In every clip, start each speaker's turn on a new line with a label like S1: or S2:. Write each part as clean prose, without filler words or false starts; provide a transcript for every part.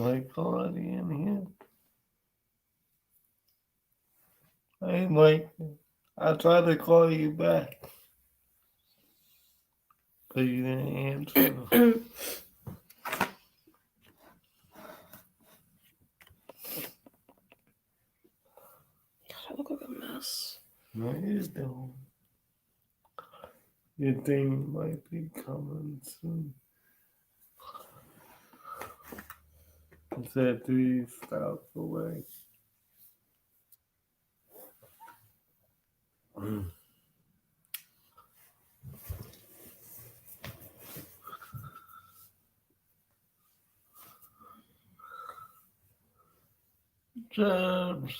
S1: Mike already in here. Hey, Mike. I tried to call you back, but you didn't answer.
S2: I look like a mess.
S1: No, you don't. Your thing might be coming soon. It's at 3 stops away. Jobs.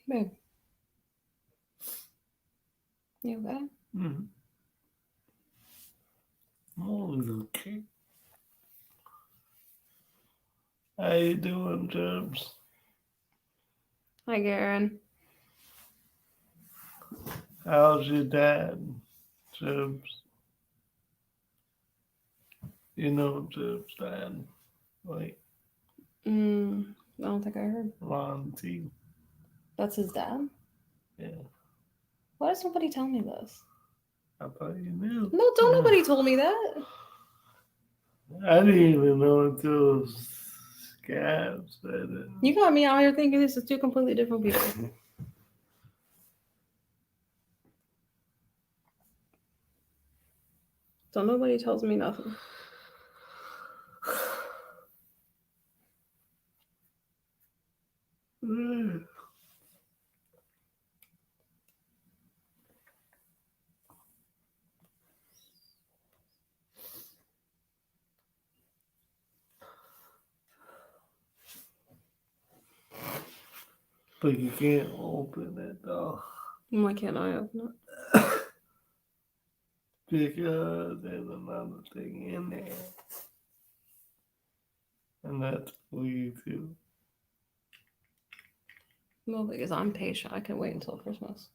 S2: Babe. You okay?
S1: Mm. Oh, okay. How you doing, Jobs?
S2: Hi, Garen.
S1: How's your dad, Jobs? You know Jobs' dad, like
S2: I don't think I heard.
S1: Ron T.
S2: That's his dad?
S1: Yeah,
S2: Why does nobody tell me this?
S1: I thought you knew.
S2: No, don't nobody told me that.
S1: I didn't even know until Scab said it.
S2: You got me out here thinking this is two completely different people. So nobody tells me nothing.
S1: But you can't open it though.
S2: Why can't I open it?
S1: Because there's another thing in there. And that's for you too.
S2: Well, because I'm patient. I can wait until Christmas.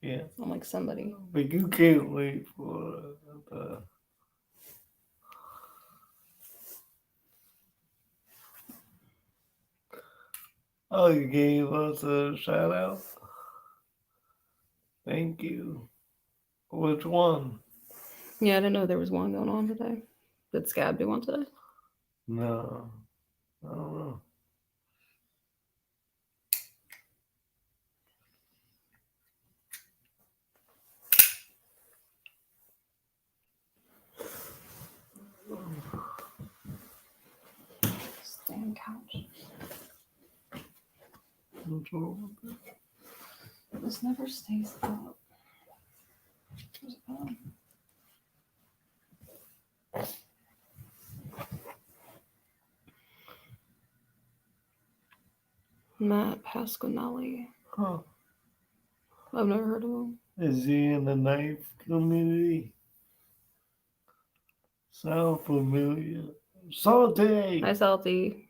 S1: Yeah.
S2: I'm like somebody.
S1: But you can't wait for the. Oh, you gave us a shout out? Thank you. Which one?
S2: Yeah, I didn't know there was one going on today. Did Scab do one today?
S1: No. I don't know.
S2: Damn couch.
S1: What's wrong with it?
S2: This never stays up. Where's it going? Matt Pasquinelli.
S1: Huh.
S2: I've never heard of him.
S1: Is he in the knife community? Sound familiar? Saute!
S2: Hi, Salty.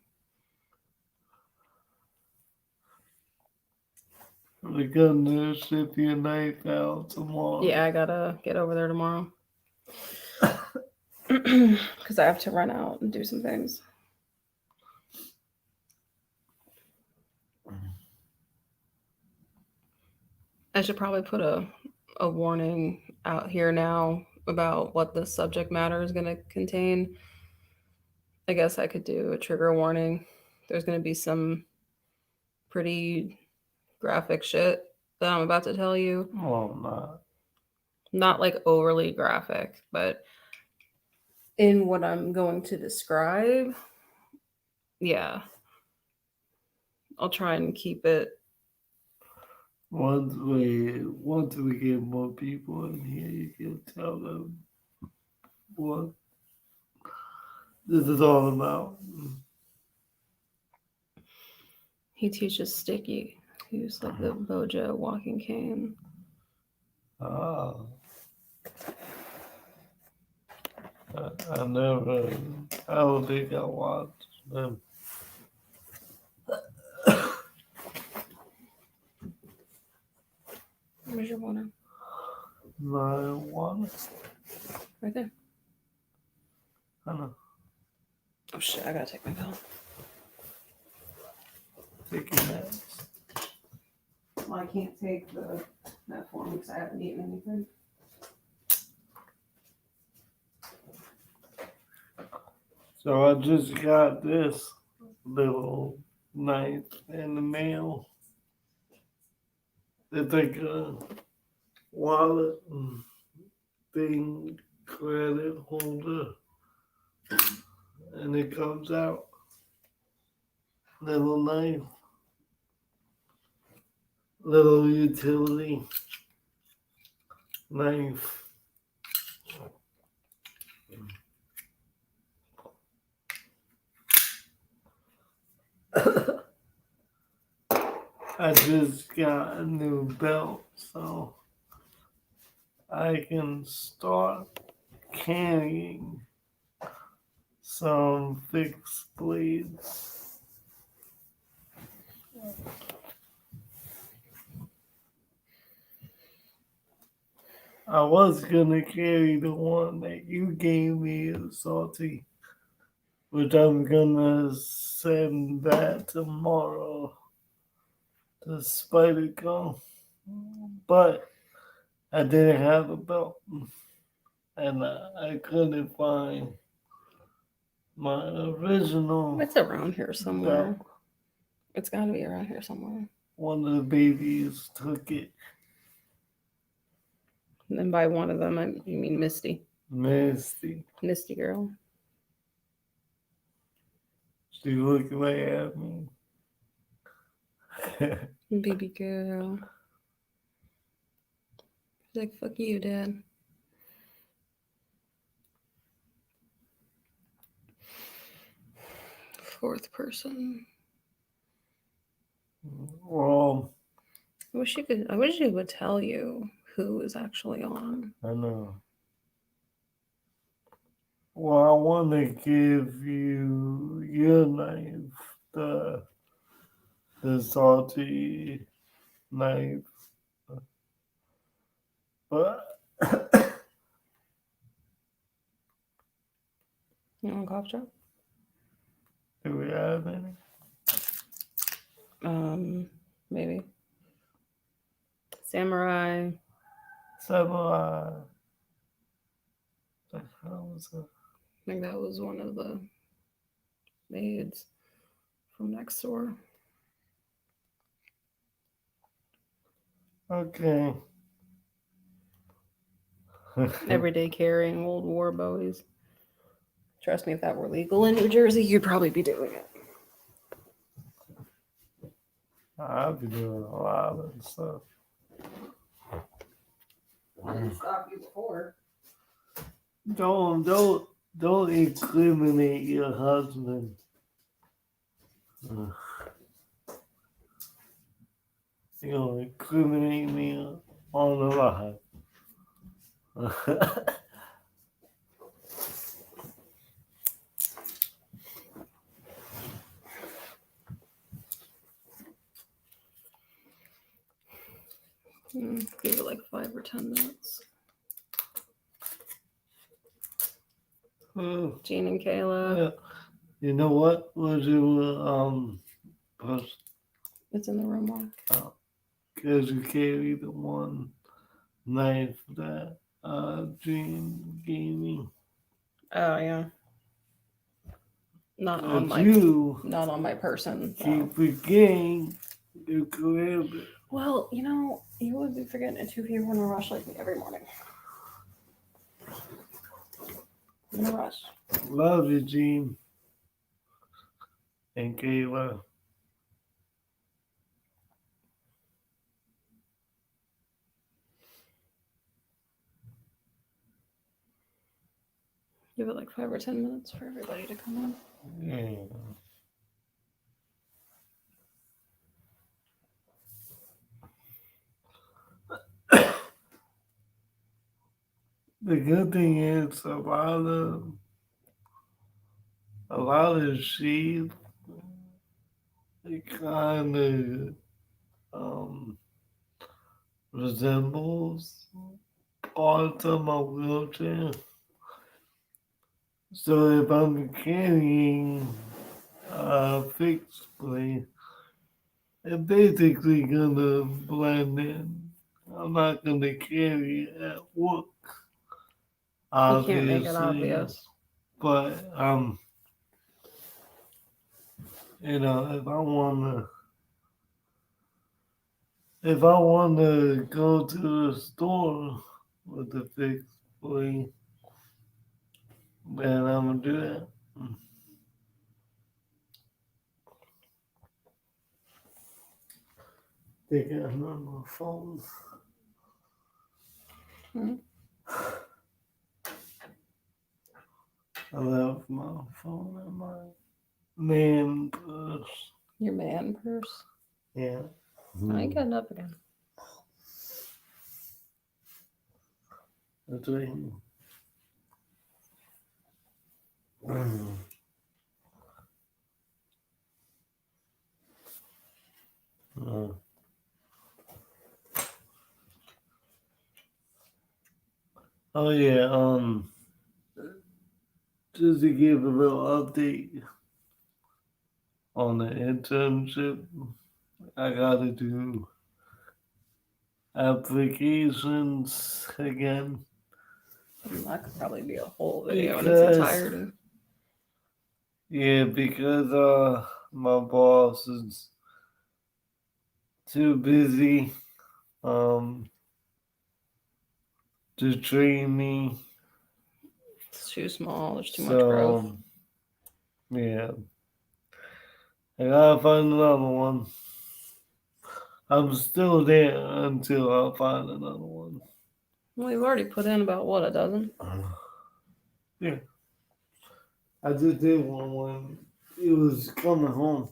S1: We're gonna ship your knife out tomorrow.
S2: Yeah, I gotta get over there tomorrow. Because I have to run out and do some things. I should probably put a warning out here now about what the subject matter is going to contain. I guess I could do a trigger warning. There's going to be some pretty graphic shit that I'm about to tell you.
S1: Well, not.
S2: Not like overly graphic, but in what I'm going to describe, yeah. I'll try and keep it.
S1: Once we get more people in here, you can tell them what this is all about.
S2: He teaches Sticky, who's like the Bojo walking cane.
S1: Ah. I don't think I watched them.
S2: Where's your water?
S1: My one.
S2: Right there.
S1: I know.
S2: Oh shit, I gotta take my pill.
S1: Take your naps.
S2: Well, I can't take the metformin because I haven't eaten anything.
S1: So I just got this little knife in the mail. It's like a wallet thing, credit holder, and it comes out. Little knife, little utility knife. I just got a new belt, so I can start carrying some fixed blades. I was gonna carry the one that you gave me, Salty, which I'm gonna send that tomorrow to Spider-Con. But I didn't have a belt, and I couldn't find my original
S2: It's around here somewhere.
S1: belt.
S2: It's gotta be around here somewhere.
S1: One of the babies took it.
S2: And then by one of them, you mean Misty.
S1: Misty.
S2: Misty girl.
S1: She looked right at me.
S2: Baby girl. She's like, fuck you, Dad. Fourth person.
S1: Well,
S2: I wish you would tell you who is actually on.
S1: I know. Well, I want to give you your knife, the salty knife, but
S2: You want a cough drop?
S1: do we have any?
S2: Maybe. Samurai.
S1: Samurai. The hell was that?
S2: I think that was one of the maids from next door.
S1: Okay.
S2: Everyday carrying old war bowies. Trust me, if that were legal in New Jersey, you'd probably be doing it.
S1: I've been doing a lot of stuff.
S2: I didn't stop you before.
S1: Don't incriminate your husband. You're gonna incriminate me on the line.
S2: Give it like 5 or 10 minutes. Jean and Kayla.
S1: You know what? We'll do post.
S2: It's in the room walk.
S1: Because you carry the one knife that Jean gave me.
S2: Oh yeah. Not on my person.
S1: Keep forgetting you grab it.
S2: Well, you would be forgetting it too if you were in a rush like me every morning. I'm in a rush.
S1: Love you, Jean. And Kayla.
S2: Give it like 5 or 10 minutes for everybody to come in.
S1: Yeah. The good thing is a lot of sheep, it kind of resembles parts of my wheelchair. So if I'm carrying a fixed plate, it's basically gonna blend in. I'm not gonna carry it at work,
S2: You can't make it
S1: obviously.
S2: obvious.
S1: But if I wanna go to the store with the fixed plate, then I'm gonna do that. Think I'm on my phone. I left my phone in my man purse.
S2: Your man purse?
S1: Yeah.
S2: I ain't getting up again.
S1: That's right here. Uh, oh yeah, just to give a little update on the internship, I gotta do applications again
S2: That could probably be a whole video in its entirety.
S1: because my boss is too busy to train me.
S2: It's too small. There's too much growth.
S1: Yeah. I gotta find another one. I'm still there until I find another one.
S2: Well, you've already put in about, what, a dozen?
S1: Yeah. I just did one when it was coming home.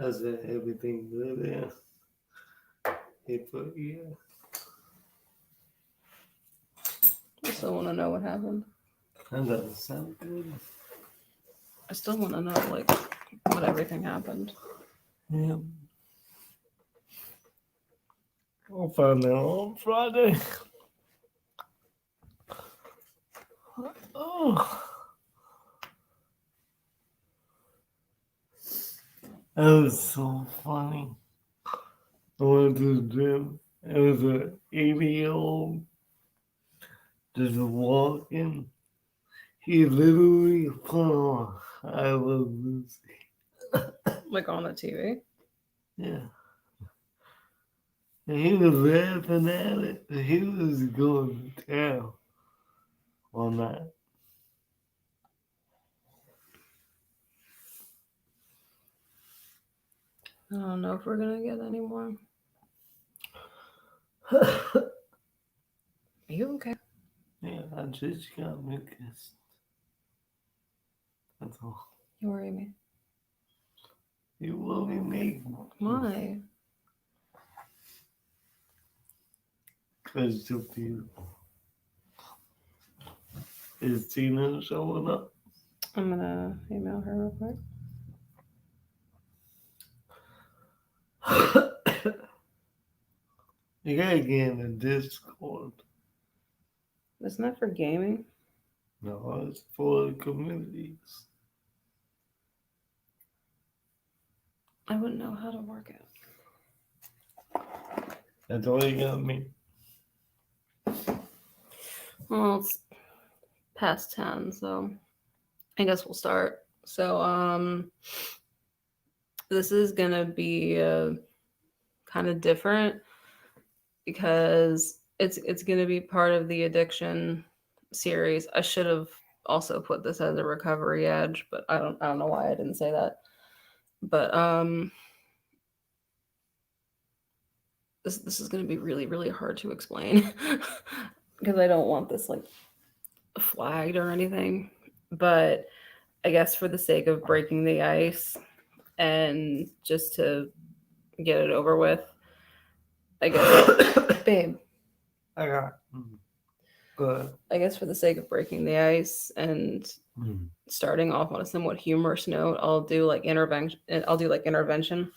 S1: I said everything good there. He put yeah.
S2: I still want to know what happened.
S1: That doesn't sound good.
S2: I still want to know, like, what everything happened.
S1: Yeah. I'll find out on Friday. Oh. That was so funny. I went to the gym. It was an 80-year-old just walking. He literally put on I Love Lucy.
S2: Like on the TV?
S1: Yeah. And he was laughing at it. He was going to town on that.
S2: I don't know if we're going to get any more. Are you okay?
S1: Yeah, I just got mucus. That's all.
S2: You worry me.
S1: You worry me.
S2: Why?
S1: Because you're beautiful. Is Tina showing up?
S2: I'm going to email her real quick.
S1: You gotta get in the Discord.
S2: Isn't that for gaming?
S1: No, it's for the communities.
S2: I wouldn't know how to work it.
S1: That's all you got me.
S2: Well, it's past 10, so I guess we'll start. So, this is going to be kind of different because it's going to be part of the addiction series. I should have also put this as a recovery edge, but I don't know why I didn't say that. But this is going to be really, really hard to explain because I don't want this like flagged or anything. But I guess for the sake of breaking the ice and just to get it over with, I guess, babe.
S1: I got good.
S2: I guess for the sake of breaking the ice and starting off on a somewhat humorous note, I'll do like intervention. I'll do like intervention.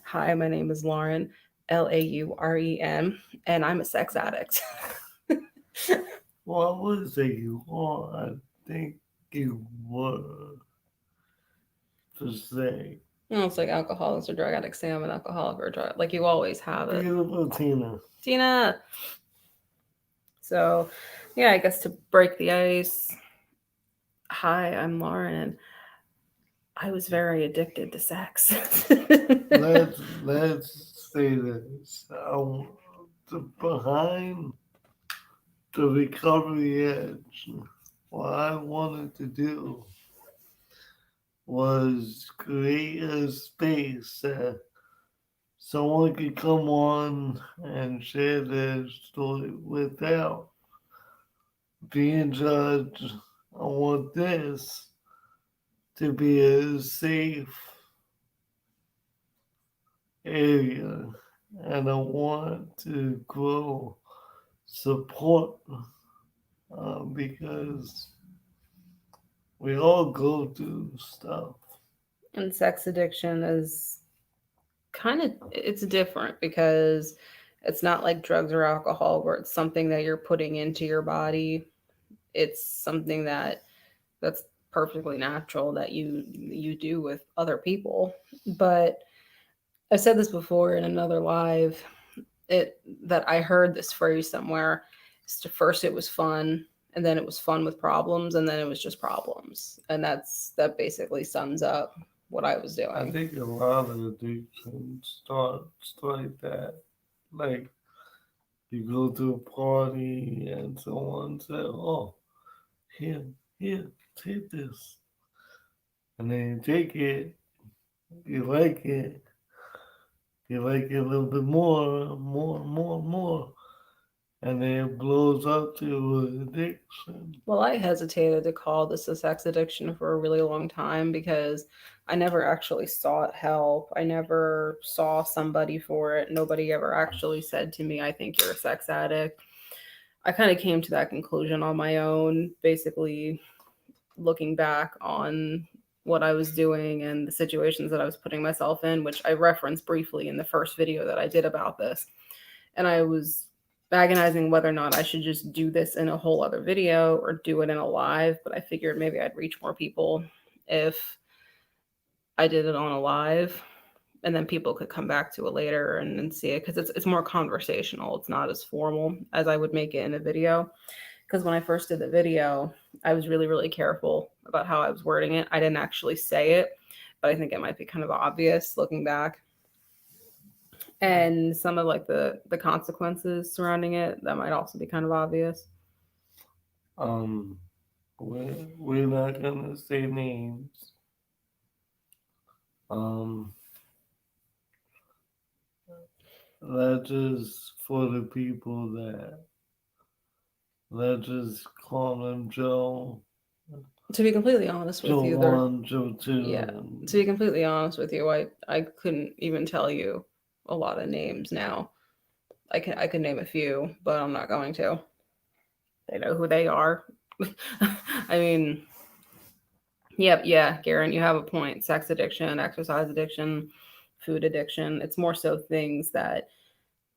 S2: Hi, my name is Lauren, Lauren, and I'm a sex addict.
S1: What was it you want? I think you were to say.
S2: No, it's like alcoholics or drug addicts say I'm an alcoholic or drug. Like you always have it.
S1: Beautiful Tina.
S2: Tina. So, yeah, I guess to break the ice. Hi, I'm Lauren, and I was very addicted to sex.
S1: Let's say this. Behind the recovery edge, what I wanted to do was create a space that someone could come on and share their story without being judged. I want this to be a safe area, and I want to grow support because we all go through stuff.
S2: And sex addiction is kind of it's different because it's not like drugs or alcohol where it's something that you're putting into your body. It's something that's perfectly natural that you do with other people. But I've said this before in another live, it that I heard this phrase somewhere. First it was fun, and then it was fun with problems, and then it was just problems. And that basically sums up what I was
S1: I
S2: doing.
S1: think a lot of addictions starts like that. Like you go to a party and someone says, "Oh, here, here, take this," and then you take it, you like it, you like it a little bit more, and then it blows up to an addiction.
S2: Well, I hesitated to call this a sex addiction for a really long time because I never actually sought help. I never saw somebody for it. Nobody ever actually said to me, I think you're a sex addict. I kind of came to that conclusion on my own, basically looking back on what I was doing and the situations that I was putting myself in, which I referenced briefly in the first video that I did about this. And I was agonizing whether or not I should just do this in a whole other video or do it in a live, but I figured maybe I'd reach more people if I did it on a live, and then people could come back to it later and see it because it's more conversational. It's not as formal as I would make it in a video. Because when I first did the video, I was really, really careful about how I was wording it. I didn't actually say it, but I think it might be kind of obvious looking back. And some of like the consequences surrounding it, that might also be kind of obvious.
S1: Um, we're not gonna say names. Um, that's just for the people that let's just call him Joe.
S2: To be completely honest with
S1: Joe
S2: you,
S1: 1, Joe 2.
S2: yeah, to be completely honest with you, I couldn't even tell you a lot of names now. I can name a few, but I'm not going to. They know who they are. I mean, yep, yeah, Garen, you have a point. Sex addiction, exercise addiction, food addiction. It's more so things that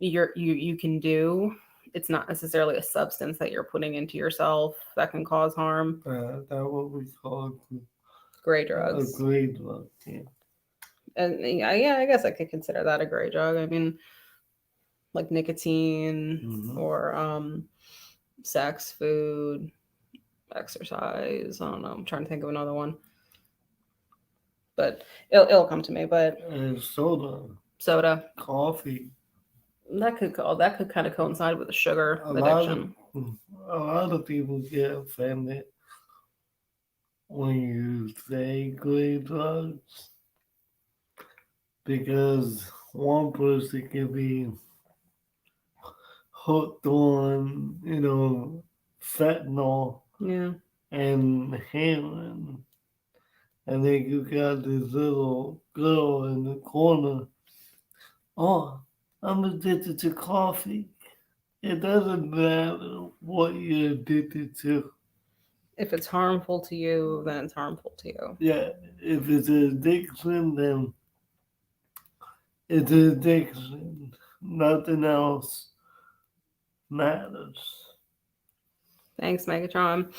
S2: you can do. It's not necessarily a substance that you're putting into yourself that can cause harm.
S1: That's what we call
S2: Gray
S1: a
S2: drugs.
S1: gray drug. Yeah.
S2: And yeah, I guess I could consider that a gray drug. I mean, like nicotine or sex, food, exercise. I don't know. I'm trying to think of another one, but it'll come to me. But
S1: And
S2: soda,
S1: coffee.
S2: that could kind of coincide with the sugar addiction.
S1: A lot of people get offended when you say gray drugs because one person can be hooked on, fentanyl
S2: Yeah.
S1: and heroin. And then you got this little girl in the corner. Oh, I'm addicted to coffee. It doesn't matter what you're addicted to.
S2: If it's harmful to you, then it's harmful to you.
S1: Yeah, if it's an addiction, then it's an addiction. Nothing else matters.
S2: Thanks, Megatron.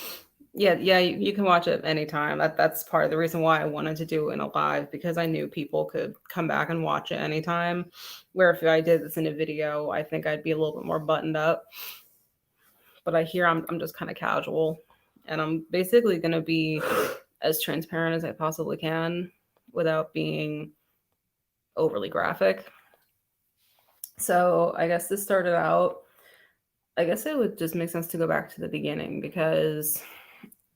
S2: Yeah, you can watch it anytime. That's part of the reason why I wanted to do it in a live, because I knew people could come back and watch it anytime. Where if I did this in a video, I think I'd be a little bit more buttoned up. But I hear I'm just kind of casual, and I'm basically gonna be as transparent as I possibly can without being overly graphic. So I guess this started out. I guess it would just make sense to go back to the beginning, because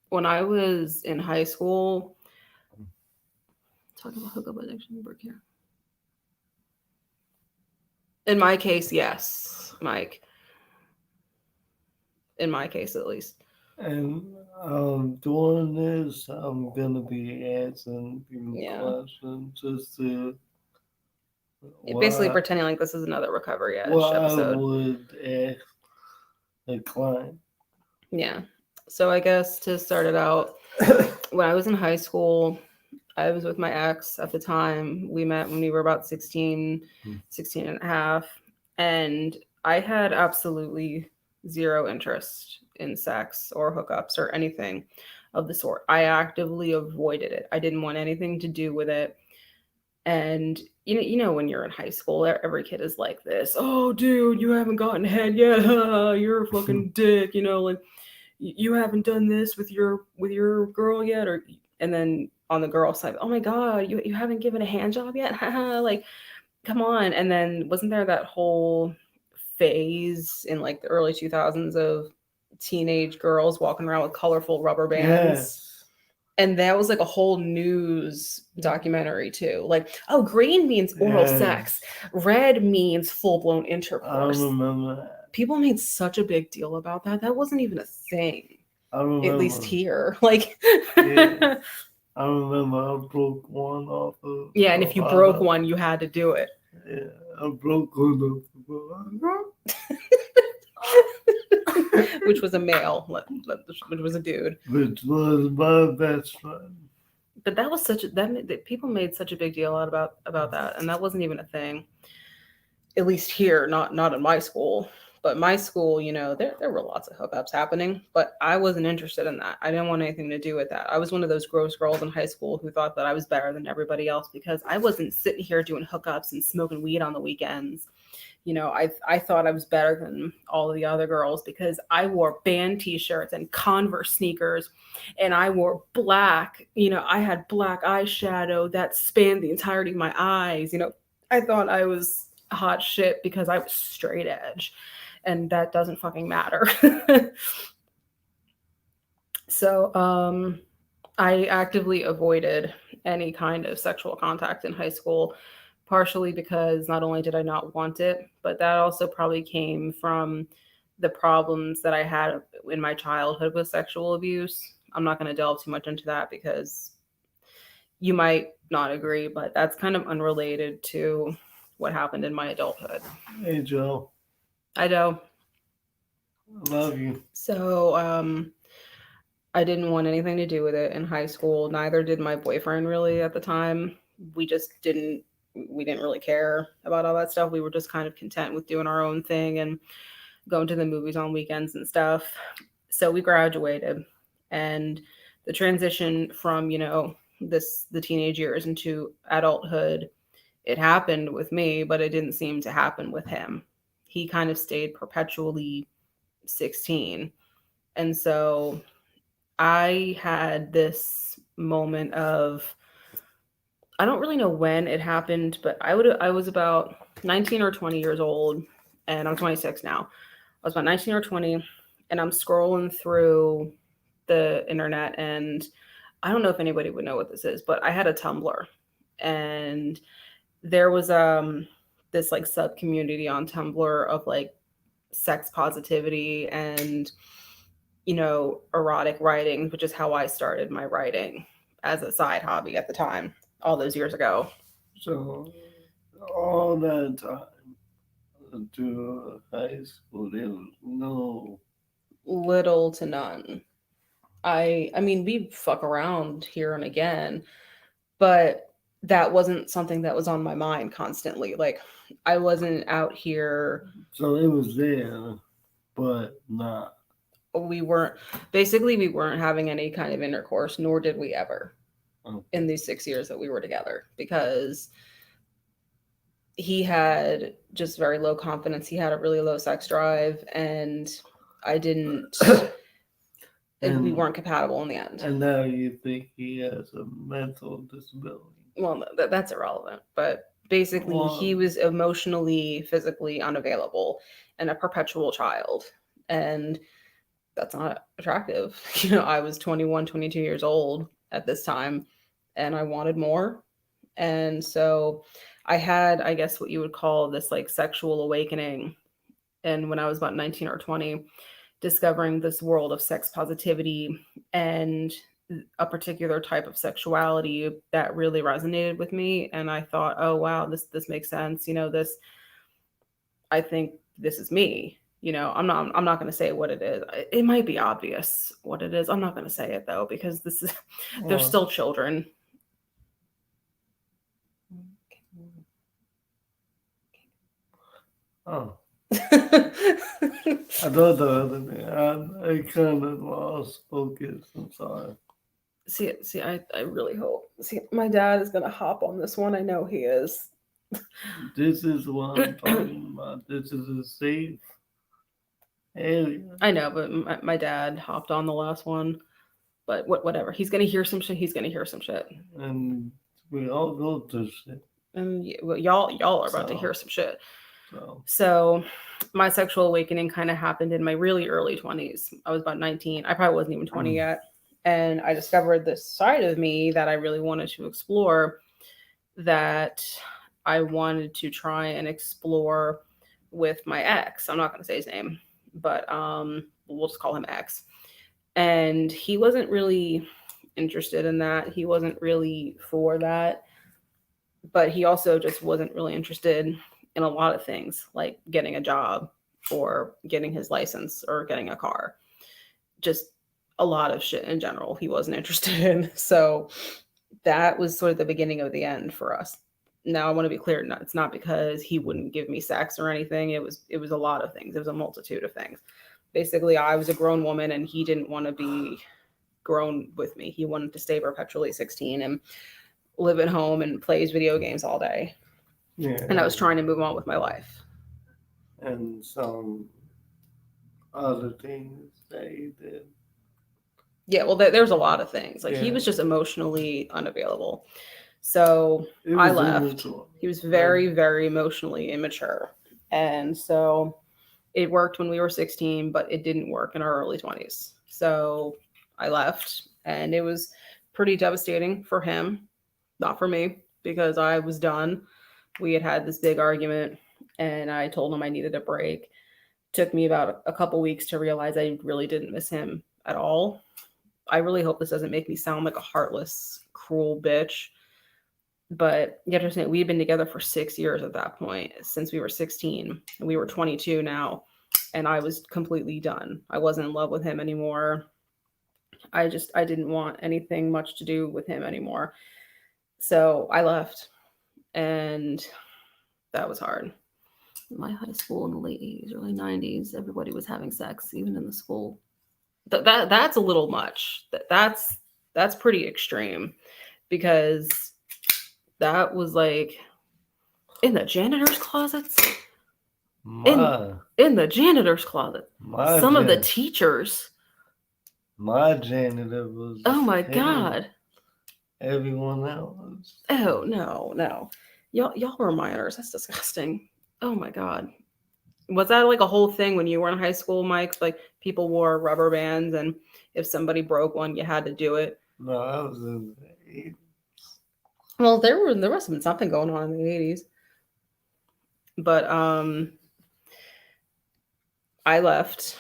S2: when I was in high school, talking about hookup addiction, work here. In my case, yes, Mike. In my case, at least.
S1: And doing this, I'm gonna be asking you questions just to
S2: Basically pretending like this is another Recovery Edge episode.
S1: I would ask a client.
S2: Yeah. So I guess to start it out, when I was in high school, I was with my ex at the time. We met when we were about 16 and a half. And I had absolutely zero interest in sex or hookups or anything of the sort. I actively avoided it. I didn't want anything to do with it. And you know when you're in high school, every kid is like this. Oh, dude, you haven't gotten head yet. You're a fucking dick. Like you haven't done this with your girl yet, and then on the girl side, oh my god, you haven't given a hand job yet. Like, come on. And then wasn't there that whole phase in like the early 2000s of teenage girls walking around with colorful rubber bands?
S1: Yes.
S2: And that was like a whole news documentary too. Like, oh, green means oral sex. Red means full-blown intercourse.
S1: I remember that.
S2: People made such a big deal about that. That wasn't even a thing.
S1: I remember.
S2: At least here. Like,
S1: yeah. I remember I broke one off of.
S2: Yeah, and if you broke one, you had to do it.
S1: Yeah, I broke one off.
S2: Which was a male, which was a dude.
S1: Which was my best friend.
S2: But that was that people made such a big deal out about that, and that wasn't even a thing. At least here, not in my school. But my school, there were lots of hookups happening, but I wasn't interested in that. I didn't want anything to do with that. I was one of those gross girls in high school who thought that I was better than everybody else because I wasn't sitting here doing hookups and smoking weed on the weekends. I thought I was better than all of the other girls because I wore band t-shirts and Converse sneakers, and I wore black. I had black eyeshadow that spanned the entirety of my eyes. I thought I was hot shit because I was straight edge, and that doesn't fucking matter. So I actively avoided any kind of sexual contact in high school, partially because not only did I not want it, but that also probably came from the problems that I had in my childhood with sexual abuse. I'm not going to delve too much into that because you might not agree, but that's kind of unrelated to what happened in my adulthood.
S1: Hey, Joe.
S2: I do.
S1: Love you.
S2: So, I didn't want anything to do with it in high school. Neither did my boyfriend really at the time. We didn't really care about all that stuff. We were just kind of content with doing our own thing and going to the movies on weekends and stuff. So we graduated, and the transition from, the teenage years into adulthood, it happened with me, but it didn't seem to happen with him. He kind of stayed perpetually 16. And so I had this moment of, I don't really know when it happened, but I was about 19 or 20 years old, and I'm 26 now. I was about 19 or 20, and I'm scrolling through the internet, and I don't know if anybody would know what this is, but I had a Tumblr, and there was this like sub community on Tumblr of like sex positivity and, you know, erotic writing, which is how I started my writing as a side hobby at the time, all those years ago.
S1: So all that time to high school, there was no.
S2: Little to none. I mean, we fuck around here and again, but that wasn't something that was on my mind constantly. Like, I wasn't out here.
S1: So it was there, but not.
S2: We weren't having any kind of intercourse, nor did we ever in these 6 years that we were together, because he had just very low confidence. He had a really low sex drive, and I didn't. And we weren't compatible in the end.
S1: And now you think he has a mental disability.
S2: Well, that's irrelevant. But basically, he was emotionally, physically unavailable and a perpetual child. And that's not attractive. You know, I was 21, 22 years old at this time, and I wanted more. And so I had, I guess, what you would call this like sexual awakening. And when I was about 19 or 20, discovering this world of sex positivity and a particular type of sexuality that really resonated with me. And I thought, oh wow, this makes sense. You know, I think this is me. You know, I'm not going to say what it is. It might be obvious what it is. I'm not going to say it though, because they're still children.
S1: Oh. I thought the other day, I kind of lost focus. I'm sorry.
S2: See, I really hope. See, my dad is going to hop on this one. I know he is.
S1: This is what I'm talking about. This is a safe area.
S2: I know, but my dad hopped on the last one. But whatever. He's going to hear some shit. He's going to hear some shit.
S1: And we all go through shit.
S2: And y'all are about to hear some shit. So my sexual awakening kind of happened in my really early 20s. I was about 19. I probably wasn't even 20 yet. And I discovered this side of me that I really wanted to explore, that I wanted to try and explore with my ex. I'm not going to say his name, but we'll just call him X. And he wasn't really interested in that. He wasn't really for that. But he also just wasn't really interested in a lot of things, like getting a job or getting his license or getting a car. Just a lot of shit in general he wasn't interested in. So that was sort of the beginning of the end for us. Now I want to be clear, it's not because he wouldn't give me sex or anything. It was a lot of things. It was a multitude of things. Basically, I was a grown woman and he didn't want to be grown with me. He wanted to stay perpetually 16 and live at home and plays video games all day. Yeah. And I was trying to move on with my life.
S1: And some other things that he did.
S2: Yeah, well, there's a lot of things. Like, he was just emotionally unavailable. So I left. Immature. He was very, very emotionally immature. And so it worked when we were 16, but it didn't work in our early 20s. So I left, and it was pretty devastating for him, not for me, because I was done. We had this big argument, and I told him I needed a break. It took me about a couple weeks to realize I really didn't miss him at all. I really hope this doesn't make me sound like a heartless, cruel bitch. But you have to understand, we'd been together for 6 years at that point, since we were 16. And we were 22 now, and I was completely done. I wasn't in love with him anymore. I didn't want anything much to do with him anymore. So I left, and that was hard. In my high school in the late 80s, early 90s, everybody was having sex, even in the school. That's a little much. That's pretty extreme, because that was like in the janitor's closets. In the janitor's closet. Some of the teachers.
S1: My janitor was.
S2: Oh my God.
S1: Everyone else.
S2: Oh no. Y'all were minors. That's disgusting. Oh my God. Was that like a whole thing when you were in high school, Mike? Like, people wore rubber bands, and if somebody broke one, you had to do it?
S1: No, I was in the 80s.
S2: Well, there must have been something going on in the 80s. But I left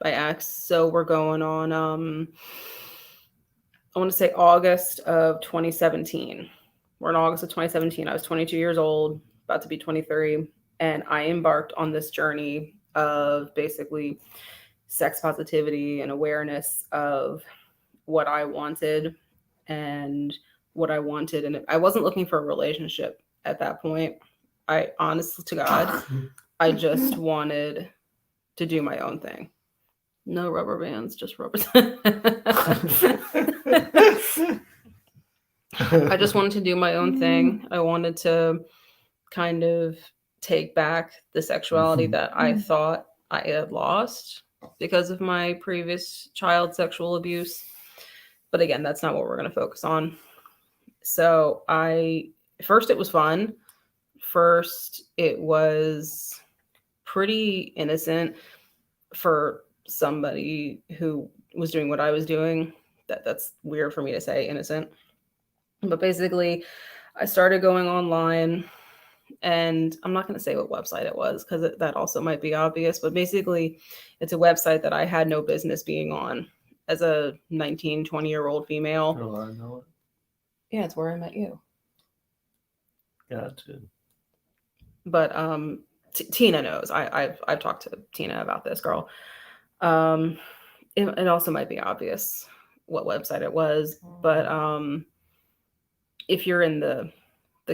S2: my ex, so we're going on I want to say August of 2017. We're in August of 2017. I was 22 years old, about to be 23, and I embarked on this journey of basically sex positivity and awareness of what I wanted and what I wanted. And I wasn't looking for a relationship at that point. I, honest to God, I just wanted to do my own thing. No rubber bands, just rubber. I just wanted to do my own thing. I wanted to kind of take back the sexuality that I thought I had lost because of my previous child sexual abuse. But again, that's not what we're going to focus on. So first it was fun. First it was pretty innocent for somebody who was doing what I was doing. That's weird for me to say, innocent. But basically, I started going online, and I'm not going to say what website it was because that also might be obvious. But basically, it's a website that I had no business being on as a 19, 20-year-old female.
S1: Oh, I know it.
S2: Yeah, it's where I met you.
S1: Gotcha.
S2: But Tina knows. I've talked to Tina about this girl. It also might be obvious what website it was, but if you're in the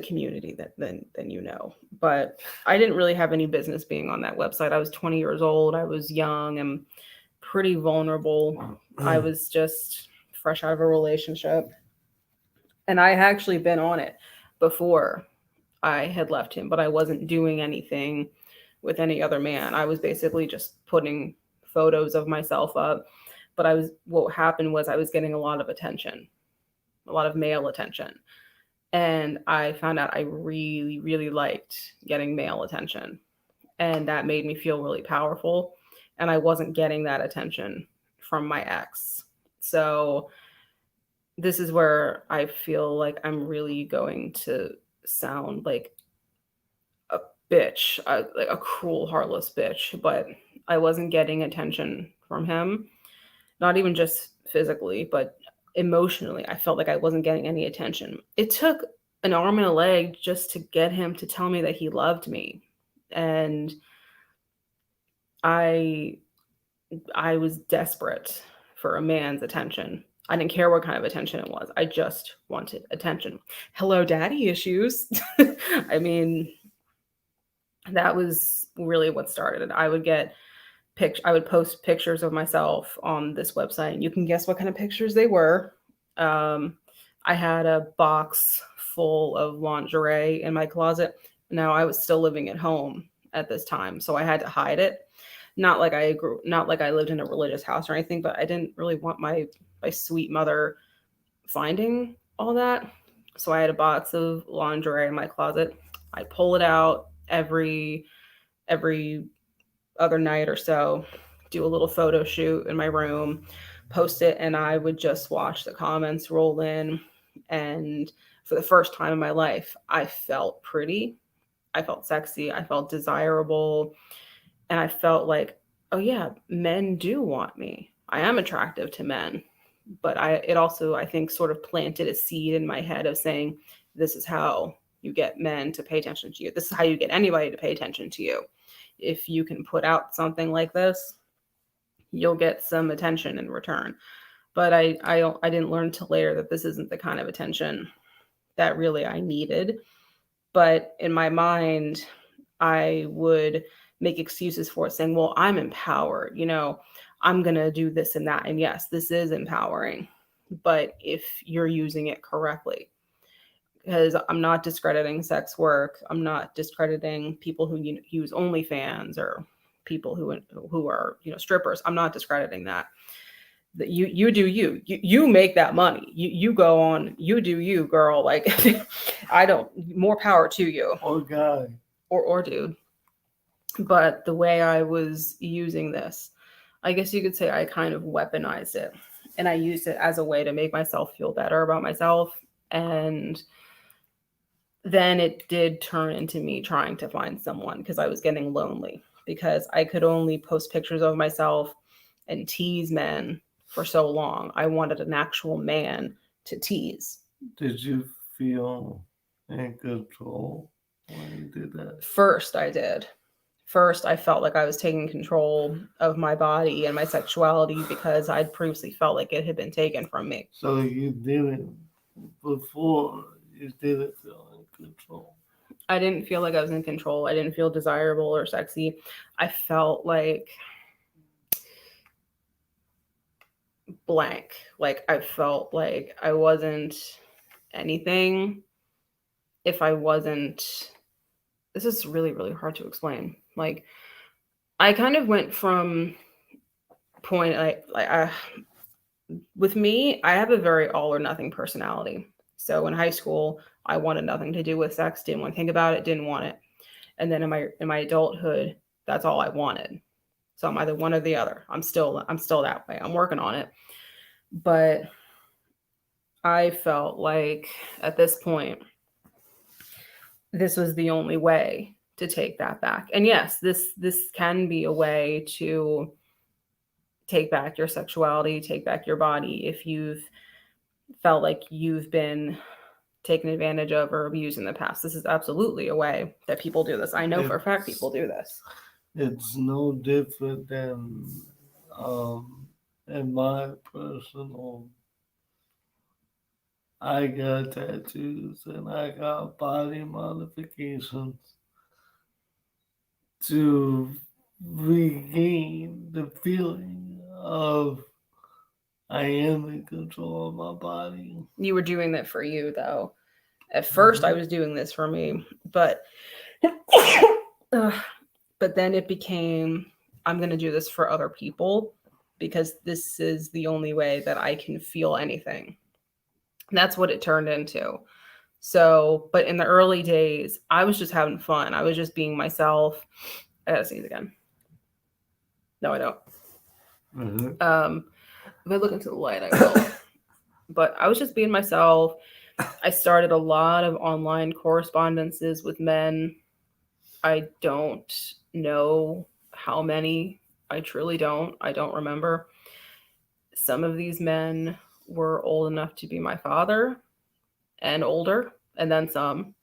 S2: community, then you know. But I didn't really have any business being on that website. I was 20 years old. I was young and pretty vulnerable. I was just fresh out of a relationship, and I had actually been on it before I had left him, but I wasn't doing anything with any other man. I was basically just putting photos of myself up. But what happened was I was getting a lot of attention, a lot of male attention. And I found out I really, really liked getting male attention. And that made me feel really powerful. And I wasn't getting that attention from my ex. So this is where I feel like I'm really going to sound like a bitch, like a cruel, heartless bitch. But I wasn't getting attention from him, not even just physically, but emotionally. I felt like I wasn't getting any attention. It took an arm and a leg just to get him to tell me that he loved me. And I was desperate for a man's attention. I didn't care what kind of attention it was. I just wanted attention. Hello, daddy issues. I mean, that was really what started it. I would post pictures of myself on this website, and you can guess what kind of pictures they were. I had a box full of lingerie in my closet. Now, I was still living at home at this time, so I had to hide it. Not like I lived in a religious house or anything, but I didn't really want my sweet mother finding all that. So I had a box of lingerie in my closet. I pull it out every other night or so, do a little photo shoot in my room, post it, and I would just watch the comments roll in. And for the first time in my life, I felt pretty. I felt sexy. I felt desirable. And I felt like, oh yeah, men do want me. I am attractive to men. But it also, I think, sort of planted a seed in my head of saying, this is how you get men to pay attention to you. This is how you get anybody to pay attention to you. If you can put out something like this, you'll get some attention in return. But I didn't learn till later that this isn't the kind of attention that really I needed. But in my mind, I would make excuses for it, saying, well, I'm empowered, I'm going to do this and that. And yes, this is empowering, but if you're using it correctly, because I'm not discrediting sex work. I'm not discrediting people who use OnlyFans or people who are, strippers. I'm not discrediting that. That you do you make that money. You go on, you do you, girl. Like more power to you.
S1: Or guy.
S2: Or dude. But the way I was using this, I guess you could say I kind of weaponized it. And I used it as a way to make myself feel better about myself. And then it did turn into me trying to find someone because I was getting lonely. because I could only post pictures of myself and tease men for so long. I wanted an actual man to tease.
S1: Did you feel in control when you did that?
S2: First, I did. First, I felt like I was taking control of my body and my sexuality because I'd previously felt like it had been taken from me.
S1: So you didn't, before, you didn't feel in control.
S2: I didn't feel like I was in control. I didn't feel desirable or sexy. I felt like blank. Like I felt like I wasn't anything if I wasn't. This is really, really hard to explain. Like I kind of went from point with me, I have a very all or nothing personality. So in high school, I wanted nothing to do with sex, didn't want to think about it, didn't want it. And then in my adulthood, that's all I wanted. So I'm either one or the other. I'm still that way. I'm working on it. But I felt like at this point, this was the only way to take that back. And yes, this can be a way to take back your sexuality, take back your body if you've felt like you've been taken advantage of or abused in the past. This is absolutely a way that people do this. I know for a fact people do this.
S1: It's no different than in my personal, I got tattoos and I got body modifications to regain the feeling of I am in control of my body.
S2: You were doing that for you, though. At first, I was doing this for me, but but then it became I'm going to do this for other people because this is the only way that I can feel anything. And that's what it turned into. So, but in the early days, I was just having fun. I was just being myself. I gotta sneeze again. No, I don't. If I look into the light, I will. But I was just being myself. I started a lot of online correspondences with men. I don't know how many. I truly don't. I don't remember. Some of these men were old enough to be my father and older, and then some.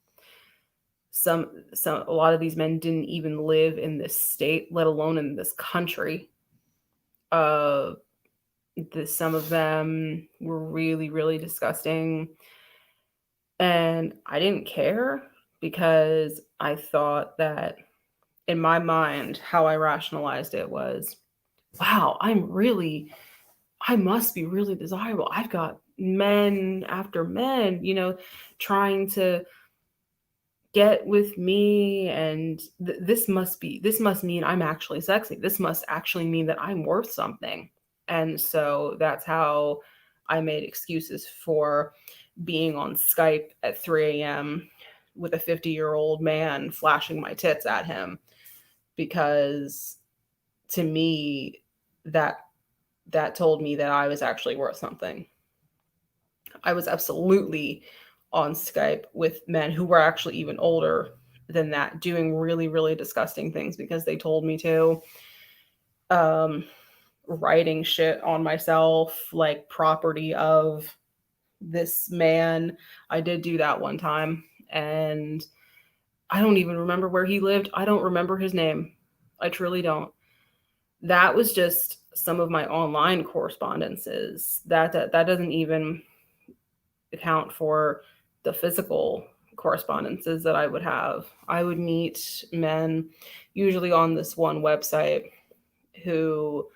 S2: A lot of these men didn't even live in this state, let alone in this country. Some of them were really, really disgusting. And I didn't care because I thought that in my mind, how I rationalized it was, wow, I must be really desirable. I've got men after men, trying to get with me. And this must mean I'm actually sexy. This must actually mean that I'm worth something. And so that's how I made excuses for being on Skype at 3 a.m. with a 50-year-old man flashing my tits at him, because to me, that told me that I was actually worth something. I was absolutely on Skype with men who were actually even older than that, doing really, really disgusting things because they told me to. Writing shit on myself, like property of this man. I did do that one time, and I don't even remember where he lived. I don't remember his name. I truly don't. That was just some of my online correspondences. That doesn't even account for the physical correspondences that I would have. I would meet men, usually on this one website, who,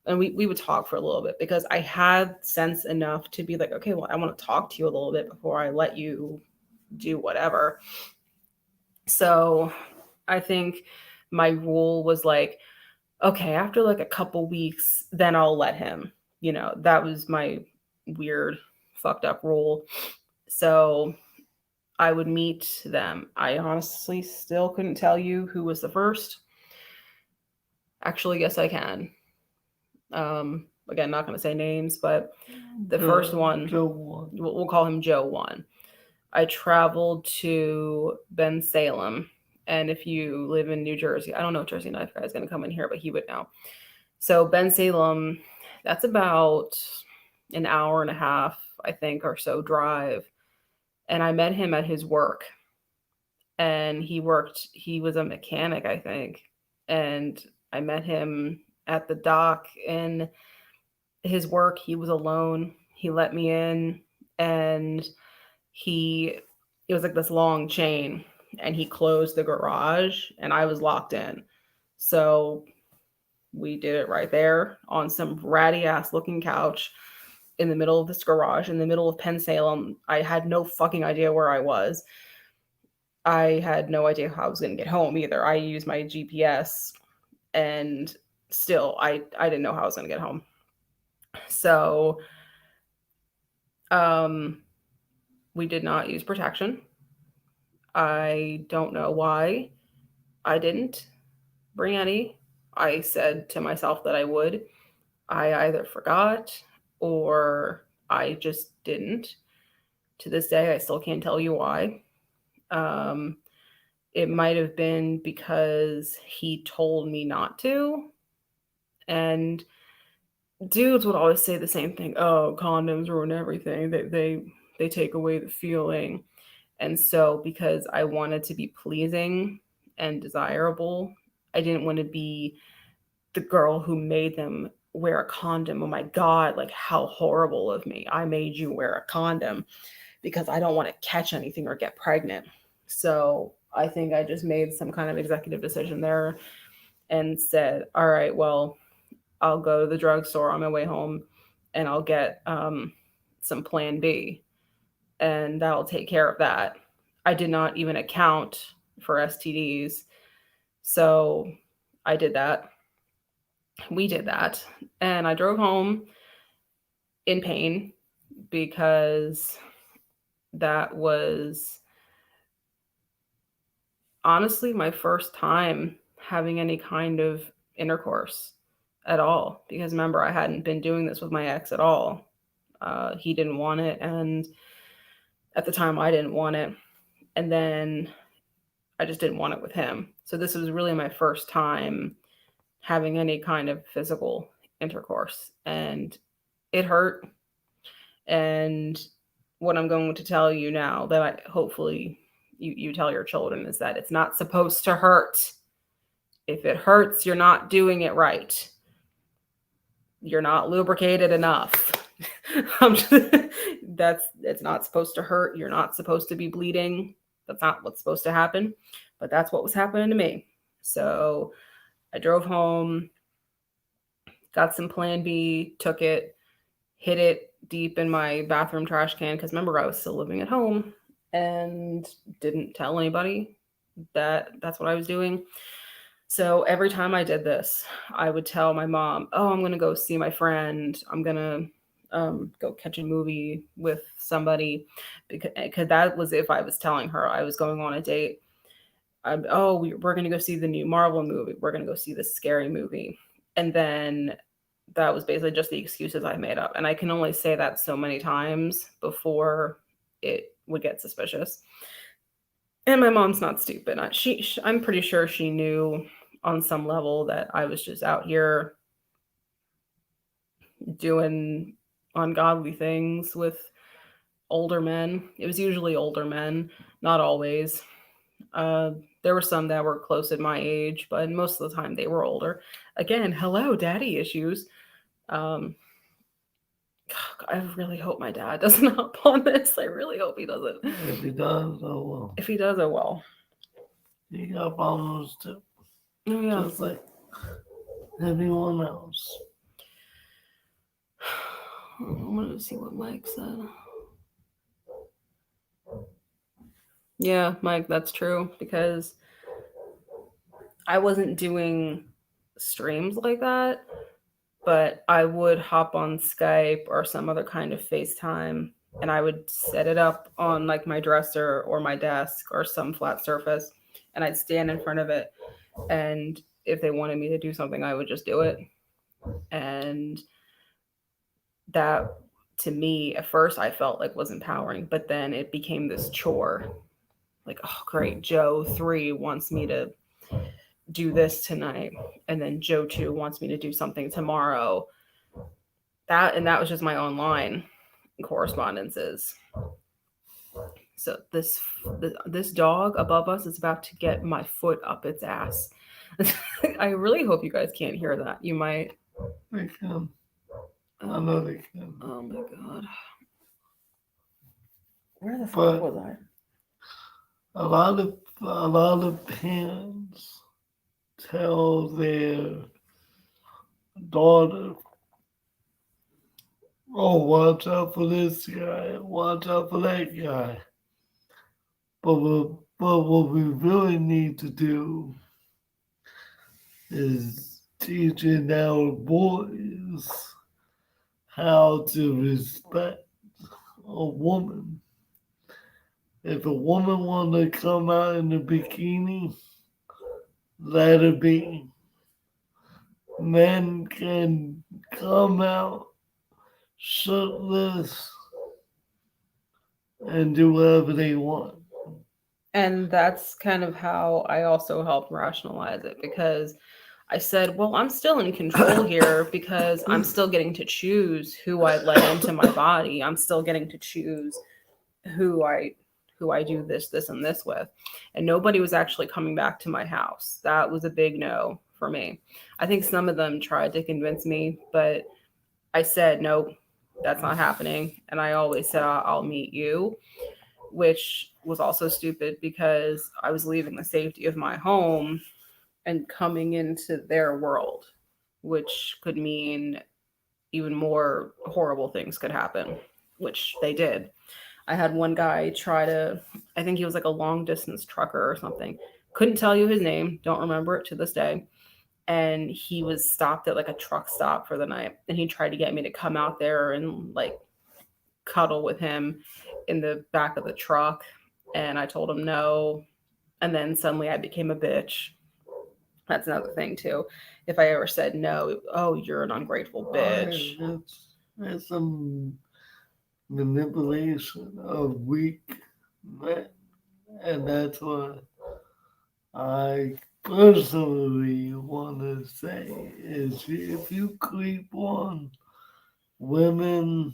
S2: and we would talk for a little bit because I had sense enough to be like, okay, well, I want to talk to you a little bit before I let you do whatever. So I think my rule was like, okay, after like a couple weeks, then I'll let him. That was my weird, fucked up rule. So I would meet them. I honestly still couldn't tell you who was the first. Actually, yes, I can. Again, not going to say names, but the first one,
S1: Joe 1.
S2: We'll call him Joe 1. I traveled to Ben Salem, And if you live in New Jersey, I don't know if Jersey Knife Guy is going to come in here, but he would know. So Bensalem, that's about an hour and a half, I think, or so drive. And I met him at his work. And he was a mechanic, I think. And I met him at the dock in his work. He was alone. He let me in, and he it was like this long chain, and he closed the garage and I was locked in. So we did it right there on some ratty ass looking couch in the middle of this garage in the middle of Penn Salem. I had no fucking idea where I was. I had no idea how I was going to get home either. I used my GPS, and still I didn't know how I was going to get home. So we did not use protection. I don't know why I didn't bring any. I said to myself that I would. I either forgot or I just didn't. To this day, I still can't tell you why. Um, it might have been because he told me not to. And dudes would always say the same thing. Oh, condoms ruin everything. They take away the feeling. And so because I wanted to be pleasing and desirable, I didn't want to be the girl who made them wear a condom. Oh my God, like how horrible of me. I made you wear a condom because I don't want to catch anything or get pregnant. So I think I just made some kind of executive decision there and said, all right, well, I'll go to the drugstore on my way home and I'll get some Plan B, and that'll take care of that. I did not even account for STDs. So I did that. We did that. And I drove home in pain because that was honestly my first time having any kind of intercourse at all. Because remember, I hadn't been doing this with my ex at all. He didn't want it. And at the time, I didn't want it. And then I just didn't want it with him. So this was really my first time having any kind of physical intercourse. And it hurt. And what I'm going to tell you now that I hopefully you tell your children is that it's not supposed to hurt. If it hurts, you're not doing it right. You're not lubricated enough. It's not supposed to hurt. You're not supposed to be bleeding. That's not what's supposed to happen. But that's what was happening to me. So I drove home, got some Plan B, took it, hid it deep in my bathroom trash can because remember I was still living at home and didn't tell anybody that that's what I was doing. So every time I did this, I would tell my mom, "Oh, I'm gonna go see my friend. I'm gonna go catch a movie with somebody," because that was if I was telling her I was going on a date. We're gonna go see the new Marvel movie. We're gonna go see this scary movie, and then that was basically just the excuses I made up. And I can only say that so many times before it would get suspicious. And my mom's not stupid. I'm pretty sure she knew on some level that I was just out here doing ungodly things with older men. It was usually older men, not always. There were some that were close at my age, but most of the time they were older. Again, hello, daddy issues. I really hope my dad doesn't hop on this. I really hope he doesn't.
S1: If he does, oh well.
S2: If he does, oh well.
S1: He got problems too.
S2: Oh yeah.
S1: Just like everyone else.
S2: I'm gonna see what Mike said. Yeah, Mike, that's true because I wasn't doing streams like that, but I would hop on Skype or some other kind of FaceTime and I would set it up on like my dresser or my desk or some flat surface and I'd stand in front of it. And if they wanted me to do something, I would just do it. And that to me, at first, I felt like was empowering, but then it became this chore. like, oh great, Joe 3 wants me to do this tonight, and then Joe 2 wants me to do something tomorrow. That was just my online correspondences. So this dog above us is about to get my foot up its ass. I really hope you guys can't hear that. You might.
S1: They can. I know they can.
S2: Oh my god. Where the fuck
S1: But
S2: was I?
S1: a lot of parents tell their daughter, "Oh, watch out for this guy. Watch out for that guy." But what we really need to do is teaching our boys how to respect a woman. If a woman want to come out in a bikini, let her be. Men can come out shirtless and do whatever they want.
S2: And that's kind of how I also helped rationalize it, because I said, well, I'm still in control here because I'm still getting to choose who I let into my body. I'm still getting to choose who I do this and this with. And nobody was actually coming back to my house. That was a big no for me. I think some of them tried to convince me, but I said, nope, that's not happening. And I always said, I'll meet you, which was also stupid because I was leaving the safety of my home and coming into their world, which could mean even more horrible things could happen, which they did. I had one guy try to, I think he was like a long distance trucker or something. Couldn't tell you his name, don't remember it to this day. And he was stopped at like a truck stop for the night. And he tried to get me to come out there and like cuddle with him in the back of the truck. And I told him no. And then suddenly I became a bitch. That's another thing too. If I ever said no, oh, you're an ungrateful bitch.
S1: It's some manipulation of weak men. And that's what I personally want to say is if you creep on women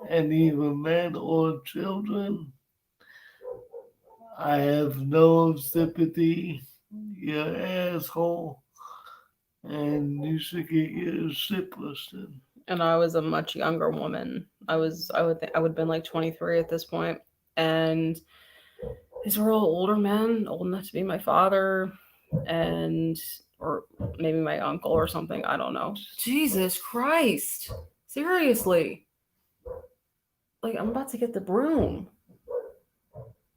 S1: and even men or children, I have no sympathy. You're an asshole, and you should get your shit pushed in.
S2: And I was a much younger woman. I would have been like 23 at this point, and these were all older men, old enough to be my father, and or maybe my uncle or something. I don't know. Jesus Christ! Seriously, like I'm about to get the broom.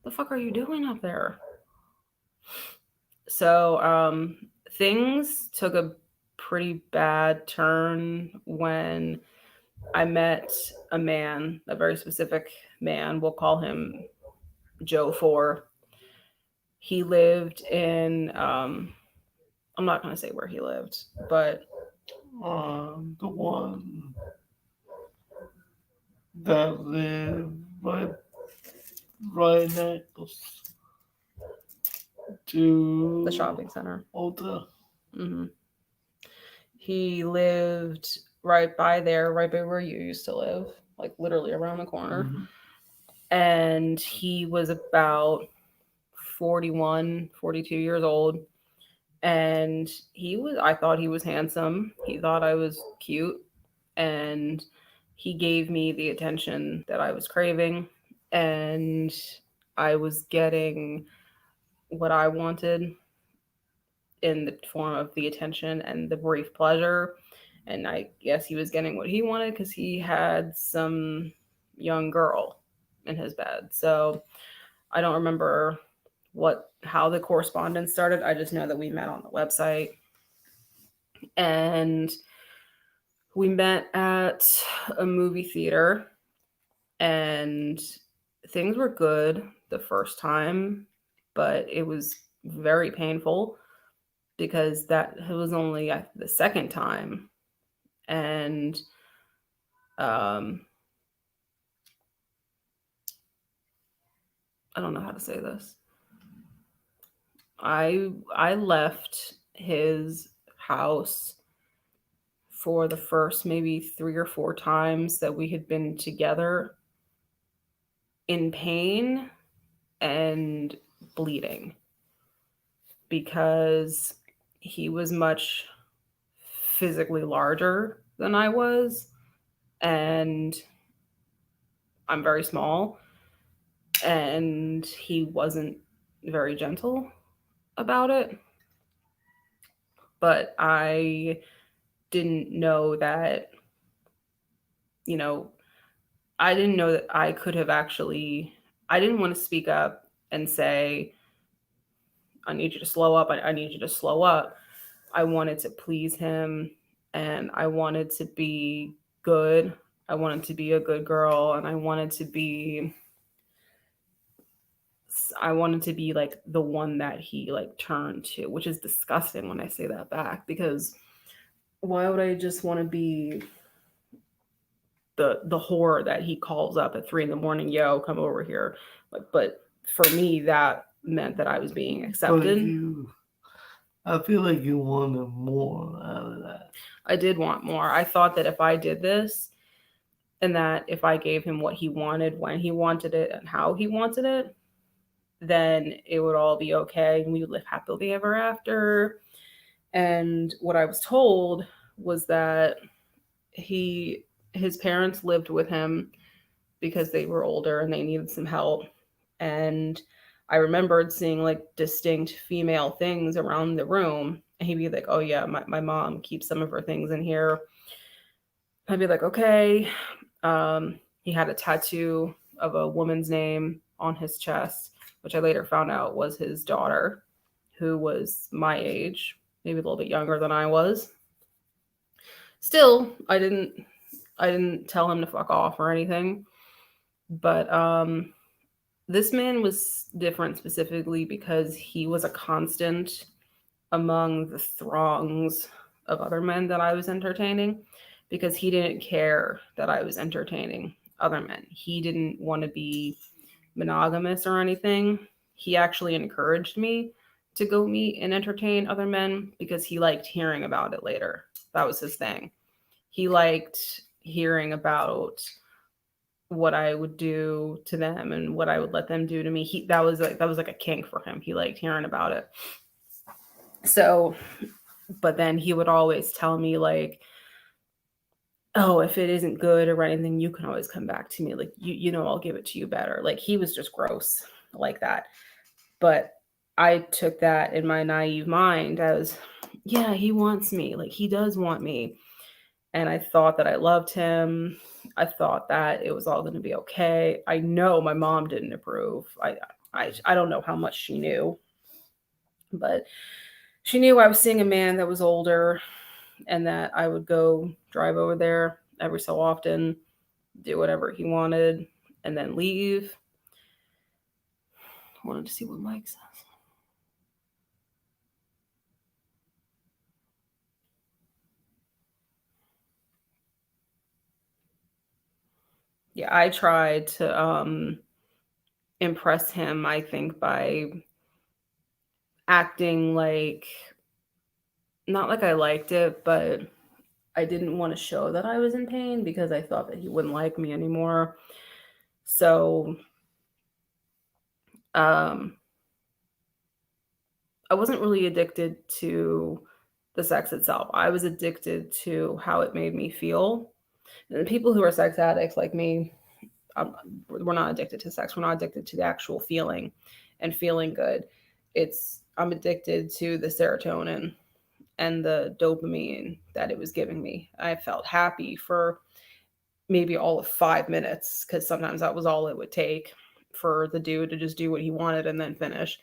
S2: The fuck are you doing up there? So things took a pretty bad turn when I met a man, a very specific man. We'll call him Joe 4. He lived in, I'm not going to say where he lived, but.
S1: The one that lived right next to
S2: The shopping center.
S1: Ulta.
S2: Mm-hmm. He lived right by there, right by where you used to live, like literally around the corner. Mm-hmm. And he was about 41, 42 years old. And I thought he was handsome. He thought I was cute. And he gave me the attention that I was craving. And I was getting what I wanted in the form of the attention and the brief pleasure. And I guess he was getting what he wanted because he had some young girl in his bed. So I don't remember how the correspondence started. I just know that we met on the website. And we met at a movie theater, and things were good the first time, but it was very painful because that was only the second time. And I don't know how to say this. I left his house for the first maybe 3 or 4 times that we had been together in pain and bleeding because he was much physically larger than I was, and I'm very small, and he wasn't very gentle about it. But I didn't know that, you know, I didn't know that I could have actually, I didn't want to speak up and say, I need you to slow up. I need you to slow up. I wanted to please him and I wanted to be good. I wanted to be a good girl and I wanted to be like the one that he like turned to, which is disgusting when I say that back because why would I just want to be the whore that he calls up at 3 in the morning, yo, come over here. But for me, that meant that I was being
S1: But
S2: accepted.
S1: I feel like you wanted more out of that.
S2: I did want more. I thought that if I did this and that if I gave him what he wanted, when he wanted it, and how he wanted it, then it would all be okay and we would live happily ever after. And what I was told was that he his parents lived with him because they were older and they needed some help. And I remembered seeing like distinct female things around the room. And he'd be like, oh, yeah, my mom keeps some of her things in here. I'd be like, okay. He had a tattoo of a woman's name on his chest, which I later found out was his daughter, who was my age, maybe a little bit younger than I was. Still, I didn't tell him to fuck off or anything. But this man was different specifically because he was a constant among the throngs of other men that I was entertaining because he didn't care that I was entertaining other men. He didn't want to be monogamous or anything. He actually encouraged me to go meet and entertain other men because he liked hearing about it later. That was his thing. He liked hearing about what I would do to them and what I would let them do to me. That was like a kink for him. He liked hearing about it. So, but then he would always tell me like, "Oh, if it isn't good or anything, you can always come back to me. Like I'll give it to you better." Like he was just gross like that. But I took that in my naive mind as, yeah, he wants me. Like he does want me. And I thought that I loved him. I thought that it was all going to be okay. I know my mom didn't approve. I don't know how much she knew, but she knew I was seeing a man that was older and that I would go drive over there every so often, do whatever he wanted, and then leave. I wanted to see what Mike says. Yeah, I tried to impress him, I think, by acting like not like I liked it, but I didn't want to show that I was in pain because I thought that he wouldn't like me anymore. So um, I wasn't really addicted to the sex itself. I was addicted to how it made me feel. And people who are sex addicts like me, we're not addicted to sex. We're not addicted to the actual feeling and feeling good. I'm addicted to the serotonin and the dopamine that it was giving me. I felt happy for maybe all of 5 minutes because sometimes that was all it would take for the dude to just do what he wanted and then finish.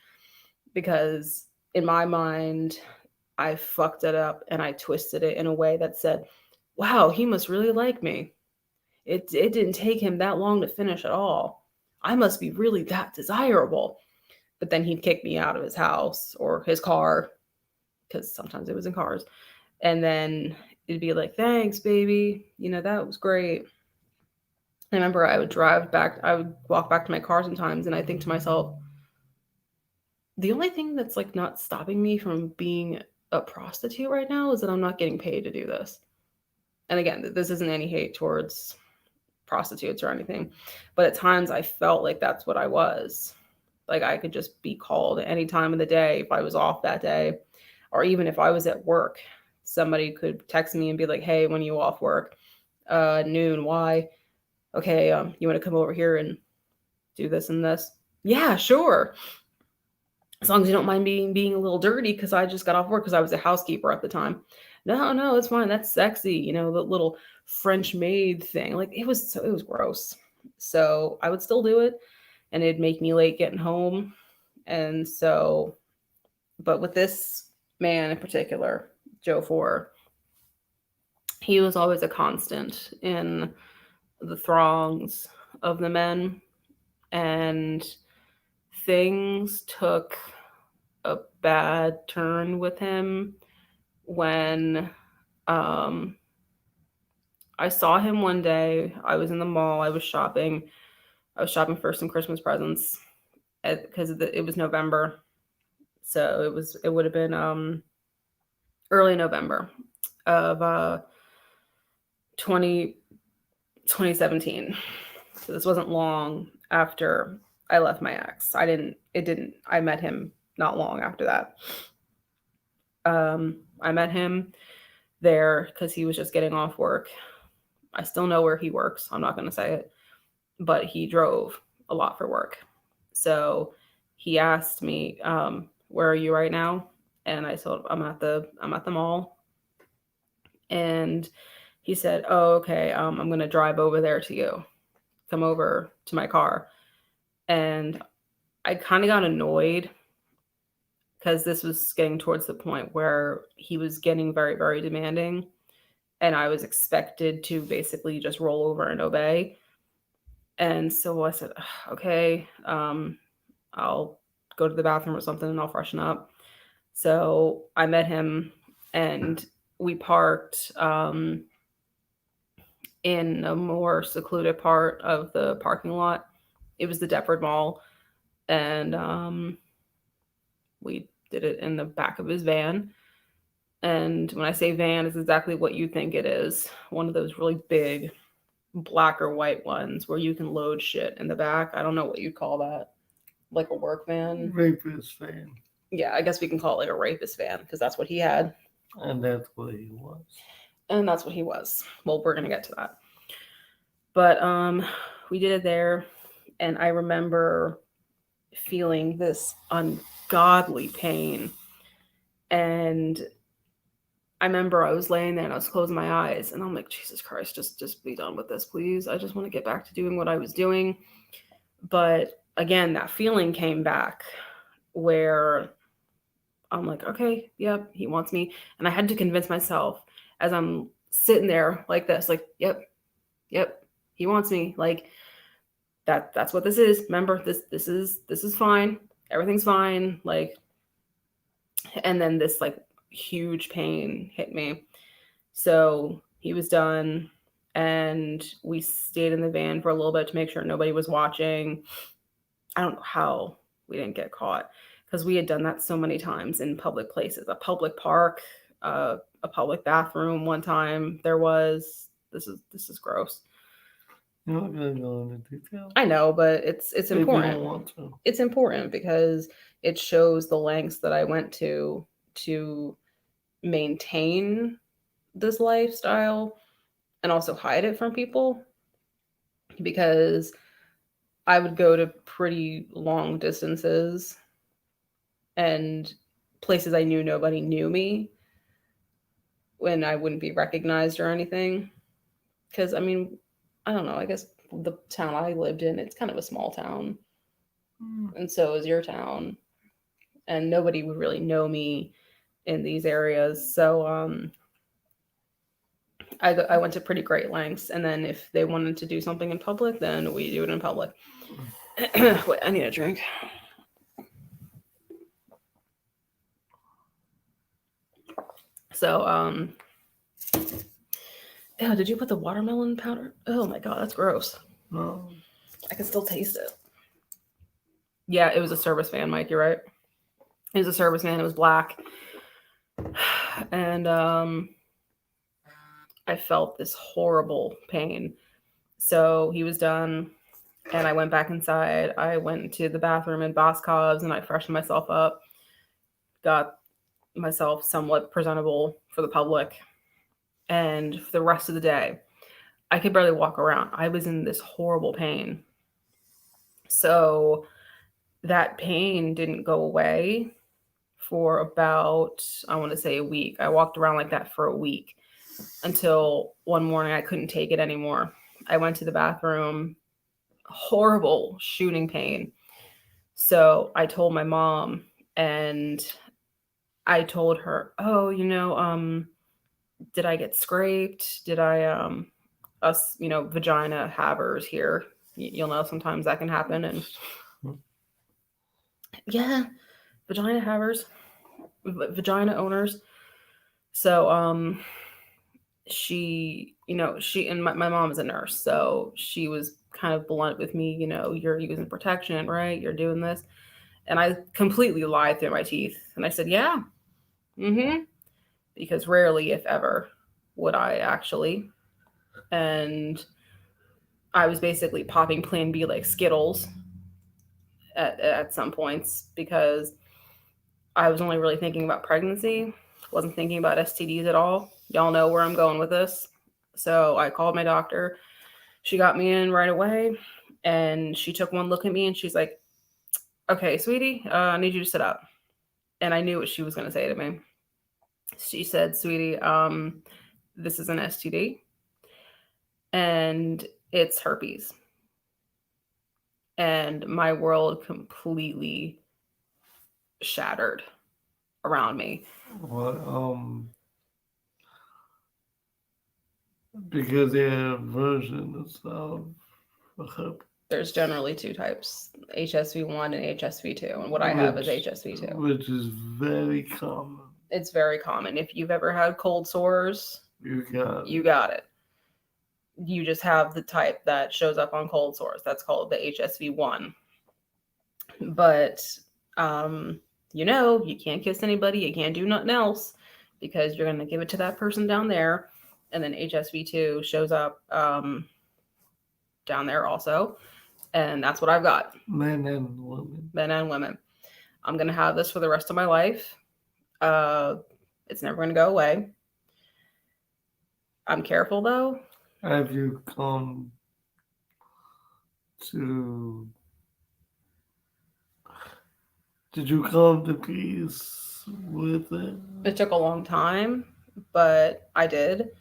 S2: Because in my mind, I fucked it up and I twisted it in a way that said, wow, he must really like me. It didn't take him that long to finish at all. I must be really that desirable. But then he'd kick me out of his house or his car, because sometimes it was in cars. And then it'd be like, thanks, baby. That was great. I remember I would walk back to my car sometimes, and I think to myself, The only thing that's like not stopping me from being a prostitute right now is that I'm not getting paid to do this. And again, this isn't any hate towards prostitutes or anything, but at times I felt like that's what I was. Like I could just be called at any time of the day if I was off that day, or even if I was at work, somebody could text me and be like, "Hey, when are you off work? Noon. Why? Okay, you want to come over here and do this and this? Yeah, sure. As long as you don't mind being a little dirty, because I just got off work because I was a housekeeper at the time. No, no, it's fine. That's sexy. You know, the little French maid thing. Like it was gross. So I would still do it, and it'd make me late getting home. And so, but with this man in particular, Joe Four, he was always a constant in the throngs of the men, and things took a bad turn with him when um, I saw him one day. I was in the mall. I was shopping. I was shopping for some Christmas presents because it was November, so it would have been early November of 20, 2017. So this wasn't long after I left my ex. I met him not long after that. I met him there because he was just getting off work. I still know where he works. I'm not going to say it, but he drove a lot for work. So he asked me, "Where are you right now?" And I told him, I'm at the mall." And he said, "Oh, okay. I'm going to drive over there to you. Come over to my car." And I kind of got annoyed because this was getting towards the point where he was getting very, very demanding, and I was expected to basically just roll over and obey. And so I said, "Okay, I'll go to the bathroom or something and I'll freshen up." So I met him, and we parked in a more secluded part of the parking lot. It was the Deptford Mall, and we did it in the back of his van. And when I say van, it's exactly what you think it is. One of those really big black or white ones where you can load shit in the back. I don't know what you'd call that. Like a work van?
S1: Rapist fan.
S2: Yeah, I guess we can call it like a rapist van because that's what he had.
S1: And that's what he was.
S2: And that's what he was. Well, we're going to get to that. But we did it there, and I remember feeling this ungodly pain. And I remember I was laying there and I was closing my eyes, and I'm like, Jesus Christ, just be done with this, please. I just want to get back to doing what I was doing. But again, that feeling came back where I'm like, okay, yep, he wants me. And I had to convince myself as I'm sitting there like this, like, yep, he wants me. Like that's what this is. Remember, this is fine. Everything's fine. Like, and then this like huge pain hit me. So he was done, and we stayed in the van for a little bit to make sure nobody was watching. I don't know how we didn't get caught because we had done that so many times in public places, a public park, a public bathroom. One time there was this is gross.
S1: You're not gonna go into detail.
S2: I know, but it's
S1: If you
S2: important.
S1: don't want to.
S2: It's important because it shows the lengths that I went to maintain this lifestyle and also hide it from people, because I would go to pretty long distances and places I knew nobody knew me, when I wouldn't be recognized or anything. Because, I mean, I don't know, I guess the town I lived in, it's kind of a small town. And so is your town. And nobody would really know me in these areas. So I went to pretty great lengths. And then if they wanted to do something in public, then we do it in public. Wait, I need a drink. So, ew, did you put the watermelon powder? Oh my God, that's gross.
S1: No.
S2: I can still taste it. Yeah, it was a service van, Mike. You're right. He was a serviceman. It was black. And I felt this horrible pain. So he was done, and I went back inside. I went to the bathroom in Boscov's, and I freshened myself up, got myself somewhat presentable for the public. And for the rest of the day, I could barely walk around. I was in this horrible pain. So that pain didn't go away for about, I want to say, a week. I walked around like that for a week until one morning I couldn't take it anymore. I went to the bathroom, horrible shooting pain. So I told my mom, and I told her, "Oh, did I get scraped? Did I us, vagina havers here. You'll know sometimes that can happen." And yeah, vagina havers, vagina owners. So she and my mom is a nurse, so she was kind of blunt with me. You're using protection, right? You're doing this. And I completely lied through my teeth. And I said, yeah, because rarely, if ever, would I actually. And I was basically popping Plan B like Skittles at some points because I was only really thinking about pregnancy, wasn't thinking about STDs at all. Y'all know where I'm going with this. So I called my doctor. She got me in right away, and she took one look at me, and she's like, "Okay, sweetie, I need you to sit up." And I knew what she was going to say to me. She said, "Sweetie, this is an STD, and it's herpes." And my world completely shattered around me.
S1: What, because they have versions of herpes.
S2: There's generally two types, HSV1 and HSV2. And what I have is HSV2.
S1: Which is very common.
S2: It's very common. If you've ever had cold sores,
S1: you
S2: got it. You just have the type that shows up on cold sores. That's called the HSV1. But, you can't kiss anybody. You can't do nothing else because you're going to give it to that person down there. And then HSV2 shows up down there also. And that's what I've got.
S1: Men and women.
S2: Men and women. I'm going to have this for the rest of my life. It's never going to go away. I'm careful, though.
S1: Have you come to... Did you come to peace with it?
S2: It took a long time, but I did.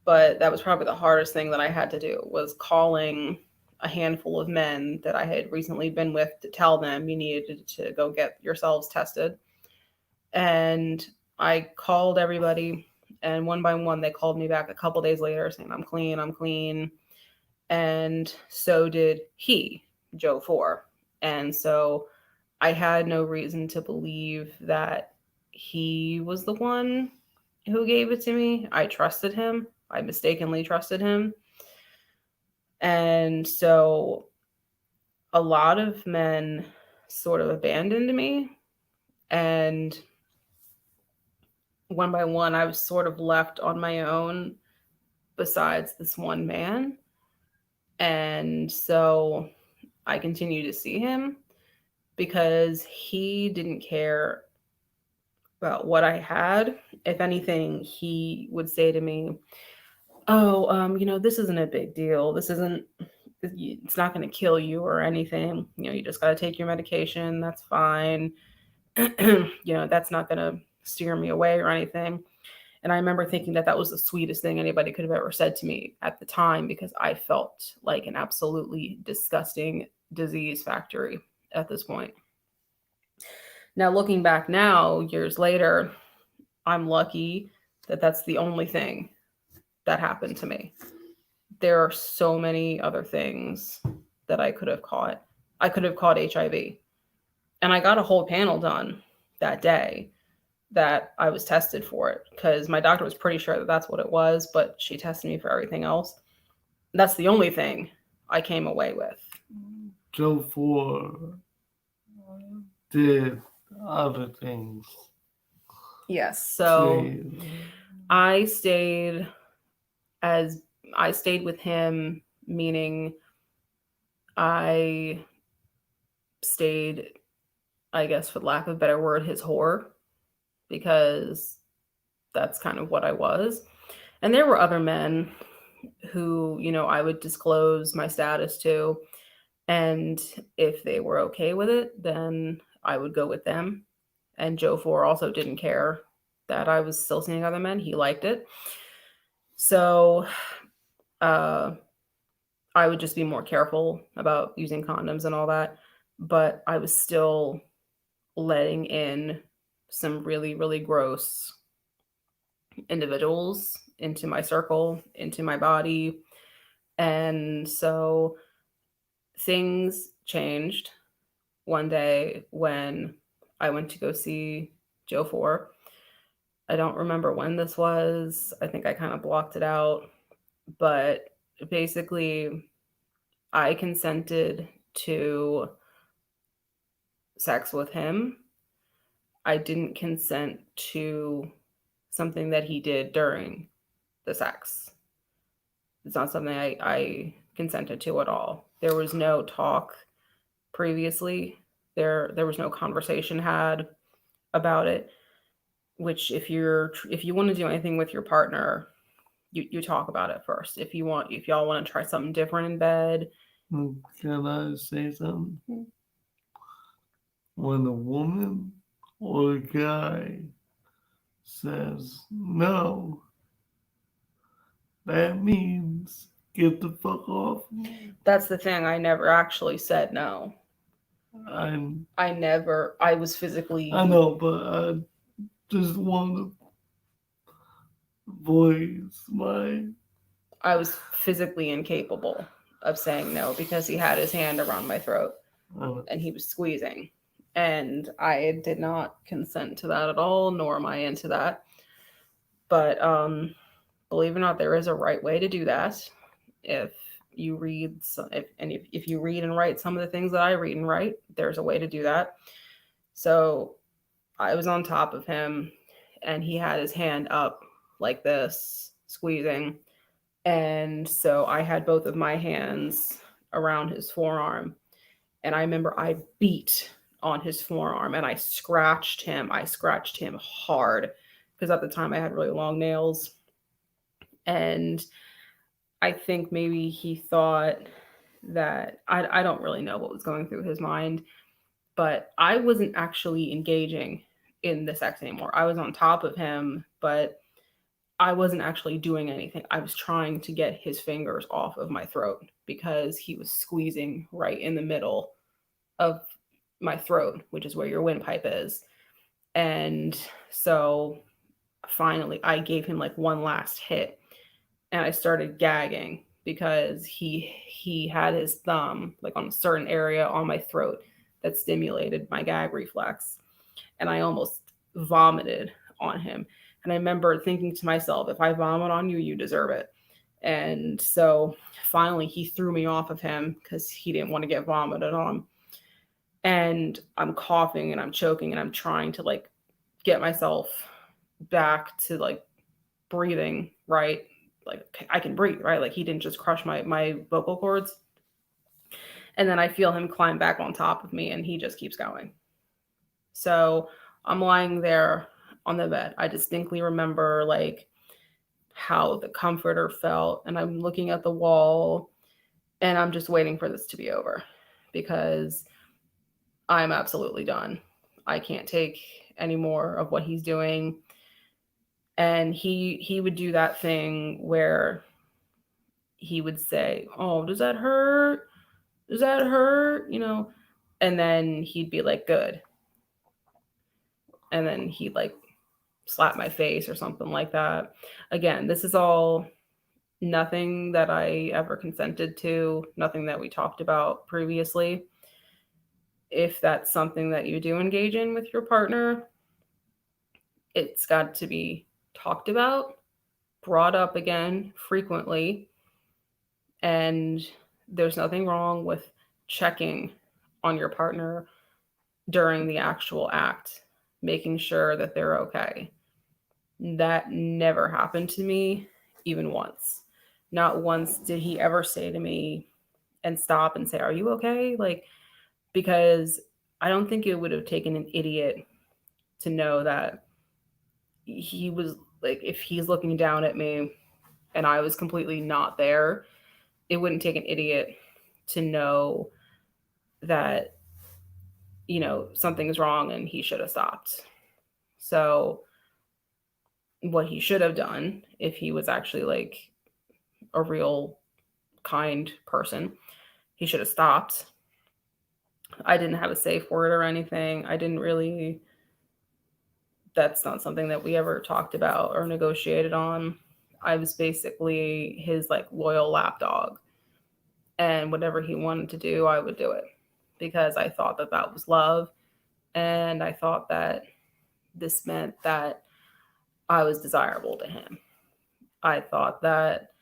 S2: But that was probably the hardest thing that I had to do, was calling a handful of men that I had recently been with to tell them you needed to go get yourselves tested. And I called everybody, and one by one, they called me back a couple days later saying, I'm clean. And so did he, Joe 4. And so I had no reason to believe that he was the one who gave it to me. I trusted him. I mistakenly trusted him. And so a lot of men sort of abandoned me. And one by one, I was sort of left on my own besides this one man. And so I continue to see him because he didn't care about what I had. If anything, he would say to me, "Oh, this isn't a big deal. It's not going to kill you or anything. You just got to take your medication. That's fine. That's not going to steer me away or anything." And I remember thinking that was the sweetest thing anybody could have ever said to me at the time, because I felt like an absolutely disgusting disease factory at this point. Now, looking back now, years later, I'm lucky that that's the only thing that happened to me. There are so many other things that I could have caught. I could have caught HIV. And I got a whole panel done that day that I was tested for it, because my doctor was pretty sure that that's what it was, but she tested me for everything else. That's the only thing I came away with.
S1: Joe 4 did other things.
S2: Yes. So
S1: See,
S2: I stayed as I stayed with him, meaning I stayed, I guess, for lack of a better word, his whore, because that's kind of what I was. And there were other men who, I would disclose my status to. And if they were okay with it, then I would go with them. And Joe Four also didn't care that I was still seeing other men. He liked it. So uh, I would just be more careful about using condoms and all that. But I was still letting in some really, really gross individuals into my circle, into my body. And so things changed one day when I went to go see Joe Four. I don't remember when this was. I think I kind of blocked it out. But basically, I consented to sex with him. I didn't consent to something that he did during the sex. It's not something I consented to at all. There was no talk previously. There was no conversation had about it. Which if you want to do anything with your partner, you talk about it first. If y'all want to try something different in bed.
S1: can I say something?
S2: Hmm.
S1: When a woman or a guy says no, that means get the fuck off.
S2: That's the thing. I never actually said no.
S1: I'm,
S2: I was physically.
S1: I know, but I just want to voice my.
S2: I was physically incapable of saying no because he had his hand around my throat and he was squeezing. And I did not consent to that at all, nor am I into that. But believe it or not, there is a right way to do that. If you read if you read and write some of the things that I read and write, there's a way to do that. So I was on top of him and he had his hand up like this, squeezing. And so I had both of my hands around his forearm. And I remember I beat on his forearm and I scratched him. I scratched him hard because at the time I had really long nails. And I think maybe he thought that I don't really know what was going through his mind, but I wasn't actually engaging in the sex anymore. I was on top of him, but I wasn't actually doing anything. I was trying to get his fingers off of my throat because he was squeezing right in the middle of my throat, which is where your windpipe is. And so finally, I gave him like one last hit and I started gagging because he had his thumb like on a certain area on my throat that stimulated my gag reflex. And I almost vomited on him. And I remember thinking to myself, if I vomit on you, you deserve it. And so finally, he threw me off of him because he didn't want to get vomited on. And I'm coughing and I'm choking and I'm trying to like get myself back to like breathing, right? Like I can breathe, right? Like he didn't just crush my vocal cords. And then I feel him climb back on top of me and he just keeps going. So I'm lying there on the bed. I distinctly remember like how the comforter felt, and I'm looking at the wall and I'm just waiting for this to be over because I'm absolutely done. I can't take any more of what he's doing. And he would do that thing where he would say, "Oh, does that hurt? Does that hurt?" And then he'd be like, "Good." And then he'd like slap my face or something like that. Again, this is all nothing that I ever consented to, nothing that we talked about previously. If that's something that you do engage in with your partner, it's got to be talked about, brought up again frequently, and there's nothing wrong with checking on your partner during the actual act, making sure that they're okay. That never happened to me, even once. Not once did he ever say to me and stop and say, "Are you okay?" Like, because I don't think it would have taken an idiot to know that he was like, if he's looking down at me and I was completely not there, it wouldn't take an idiot to know that, something's wrong and he should have stopped. So, what he should have done, if he was actually like a real kind person, he should have stopped. I didn't have a safe word or anything. I didn't really, that's not something that we ever talked about or negotiated on. I was basically his like loyal lapdog. And whatever he wanted to do, I would do it because I thought that that was love. And I thought that this meant that I was desirable to him. I thought that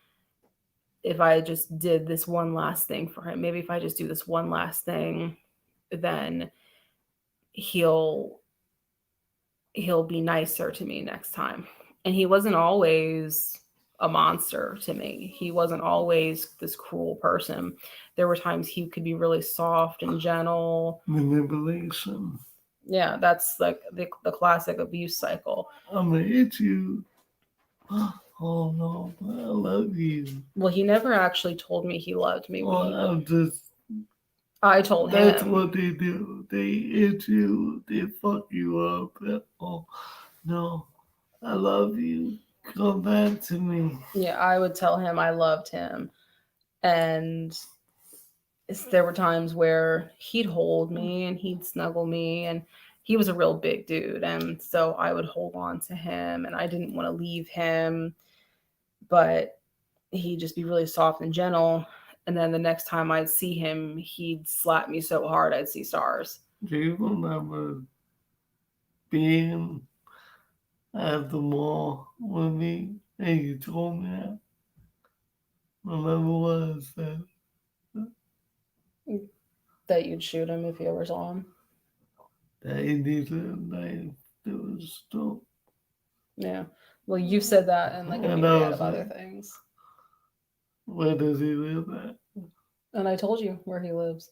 S2: if I just did this one last thing for him, maybe if I just do this one last thing, then he'll he'll be nicer to me next time. And he wasn't always a monster to me. He wasn't always this cruel person. There were times he could be really soft and gentle.
S1: Manipulation.
S2: Yeah, that's like the classic abuse cycle.
S1: I'm gonna hit you. Oh no, I love you.
S2: Well, he never actually told me he loved me.
S1: I'm just.
S2: I told
S1: That's
S2: him.
S1: what they do. They hit you. They fuck you up. Oh no, I love you. Come back to me.
S2: Yeah, I would tell him I loved him. And there were times where he'd hold me and he'd snuggle me, and he was a real big dude, and so I would hold on to him and I didn't want to leave him, but he'd just be really soft and gentle, and then the next time I'd see him he'd slap me so hard I'd see stars.
S1: Do you remember being at the mall with me and you told me that? Remember what I said?
S2: That you'd shoot him if you ever saw him.
S1: That he needed a knife. It was dope.
S2: Yeah, well, you said that and like a
S1: And
S2: myriad of other things,
S1: where does he live at?
S2: and I told you where he lives.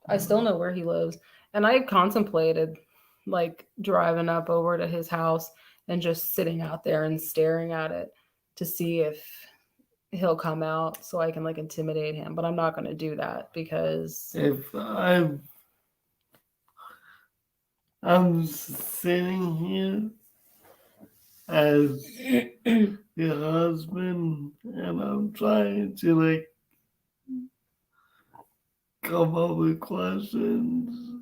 S2: I still know where he lives. And I contemplated like driving up over to his house and just sitting out there and staring at it to see if he'll come out so I can like intimidate him. But I'm not going to do that because
S1: If I'm sitting here as your husband and I'm trying to like come up with questions,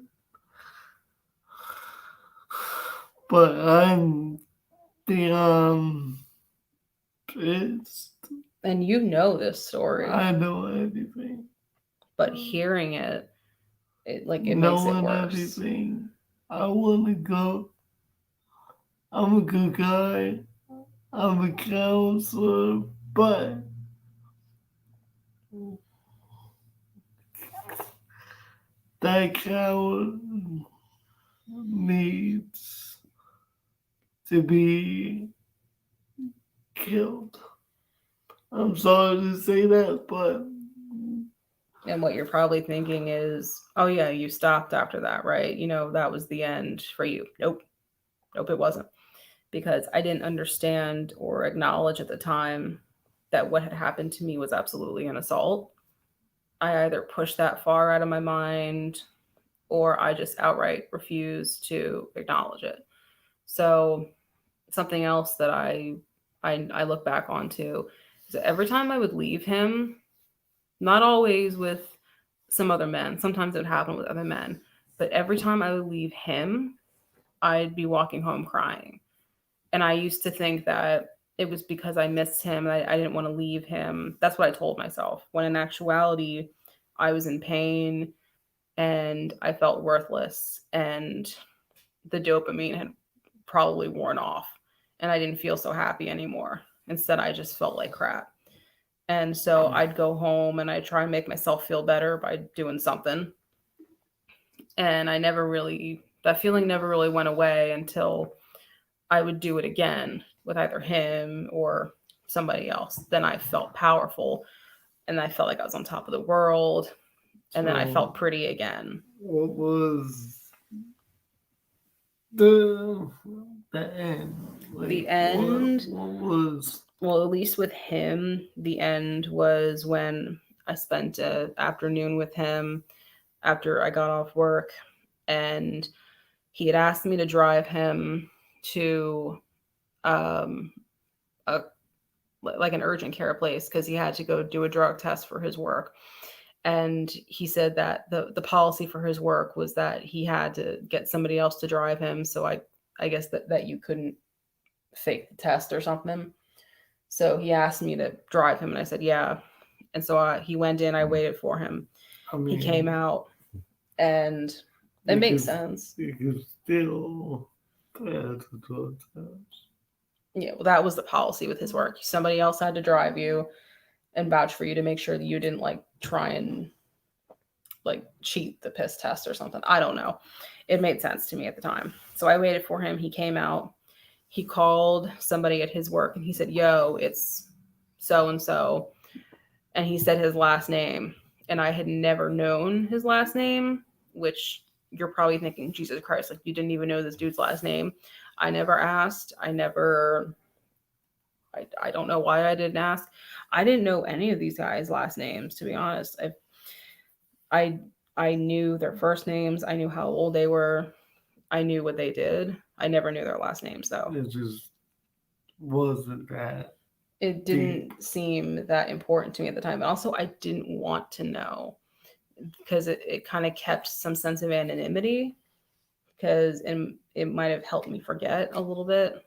S1: but I'm beyond pissed.
S2: and you know this story,
S1: I know everything.
S2: but hearing it like it makes it
S1: Knowing
S2: worse.
S1: everything, I want to go. I'm a good guy. I'm a counselor, but that coward needs to be killed. I'm sorry to say that, but
S2: And what you're probably thinking is, oh yeah, you stopped after that, right? That was the end for you. Nope. Nope, it wasn't. Because I didn't understand or acknowledge at the time that what had happened to me was absolutely an assault. I either pushed that far out of my mind or I just outright refused to acknowledge it. So something else that I look back onto is that every time I would leave him, not always with some other men, sometimes it would happen with other men, but every time I would leave him, I'd be walking home crying. And I used to think that it was because I missed him and I didn't want to leave him. That's what I told myself. When in actuality, I was in pain and I felt worthless and the dopamine had probably worn off and I didn't feel so happy anymore. Instead, I just felt like crap. And so I'd go home and I'd try and make myself feel better by doing something. And that feeling never really went away until I would do it again with either him or somebody else. Then I felt powerful and I felt like I was on top of the world. And then I
S1: So,
S2: felt pretty again.
S1: what was the the end?
S2: The
S1: Like,
S2: end,
S1: what was?
S2: well, at least with him, the end was when I spent an afternoon with him after I got off work. And he had asked me to drive him to um, a like an urgent care place because he had to go do a drug test for his work. And he said that the policy for his work was that he had to get somebody else to drive him. So I guess that you couldn't fake the test or something. So he asked me to drive him, and I said yeah. And so he went in. I waited for him.
S1: I
S2: He came
S1: mean,
S2: out, and it makes sense.
S1: you could still pass the drug test.
S2: Yeah, well, that was the policy with his work. Somebody else had to drive you and vouch for you to make sure that you didn't like try and like cheat the piss test or something. I don't know. It made sense to me at the time. So I waited for him. He came out. He called somebody at his work and he said, "Yo, it's so and so." And he said his last name. And I had never known his last name, which you're probably thinking, Jesus Christ, like you didn't even know this dude's last name. I never asked. I don't know why I didn't ask. I didn't know any of these guys' last names, to be honest. I I knew their first names. I knew how old they were. I knew what they did. I never knew their last names though.
S1: It just wasn't that
S2: It
S1: deep.
S2: didn't seem that important to me at the time. And also I didn't want to know because it kind of kept some sense of anonymity because it might have helped me forget a little bit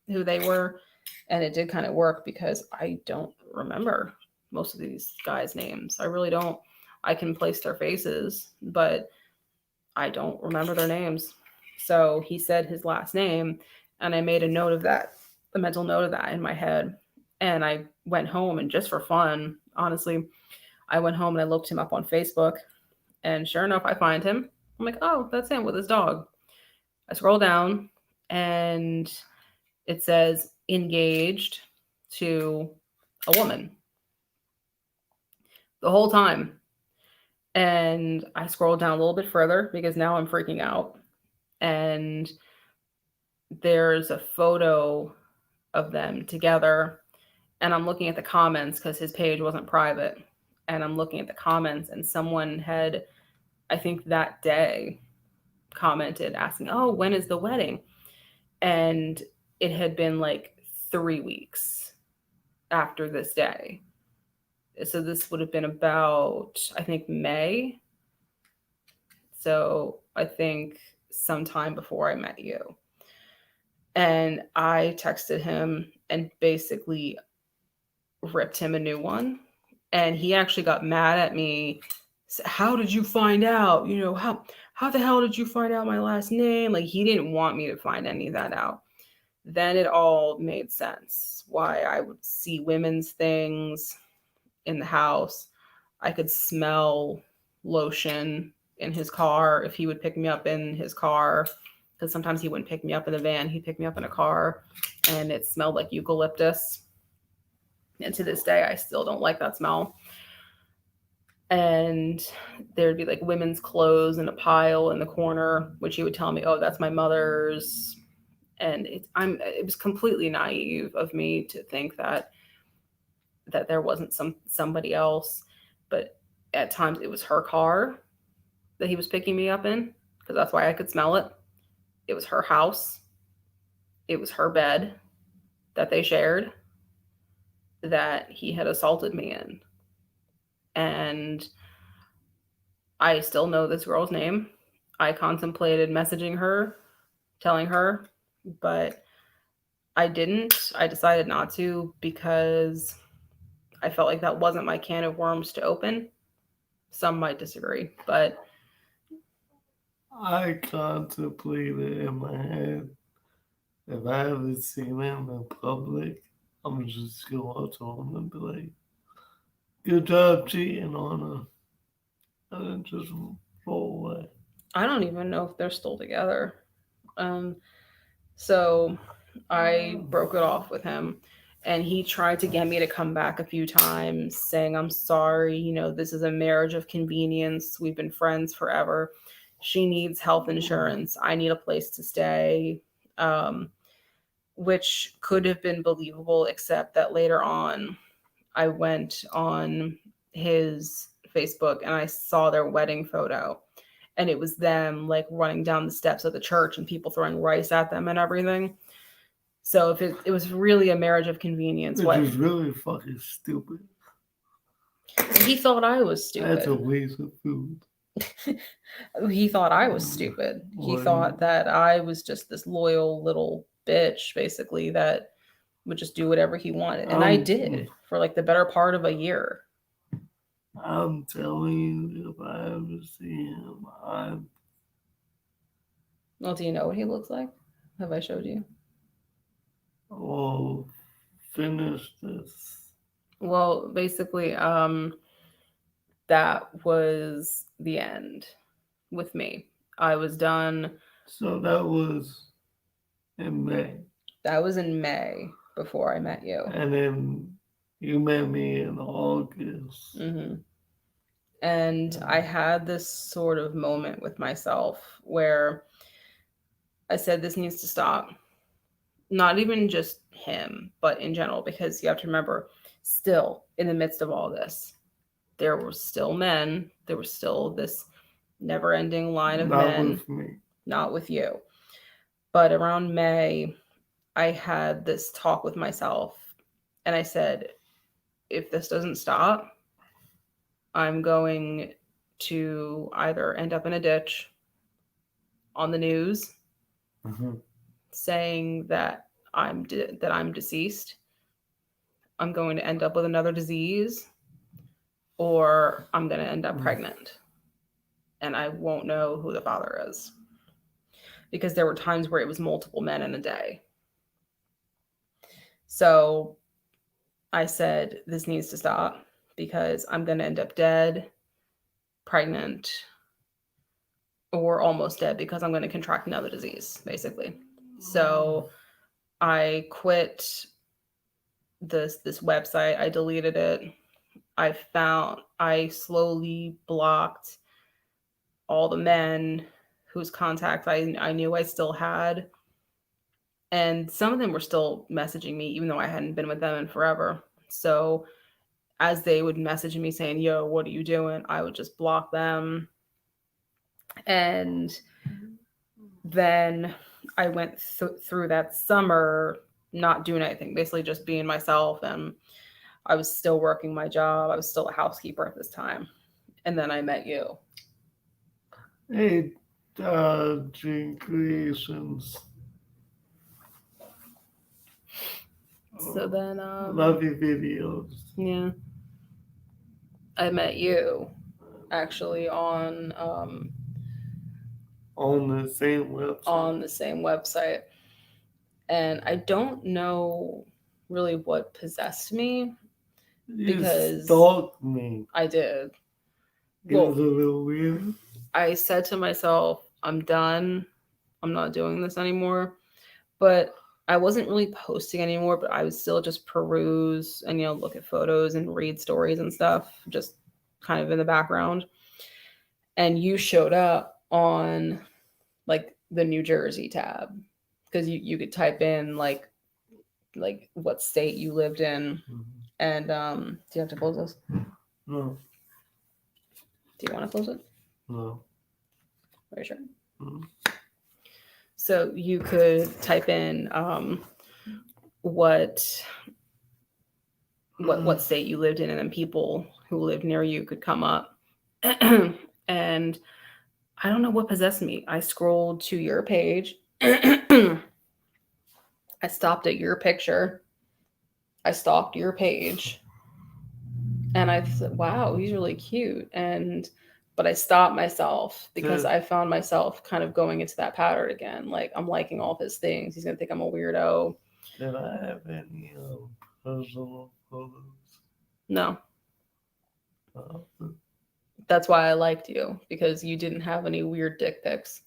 S2: who they were. And it did kind of work because I don't remember most of these guys' names. I really don't. I can place their faces, but I don't remember their names. So he said his last name, and I made a note of that, a mental note of that in my head. And I went home, and just for fun, honestly, I went home and I looked him up on Facebook, and sure enough, I find him. I'm like, oh, that's him with his dog. I scroll down, and it says engaged to a woman the whole time. And I scroll down a little bit further because now I'm freaking out. And there's a photo of them together. And I'm looking at the comments because his page wasn't private. And I'm looking at the comments, and someone had, I think that day, commented asking, "Oh, when is the wedding?" And it had been like 3 weeks after this day. So this would have been about, I think, May. So I think sometime before I met you. And I texted him and basically ripped him a new one. And he actually got mad at me. How did you find out? How the hell did you find out my last name? Like he didn't want me to find any of that out. Then it all made sense why I would see women's things in the house. I could smell lotion in his car if he would pick me up in his car, because sometimes he wouldn't pick me up in the van, he'd pick me up in a car, and it smelled like eucalyptus. And to this day I still don't like that smell. And there'd be like women's clothes in a pile in the corner, which he would tell me, oh, that's my mother's. And it was completely naive of me to think that there wasn't somebody else. But at times it was her car that he was picking me up in, because that's why I could smell it. It was her house. It was her bed that they shared that he had assaulted me in. And I still know this girl's name. I contemplated messaging her, telling her, but I didn't. I decided not to because I felt like that wasn't my can of worms to open. Some might disagree, but
S1: I contemplated in my head if I ever seen him in public, I'm just go up to him and be like, "Good job cheating on her," and then just roll away.
S2: I don't even know if they're still together. So I broke it off with him, and he tried to get me to come back a few times, saying, I'm sorry, this is a marriage of convenience. We've been friends forever. She needs health insurance. I need a place to stay. Um, which could have been believable, except that later on, I went on his Facebook and I saw their wedding photo. And it was them like running down the steps of the church and people throwing rice at them and everything. So if it was really a marriage of convenience,
S1: which is really fucking stupid.
S2: He thought I was stupid.
S1: That's a waste of food.
S2: He thought I was stupid. He thought that I was just this loyal little bitch, basically, that would just do whatever he wanted. And I did for like the better part of a year.
S1: I'm telling you, if I ever see him,
S2: Well, do you know what he looks like? Have I showed you?
S1: Well, finish this.
S2: Well, basically, that was the end with me. I was done.
S1: So that was in May.
S2: That was in May before I met you.
S1: And then you met me in August.
S2: Mm-hmm. And I had this sort of moment with myself where I said, this needs to stop. Not even just him, but in general, because you have to remember, still in the midst of all this, there were still men. There was still this never-ending line of men.
S1: Not with me.
S2: Not with you. But around May, I had this talk with myself, and I said, if this doesn't stop, I'm going to either end up in a ditch on the news saying that I'm deceased. I'm going to end up with another disease, or I'm going to end up pregnant, and I won't know who the father is, because there were times where it was multiple men in a day. So I said, this needs to stop, because I'm going to end up dead, pregnant, or almost dead, because I'm going to contract another disease, basically. So I quit this website. I deleted it. I slowly blocked all the men whose contact I knew I still had. And some of them were still messaging me, even though I hadn't been with them in forever. So as they would message me saying, yo, what are you doing? I would just block them. And then I went through that summer not doing anything, basically just being myself. And I was still working my job. I was still a housekeeper at this time. And then I met you.
S1: Hey, Dream Creations.
S2: So then,
S1: love your videos.
S2: Yeah, I met you actually on
S1: the same website.
S2: On the same website, and I don't know really what possessed me. Because
S1: stalked me.
S2: I did.
S1: It was a little weird.
S2: I said to myself, I'm done. I'm not doing this anymore. But I wasn't really posting anymore, but I would still just peruse and, look at photos and read stories and stuff, just kind of in the background. And you showed up on like the New Jersey tab, because you could type in like what state you lived in. And do you have to close this?
S1: No.
S2: Do you want to close it?
S1: No.
S2: Are you sure? So you could type in what state you lived in, and then people who lived near you could come up. And I don't know what possessed me. I scrolled to your page. I stopped at your picture. I stalked your page. And I thought, wow, he's really cute. But I stopped myself because I found myself kind of going into that pattern again. Like, I'm liking all of his things. He's going to think I'm a weirdo.
S1: Did I have any personal photos?
S2: No. That's why I liked you, because you didn't have any weird dick pics.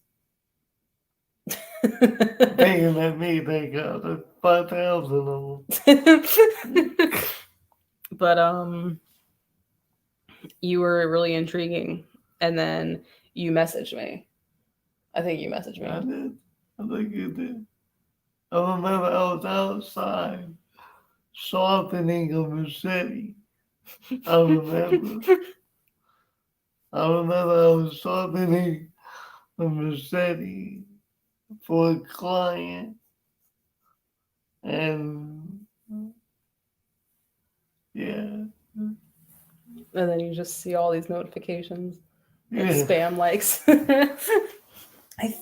S1: Thinking at me, they got 5,000 of them.
S2: But you were really intriguing, and then you messaged me. I think you messaged me.
S1: I did. I think you did. I remember I was outside sharpening a machete. I remember. I remember I was sharpening a machete for a client, and yeah,
S2: And then you just see all these notifications and
S1: yeah.
S2: spam likes. I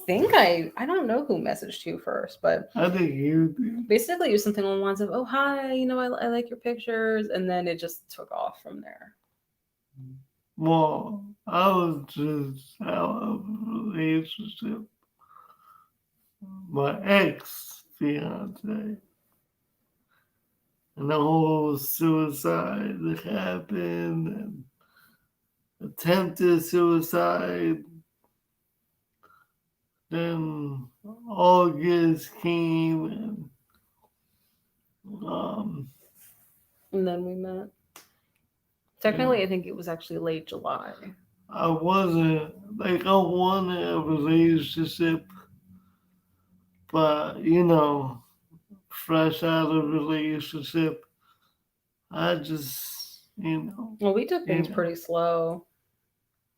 S2: don't know who messaged you first, but
S1: I think you did.
S2: basically it was something along the lines of, "Oh hi, I like your pictures," and then it just took off from there.
S1: Well, I was just out of a relationship. My ex fiance, and the whole suicide that happened, and attempted suicide. Then August came, and um,
S2: And then we met. Technically, I think it was actually late July.
S1: I wasn't like I wanted a relationship, but fresh out of a relationship, I just
S2: Well, we took things pretty slow.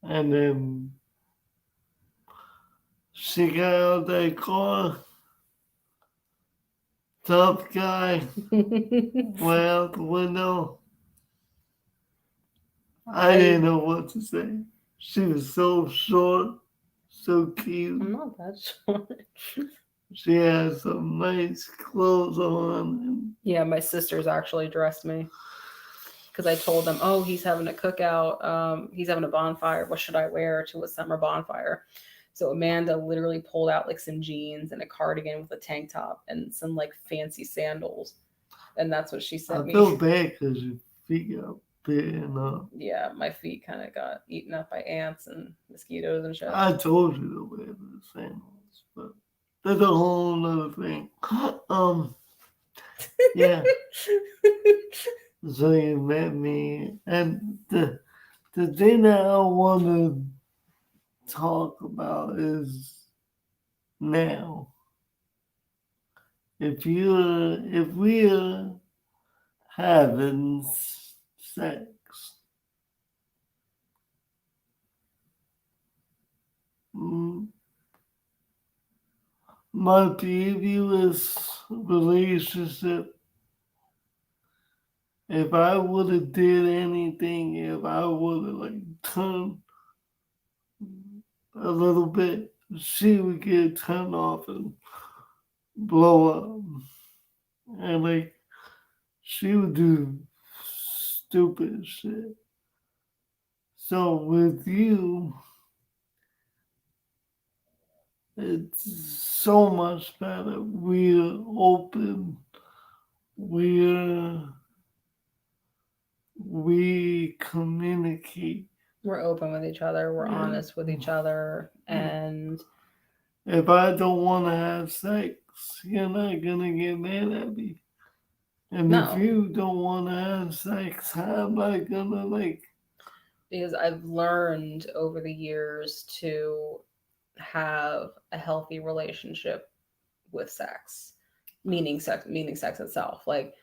S1: and then she got out that car, tough guy, went out the window. I didn't know what to say. She was so short, so cute.
S2: I'm not that short.
S1: She had some nice clothes on.
S2: Yeah, my sisters actually dressed me because I told them, "Oh, he's having a cookout. He's having a bonfire. What should I wear to a summer bonfire?" So Amanda literally pulled out like some jeans and a cardigan with a tank top and some like fancy sandals, and that's what she sent me.
S1: I feel bad because your feet got bitten up.
S2: Yeah, my feet kind of got eaten up by ants and mosquitoes and shit.
S1: I told you to wear the sandals, but that's a whole nother thing. Yeah. So you met me, and the thing that I want to talk about is now. If we're having sex, my previous relationship, if I would have did anything, if I would have like turned a little bit, she would get turned off and blow up. And like she would do stupid shit. So with you, it's so much better. We're open. We communicate.
S2: We're open with each other. We're honest with each other. And
S1: if I don't want to have sex, you're not gonna get mad at me. And
S2: no,
S1: if you don't want to have sex, how am I gonna like?
S2: Because I've learned over the years to have a healthy relationship with sex, meaning sex itself. Like,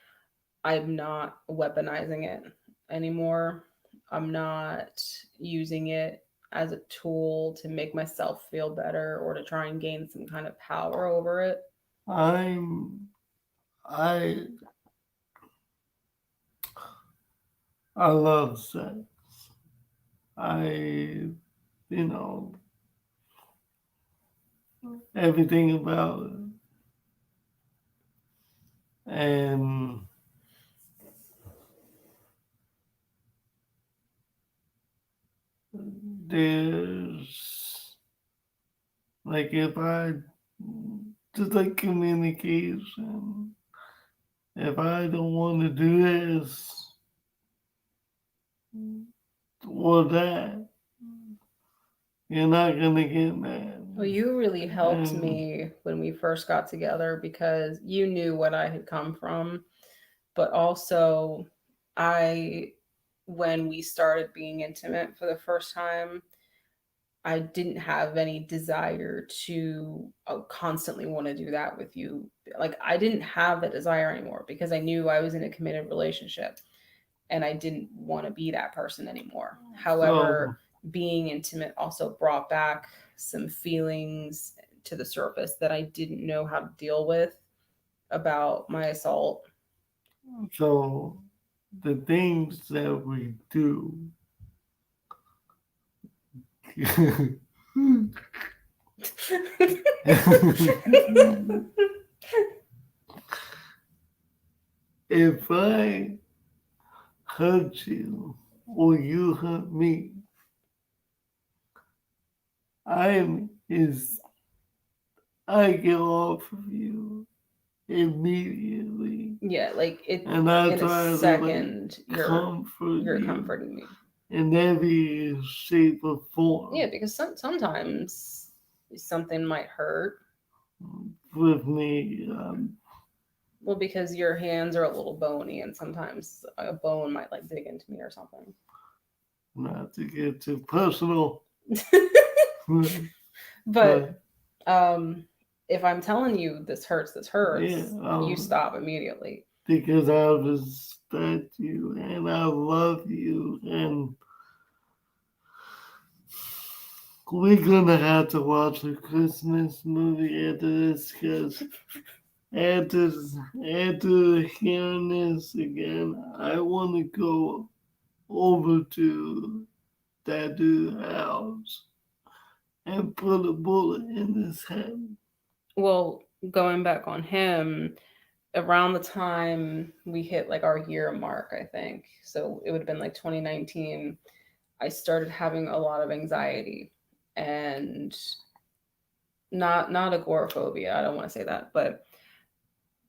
S2: I'm not weaponizing it anymore. I'm not using it as a tool to make myself feel better or to try and gain some kind of power over it.
S1: I love sex. You know, everything about it. And there's like if I just like communication. If I don't want to do this or that, You're not gonna get mad.
S2: Well, you really helped
S1: And
S2: me when we first got together because you knew what I had come from, but also when we started being intimate for the first time, I didn't have any desire to constantly want to do that with you. Like, I didn't have that desire anymore because I knew I was in a committed relationship and I didn't want to be that person anymore.
S1: so
S2: However, being intimate also brought back some feelings to the surface that I didn't know how to deal with about my assault.
S1: so the things that we do if I hurt you or you hurt me, is I get off of you immediately.
S2: Yeah, like it
S1: And I
S2: in a
S1: try to
S2: second
S1: comfort
S2: you're
S1: you
S2: comforting me.
S1: in every shape or form.
S2: Yeah, because sometimes something might hurt.
S1: With me,
S2: Well, because your hands are a little bony, and sometimes a bone might like dig into me or something.
S1: not to get too personal,
S2: But if I'm telling you this hurts,
S1: yeah,
S2: you stop immediately.
S1: because I respect you and I love you, and we're gonna have to watch a Christmas movie after this, because after after hearing this again, I want to go over to that dude's house and put a bullet in his head.
S2: Well, going back on him, around the time we hit like our year mark, I think. So it would have been like 2019. I started having a lot of anxiety and not agoraphobia. I don't want to say that, but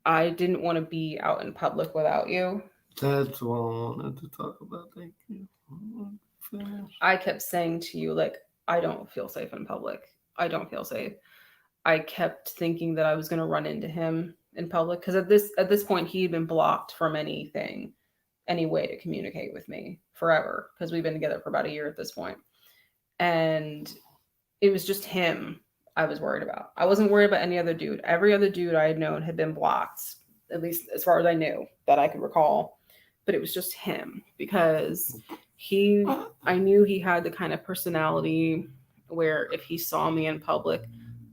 S2: I didn't want to be out in public without you.
S1: That's what I wanted to talk about. Thank you. Finish.
S2: I kept saying to you, like, I don't feel safe in public. I don't feel safe. I kept thinking that I was going to run into him in public because at this point he'd been blocked from anything, any way to communicate with me forever because we've been together for about a year at this point. And it was just him I was worried about. I wasn't worried about any other dude. Every other dude I had known had been blocked, at least as far as I knew that I could recall. But it was just him because I knew he had the kind of personality where if he saw me in public,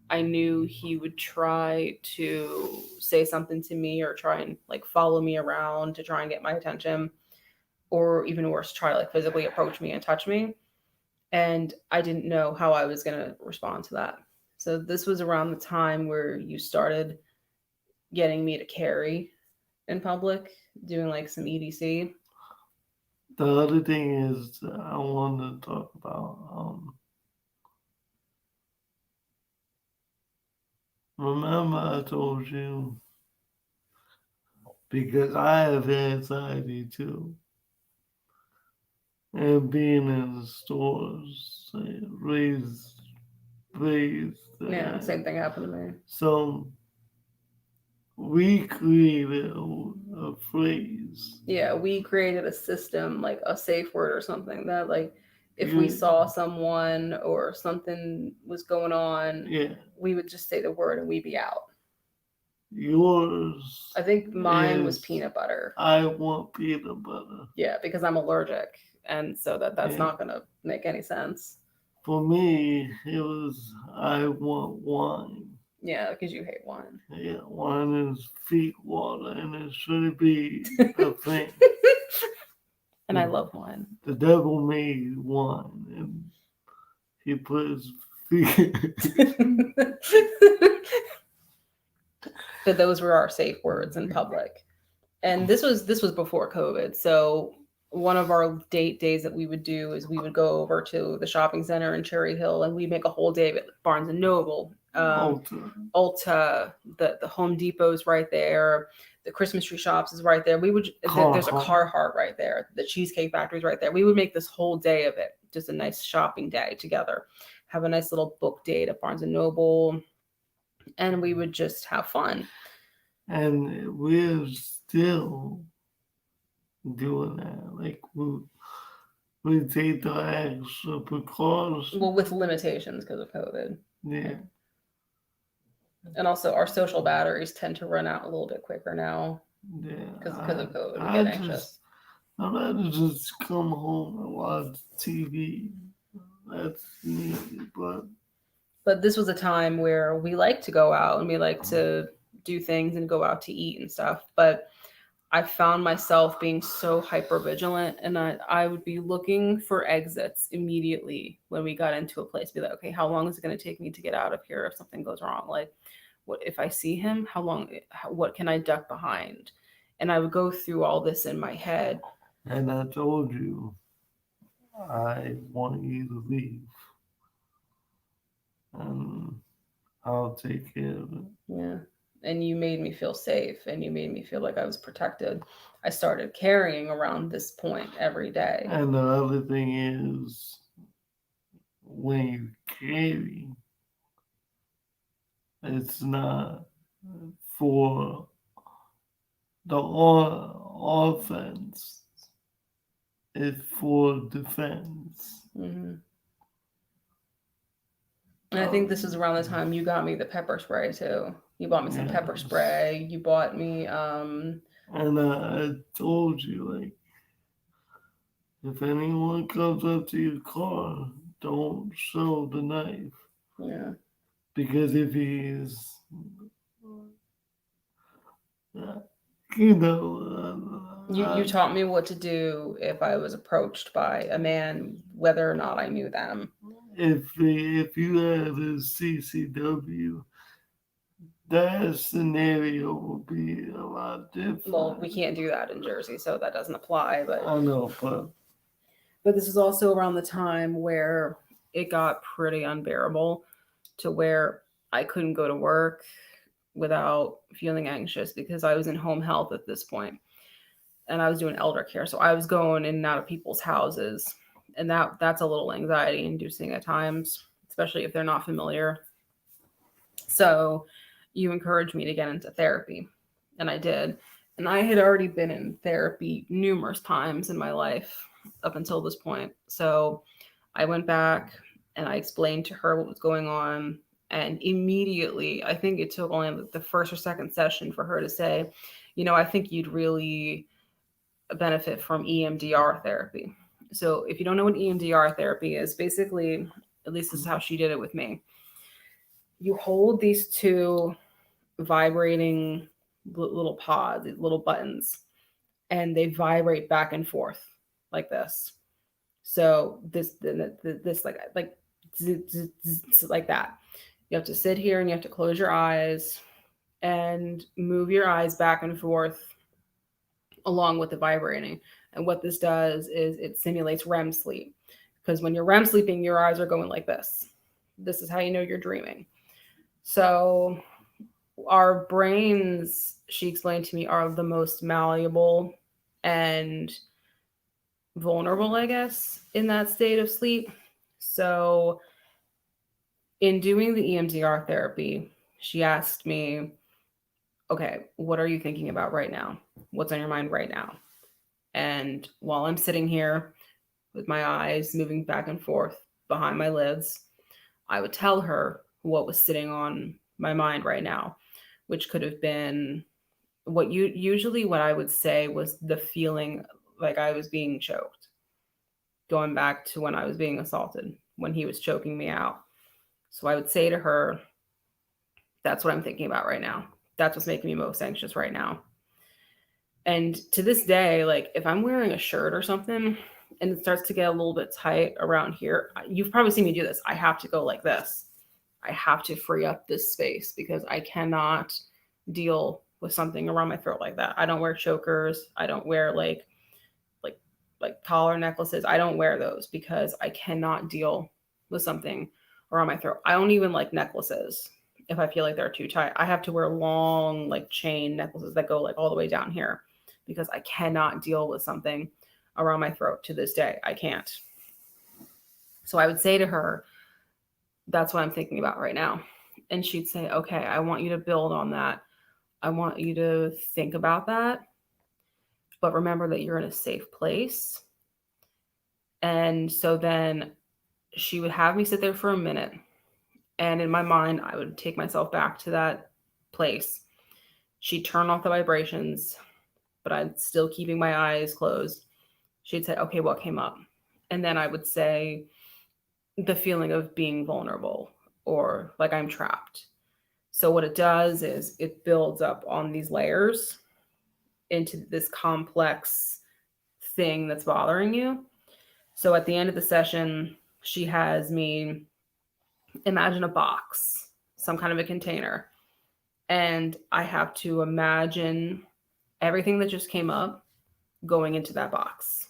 S2: I knew he would try to say something to me or try and like follow me around to try and get my attention, or even worse, try to like physically approach me and touch me. And I didn't know how I was going to respond to that. So this was around the time where you started getting me to carry in public, doing like some EDC.
S1: The other thing is I wanted to talk about. Remember, I told you, because I have anxiety too, and being in the stores, raised.
S2: Yeah, same thing happened to me.
S1: So we created a phrase.
S2: Yeah, we created a system, like a safe word or something that like if we saw someone or something was going on,
S1: yeah,
S2: we would just say the word and we'd be out.
S1: Yours.
S2: I think mine was peanut butter.
S1: I want peanut butter.
S2: Yeah, because I'm allergic, and so that's not gonna make any sense.
S1: For me, it was I want wine.
S2: Yeah, because you hate wine.
S1: Yeah, wine is feet water, and it shouldn't be a thing.
S2: And I love wine.
S1: The devil made wine, and he put his feet.
S2: But those were our safe words in public. And this was before COVID. So one of our date days that we would do is we would go over to the shopping center in Cherry Hill and we'd make a whole day of it. Barnes and Noble, Ulta, the Home Depot's right there. The Christmas tree shops is right there. There's a Carhartt right there. The Cheesecake Factory's right there. We would make this whole day of it, just a nice shopping day together. have a nice little book date at Barnes and Noble, and we would just have fun.
S1: And we're still doing that. Like we take the extra precautions.
S2: Well, with limitations because of COVID.
S1: Yeah.
S2: And also, our social batteries tend to run out a little bit quicker now
S1: Yeah.
S2: because of COVID. We
S1: I
S2: get anxious.
S1: I'd rather just come home and watch TV. That's me.
S2: But this was a time where we like to go out and we like to do things and go out to eat and stuff. But I found myself being so hyper vigilant, and I would be looking for exits immediately when we got into a place. Be like, okay, how long is it going to take me to get out of here if something goes wrong? Like, what if I see him? How long? What can I duck behind? And I would go through all this in my head.
S1: And I told you, I want you to leave, and I'll take care of it.
S2: Yeah. And you made me feel safe, and you made me feel like I was protected. I started carrying around this point every day.
S1: And the other thing is, when you carry, it's not for the offense, it's for defense.
S2: Mm-hmm. And I think this was around the time you got me the pepper spray too. You bought me some pepper spray. You bought me
S1: And I told you, like, if anyone comes up to your car, don't show the knife.
S2: Yeah.
S1: Because if he's, you know,
S2: You taught me what to do if I was approached by a man, whether or not I knew them.
S1: If you had a CCW, that scenario will be a lot different.
S2: Well, we can't do that in Jersey, so that doesn't apply. But
S1: I know,
S2: but this is also around the time where it got pretty unbearable, to where I couldn't go to work without feeling anxious because I was in home health at this point, and I was doing elder care, so I was going in and out of people's houses, and that's a little anxiety inducing at times, especially if they're not familiar. So you encouraged me to get into therapy, and I did. And I had already been in therapy numerous times in my life up until this point. So I went back and I explained to her what was going on. And immediately, I think it took only the first or second session for her to say, I think you'd really benefit from EMDR therapy. So if you don't know what EMDR therapy is, basically, at least this is how she did it with me. You hold these two vibrating little pods, little buttons, and they vibrate back and forth like this. So this like that. You have to sit here and you have to close your eyes and move your eyes back and forth along with the vibrating. And what this does is it simulates REM sleep, because when you're REM sleeping, your eyes are going like this. This is how you know you're dreaming. So our brains, she explained to me, are the most malleable and vulnerable, I guess, in that state of sleep. So in doing the EMDR therapy, she asked me, okay, what are you thinking about right now? What's on your mind right now? And while I'm sitting here with my eyes moving back and forth behind my lids, I would tell her what was sitting on my mind right now, which could have been what I would say was the feeling like I was being choked, going back to when I was being assaulted, when he was choking me out. So I would say to her, that's what I'm thinking about right now. That's what's making me most anxious right now. And to this day, like if I'm wearing a shirt or something and it starts to get a little bit tight around here, you've probably seen me do this. I have to go like this. I have to free up this space because I cannot deal with something around my throat like that. I don't wear chokers. I don't wear like collar necklaces. I don't wear those because I cannot deal with something around my throat. I don't even like necklaces if I feel like they're too tight. I have to wear long like chain necklaces that go like all the way down here because I cannot deal with something around my throat to this day. I can't. So I would say to her, That's what I'm thinking about right now. And she'd say, okay, I want you to build on that. I want you to think about that. But remember that you're in a safe place. And so then she would have me sit there for a minute. And in my mind, I would take myself back to that place. She'd turn off the vibrations, but I'm still keeping my eyes closed. She'd say, okay, what came up? And then I would say the feeling of being vulnerable or like I'm trapped. So what it does is it builds up on these layers into this complex thing that's bothering you. So at the end of the session, she has me imagine a box, some kind of a container, and I have to imagine everything that just came up going into that box,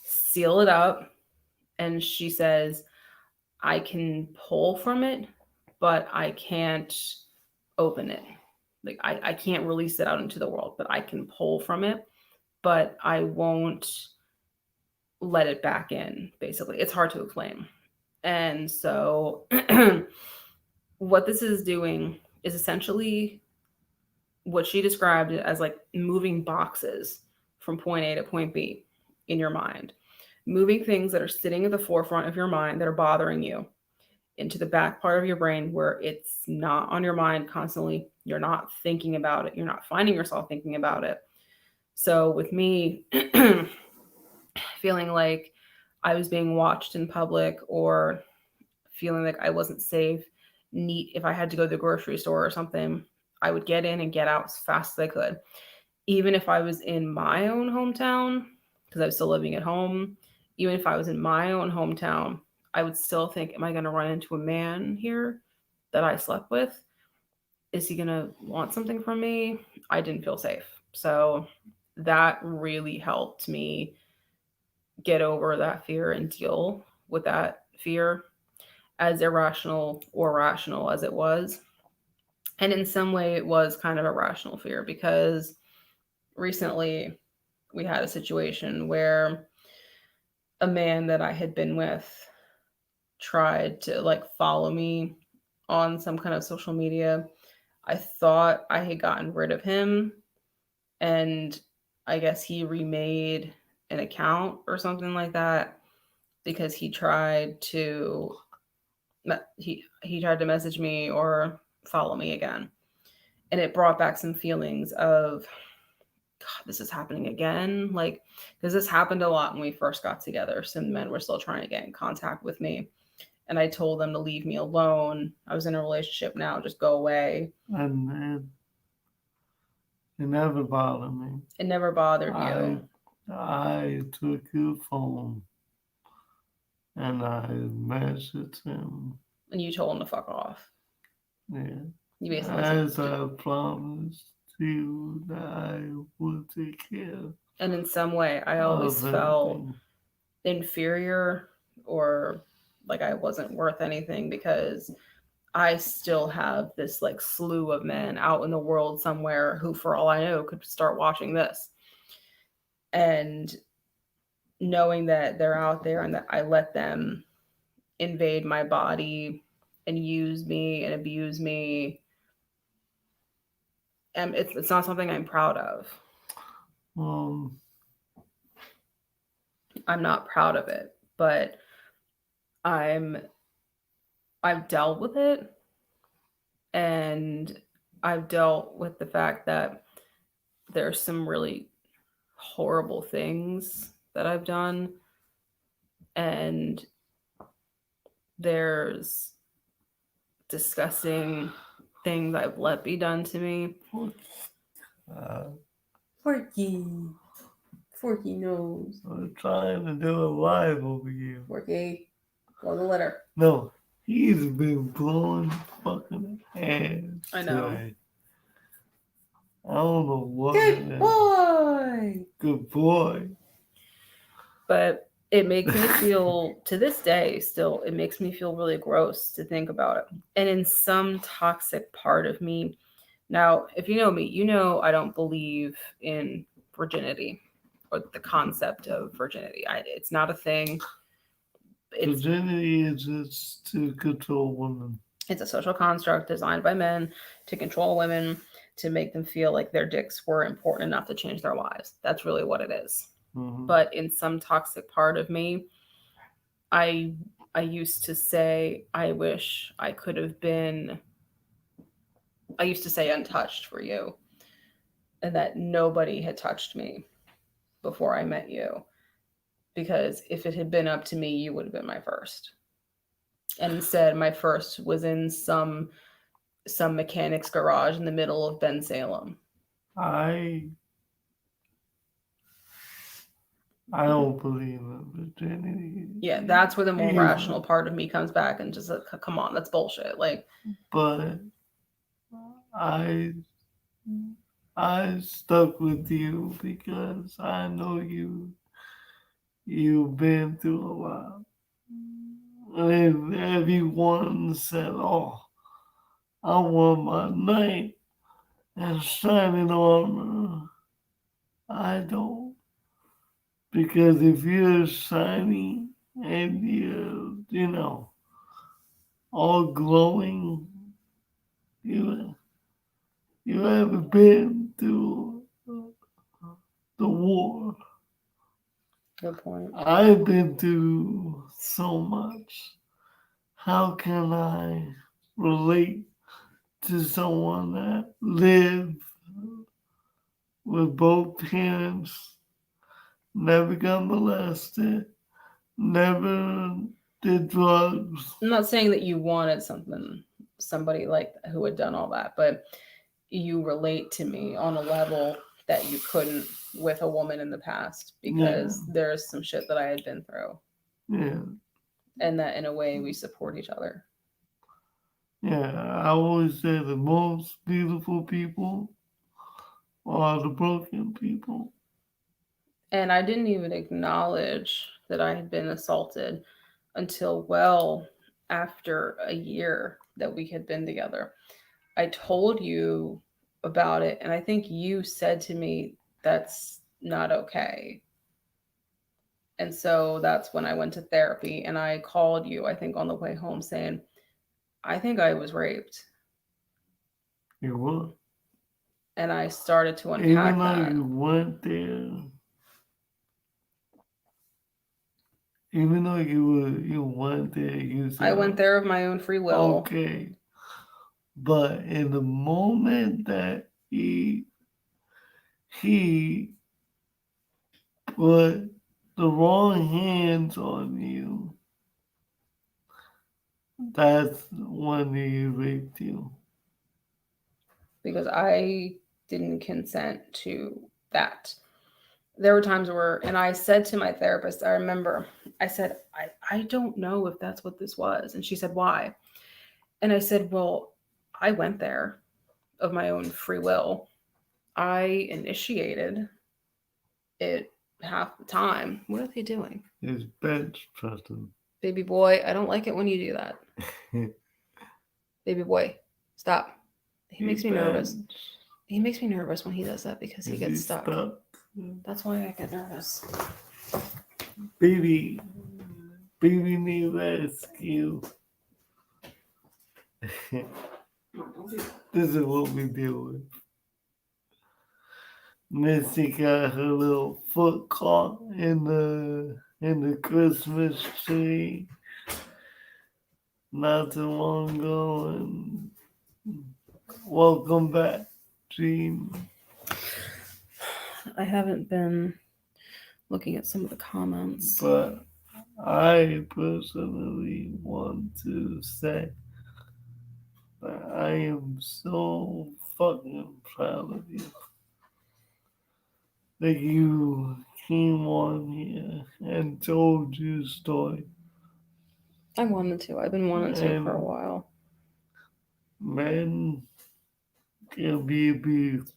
S2: seal it up, and she says, I can pull from it, but I can't open it. Like I can't release it out into the world, but I can pull from it, but I won't let it back in, basically. It's hard to explain. And so what this is doing is essentially what she described as like moving boxes from point A to point B in your mind, moving things that are sitting at the forefront of your mind that are bothering you into the back part of your brain where it's not on your mind constantly. You're not thinking about it. You're not finding yourself thinking about it. So with me feeling like I was being watched in public or feeling like I wasn't safe, neat, if I had to go to the grocery store or something, I would get in and get out as fast as I could. Even if I was in my own hometown, because I was still living at home, even if I was in my own hometown, I would still think, am I going to run into a man here that I slept with? Is he going to want something from me? I didn't feel safe. So that really helped me get over that fear and deal with that fear, as irrational or rational as it was. And in some way, it was kind of a rational fear because recently we had a situation where a man that I had been with tried to like follow me on some kind of social media. I thought I had gotten rid of him, and I guess he remade an account or something like that because he tried to message me or follow me again. And it brought back some feelings of, God, this is happening again. Like, because this happened a lot when we first got together. Some men were still trying to get in contact with me. And I told them to leave me alone. I was in a relationship now, just go away.
S1: And it never bothered me.
S2: It never bothered you.
S1: I took your phone and I messaged him.
S2: And you told him to fuck off.
S1: Yeah.
S2: You basically
S1: As I promised you that I would take care.
S2: And in some way, I always felt inferior or like I wasn't worth anything because I still have this like slew of men out in the world somewhere who, for all I know, could start watching this. And knowing that they're out there and that I let them invade my body and use me and abuse me, and it's not something I'm proud of. I'm not proud of it, but I've dealt with it, and I've dealt with the fact that there's some really horrible things that I've done, and there's disgusting things I've let be done to me. Forky knows.
S1: I'm trying to do a live over here.
S2: Forky, blow the letter.
S1: No, he's been blowing fucking ass.
S2: I know.
S1: Today. I don't know what.
S2: Good boy.
S1: Good boy.
S2: But it makes me feel, to this day still, it makes me feel really gross to think about it. And in some toxic part of me, now, if you know me, you know I don't believe in virginity or the concept of virginity. It's not a thing.
S1: Virginity is just to control women.
S2: It's a social construct designed by men to control women, to make them feel like their dicks were important enough to change their lives. That's really what it is.
S1: Mm-hmm.
S2: But in some toxic part of me, I I used to say I wish I could have been I used to say untouched for you, and that nobody had touched me before I met you, because if it had been up to me, you would have been my first. And instead, my first was in some mechanic's garage in the middle of Ben Salem.
S1: I don't believe in virginity.
S2: Yeah, that's where the more
S1: either.
S2: rational part of me comes back and just like, come on, that's bullshit. Like,
S1: But I I stuck with you because I know you've been through a lot. And everyone said, "Oh, I want my knight and shining armor." I don't. Because if you're shiny and you're, all glowing, you you haven't been through the war.
S2: good point.
S1: I've been through so much. How can I relate to someone that lived with both parents, never got molested, never did drugs?
S2: I'm not saying that you wanted somebody like who had done all that, but you relate to me on a level that you couldn't with a woman in the past, because there's some shit that I had been through.
S1: Yeah.
S2: And that in a way we support each other.
S1: Yeah, I always say the most beautiful people are the broken people.
S2: And I didn't even acknowledge that I had been assaulted until well after a year that we had been together. I told you about it, and I think you said to me, that's not okay. And so that's when I went to therapy, and I called you, I think, on the way home saying, I think I was raped.
S1: You were.
S2: And I started to
S1: Even
S2: unpack
S1: though
S2: that.
S1: you went there, even though you went there, you said,
S2: I went there of my own free will.
S1: okay. But in the moment that he put the wrong hands on you, that's when he raped you.
S2: Because I didn't consent to that. There were times where, and I said to my therapist, I remember, I said, I don't know if that's what this was. And she said, why? And I said, well, I went there of my own free will. I initiated it half the time. What are they doing?
S1: His bench pressing.
S2: Baby boy, I don't like it when you do that. Baby boy, stop. He makes me nervous. He makes me nervous when he does that because he gets stuck. That's why I get nervous.
S1: Baby need rescue. This is what we deal with. Missy got her little foot caught in the Christmas tree not too long ago, and welcome back, Jean.
S2: I haven't been looking at some of the comments,
S1: but I personally want to say that I am so fucking proud of you that you came on here and told your story.
S2: I wanted to. I've been wanting to for a while.
S1: Men can be abused.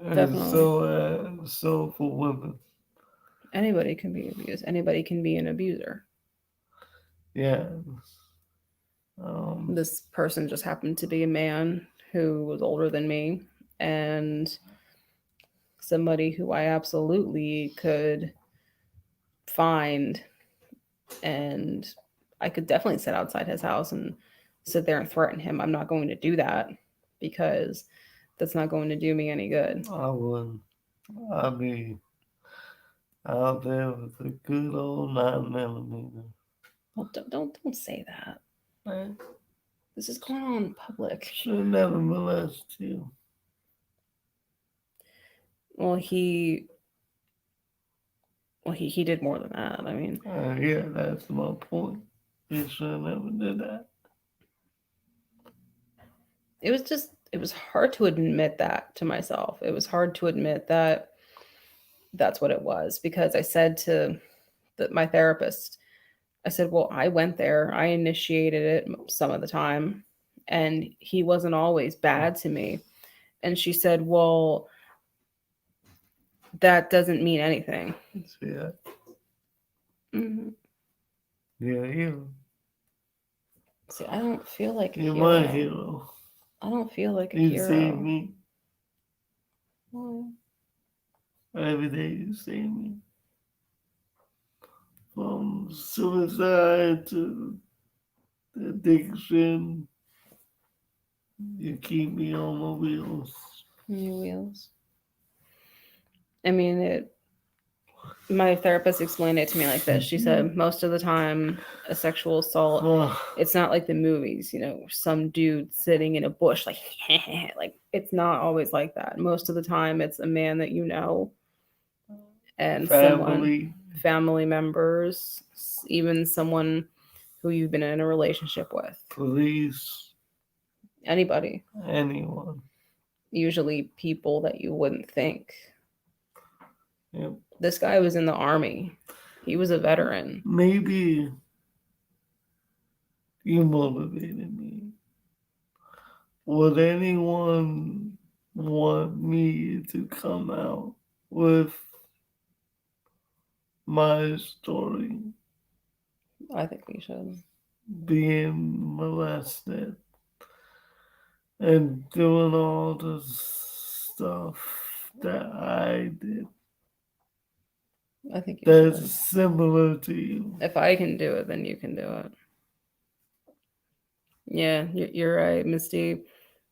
S2: Definitely.
S1: So for women.
S2: Anybody can be abused. Anybody can be an abuser.
S1: Yeah.
S2: This person just happened to be a man who was older than me and somebody who I absolutely could find And I could definitely sit outside his house and sit there and threaten him. I'm not going to do that because that's not going to do me any good.
S1: I wouldn't. I'd be out there with a good old 9mm.
S2: Well, don't say that. This is going on in public.
S1: Should never molest you.
S2: Well, he did more than that. I mean,
S1: Yeah, that's my point. He should never did that.
S2: it was hard to admit that to myself. It was hard to admit that that's what it was, because I said to my therapist, I said, well, I went there, I initiated it some of the time, and he wasn't always bad to me. And she said, well, that doesn't mean anything.
S1: See that?
S2: Mm-hmm.
S1: You're a hero.
S2: See, I don't feel like a
S1: You're
S2: hero.
S1: my hero.
S2: I don't feel like a
S1: You
S2: hero.
S1: save me.
S2: Well,
S1: Every day you save me. From suicide to addiction, you keep me on my wheels.
S2: new wheels. I mean, my therapist explained it to me like this. She said, most of the time, a sexual assault, it's not like the movies, some dude sitting in a bush, like, like, it's not always like that. Most of the time, it's a man that you know, and family members, even someone who you've been in a relationship with.
S1: Police.
S2: Anybody.
S1: Anyone.
S2: Usually people that you wouldn't think.
S1: Yep.
S2: This guy was in the Army. He was a veteran.
S1: Maybe you motivated me. Would anyone want me to come out with my story?
S2: I think we should.
S1: Being molested and doing all the stuff that I did.
S2: I think you
S1: that's
S2: should.
S1: Similar to you.
S2: If I can do it, then you can do it. Yeah, you're right, Misty.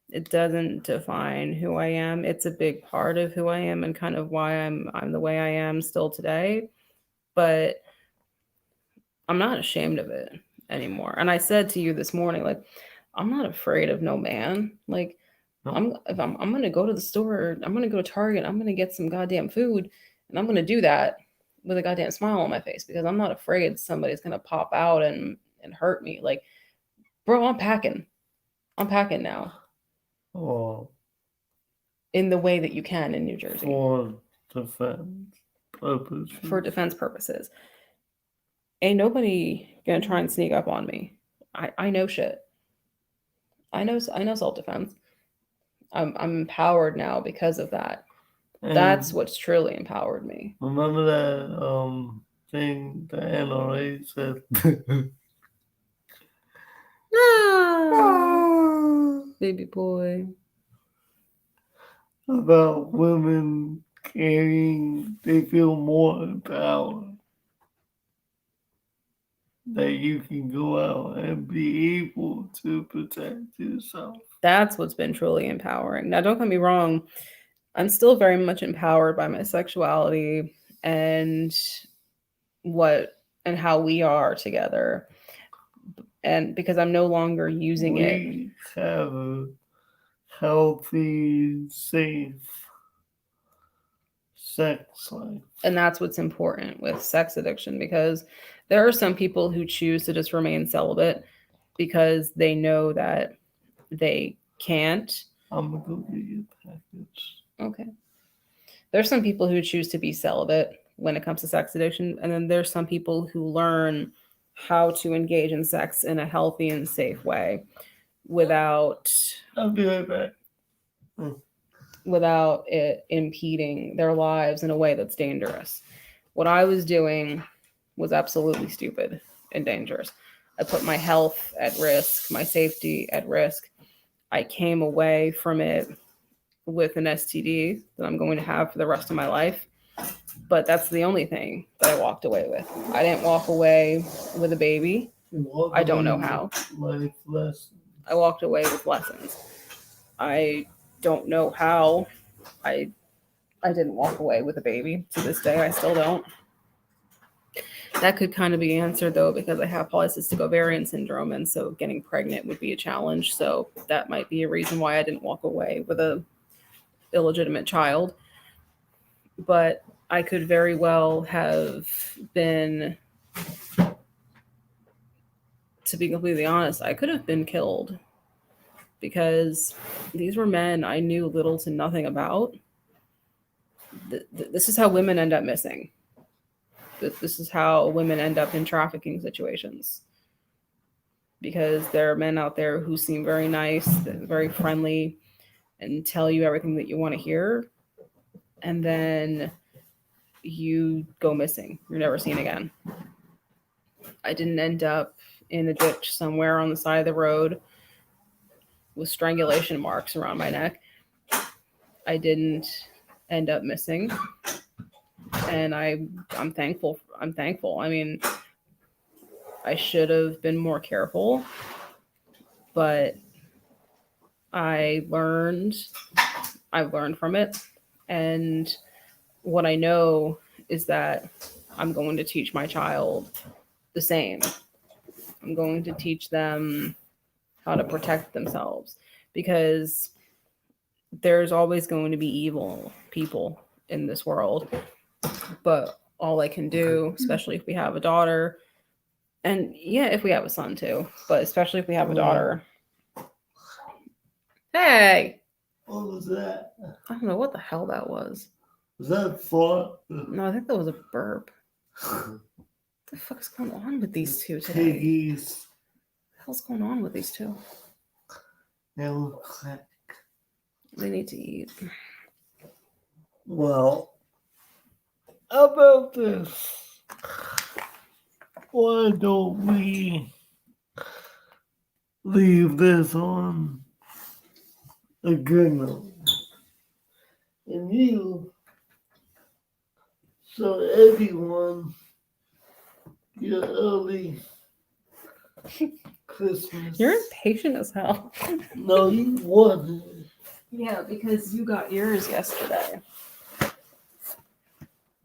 S2: It doesn't define who I am. It's a big part of who I am and kind of why I'm the way I am still today. But I'm not ashamed of it anymore. And I said to you this morning, like, I'm not afraid of no man. Like, no. I'm gonna go to the store, I'm gonna go to Target, I'm gonna get some goddamn food, and I'm gonna do that with a goddamn smile on my face because I'm not afraid somebody's gonna pop out and hurt me. Like, bro, I'm packing now.
S1: Oh.
S2: In the way that you can in New Jersey.
S1: For
S2: defense purposes. Ain't nobody gonna try and sneak up on me. I know shit. I know self-defense. I'm empowered now because of that. And that's what's truly empowered me.
S1: Remember that thing the NRA said?
S2: Baby boy.
S1: About women carrying, they feel more empowered. That you can go out and be able to protect yourself.
S2: That's what's been truly empowering. Now, don't get me wrong. I'm still very much empowered by my sexuality and how we are together. And because I'm no longer using it.
S1: We have a healthy, safe sex life.
S2: And that's what's important with sex addiction, because there are some people who choose to just remain celibate because they know that they can't.
S1: I'm going to go get you a package.
S2: Okay. There's some people who choose to be celibate when it comes to sex addiction. And then there's some people who learn how to engage in sex in a healthy and safe way without...
S1: I'll be right back.
S2: Without it impeding their lives in a way that's dangerous. What I was doing was absolutely stupid and dangerous. I put my health at risk, my safety at risk. I came away from it with an STD that I'm going to have for the rest of my life. But that's the only thing that I walked away with. I didn't walk away with a baby. I don't know how.
S1: Life lesson.
S2: I walked away with lessons. I don't know how I didn't walk away with a baby. To this day, I still don't. That could kind of be answered though, because I have polycystic ovarian syndrome, and so getting pregnant would be a challenge. So that might be a reason why I didn't walk away with a illegitimate child. But I could very well have been, to be completely honest, I could have been killed, because these were men I knew little to nothing about. This is how women end up missing. This is how women end up in trafficking situations, because there are men out there who seem very nice, very friendly, and tell you everything that you want to hear, and then you go missing. You're never seen again. I didn't end up in a ditch somewhere on the side of the road with strangulation marks around my neck. I didn't end up missing, and I'm thankful. I mean, I should have been more careful, but I've learned from it, and what I know is that I'm going to teach my child the same. I'm going to teach them how to protect themselves, because there's always going to be evil people in this world. But all I can do, especially if we have a daughter, and yeah, if we have a son too, but especially if we have a daughter. Hey!
S1: What was that?
S2: I don't know what the hell that was.
S1: Was that fart?
S2: No, I think that was a burp. What the fuck is going on with these two today?
S1: Piggies.
S2: What the hell's going on with these two?
S1: They look crack.
S2: They need to eat.
S1: Well, how about this? Why don't we leave this on a good note? And you, so everyone, your early Christmas.
S2: You're impatient as hell.
S1: No, you wasn't.
S2: Yeah, because you got yours yesterday.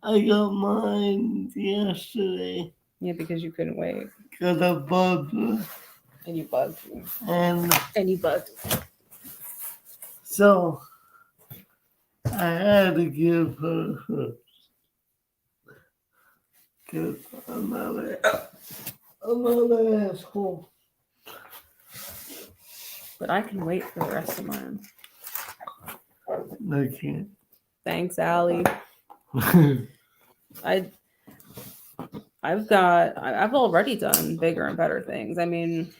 S1: I got mine yesterday.
S2: Yeah, because you couldn't wait.
S1: Because I bugged her.
S2: And you bugged me.
S1: And
S2: you bugged me.
S1: so I had to give her hers. Because I'm another asshole.
S2: But I can wait for the rest of mine.
S1: I can't.
S2: Thanks, Allie. I've already done bigger and better things. I mean,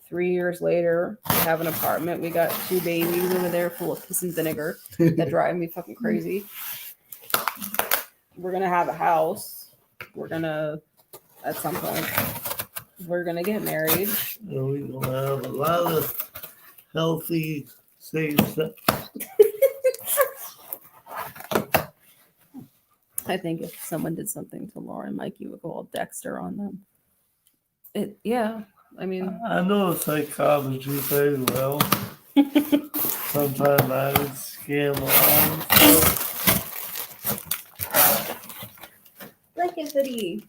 S2: 3 years later, we have an apartment. We got 2 babies over there full of piss and vinegar that drive me fucking crazy. We're gonna have a house. We're gonna, at some point, we're gonna get married.
S1: And we're going to have a lot of healthy, safe sex.
S2: I think if someone did something to Laura and Mike, you would go all Dexter on them. Yeah, I mean,
S1: I know psychology very well. Sometimes I would scam around.
S2: like it, hoodie.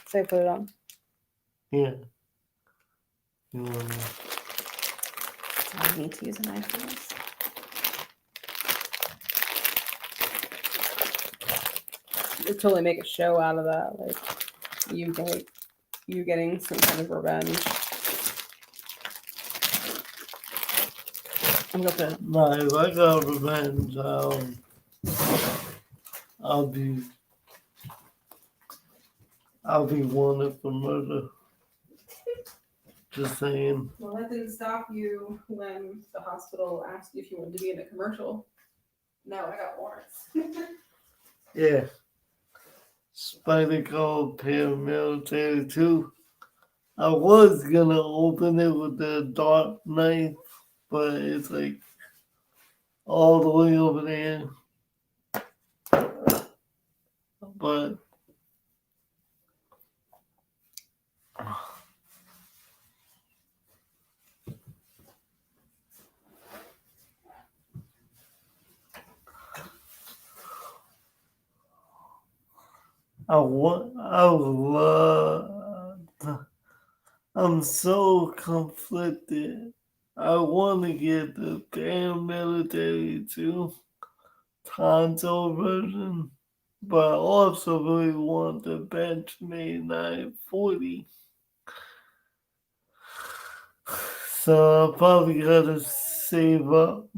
S2: So I put it on.
S1: Yeah. You wanna...
S2: So I need to use a knife for this. We'll totally make a show out of that, like you getting some kind of revenge. I'm gonna put it.
S1: No, if I got revenge, I'll be wanted for murder. Just saying.
S2: Well, that didn't stop you when the hospital asked you if you wanted to be in a commercial. No, I got warrants.
S1: Yeah. Spider called paramilitary too. I was gonna open it with the dark knife, but it's like all the way over there. But I love, I'm so conflicted. I want to get the paramilitary too, Tonto version, but I also really want the Benchmade 940. So I probably gotta save up.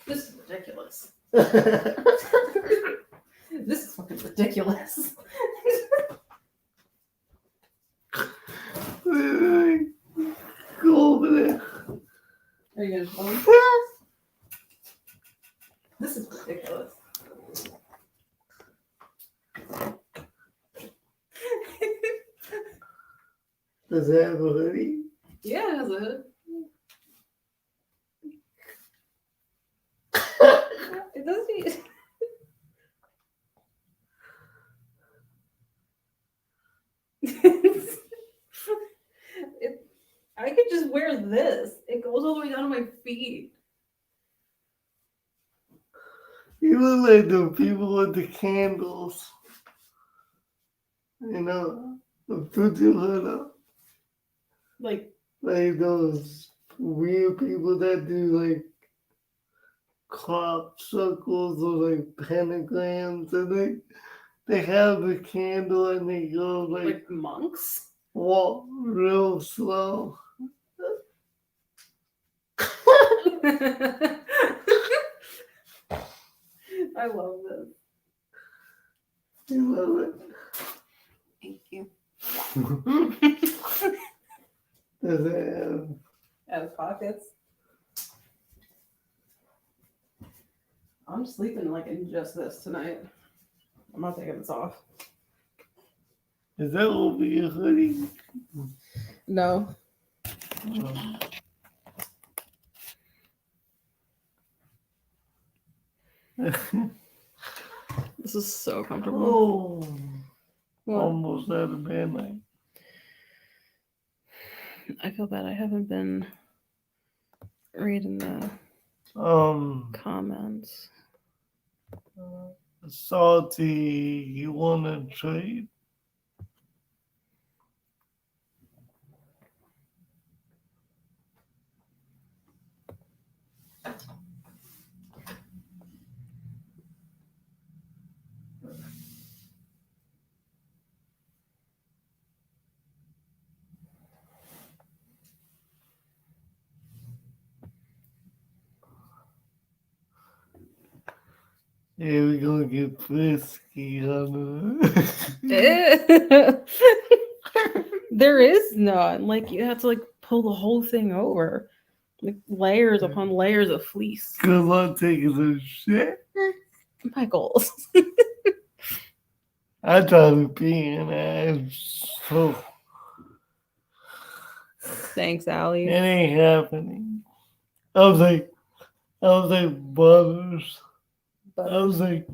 S2: This is ridiculous. This is fucking ridiculous.
S1: Go over there.
S2: Are you gonna phone? This is ridiculous.
S1: Does it have a hoodie?
S2: Yeah, it has a hood. It doesn't. I could just wear this. It goes all the way down to my feet.
S1: You look like the people with the candles. You know, put your hood up.
S2: Like
S1: those weird people that do like crop circles or like pentagrams, and they have the candle and they go like
S2: monks.
S1: Walk real slow.
S2: I love this.
S1: You love it.
S2: Thank you.
S1: Does it
S2: Have pockets. I'm sleeping like in just this tonight. I'm not taking this off.
S1: Is that over your hoodie?
S2: No. This is so comfortable.
S1: Oh, almost out of bed night.
S2: I feel bad I haven't been reading the comments.
S1: Salty, you want to trade? Yeah, we're gonna get frisky on
S2: There is none. Like you have to like pull the whole thing over. Like layers upon layers of fleece.
S1: Good luck taking some shit.
S2: Michael.
S1: I thought it being ass. So
S2: Thanks, Allie.
S1: it ain't happening. I was like, Butters. I was like,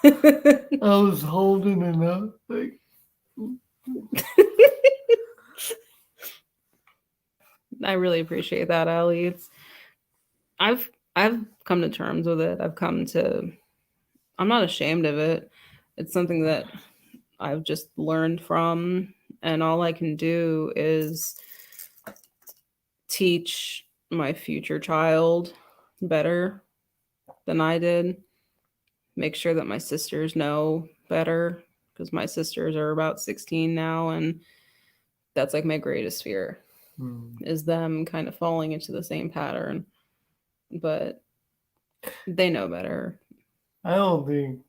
S1: I was holding it up. Like,
S2: I really appreciate that, Allie. I've come to terms with it. I'm not ashamed of it. It's something that I've just learned from, and all I can do is teach my future child better than I did. Make sure that my sisters know better, because my sisters are about 16 now, and that's like my greatest fear is them kind of falling into the same pattern. But they know better.
S1: I don't think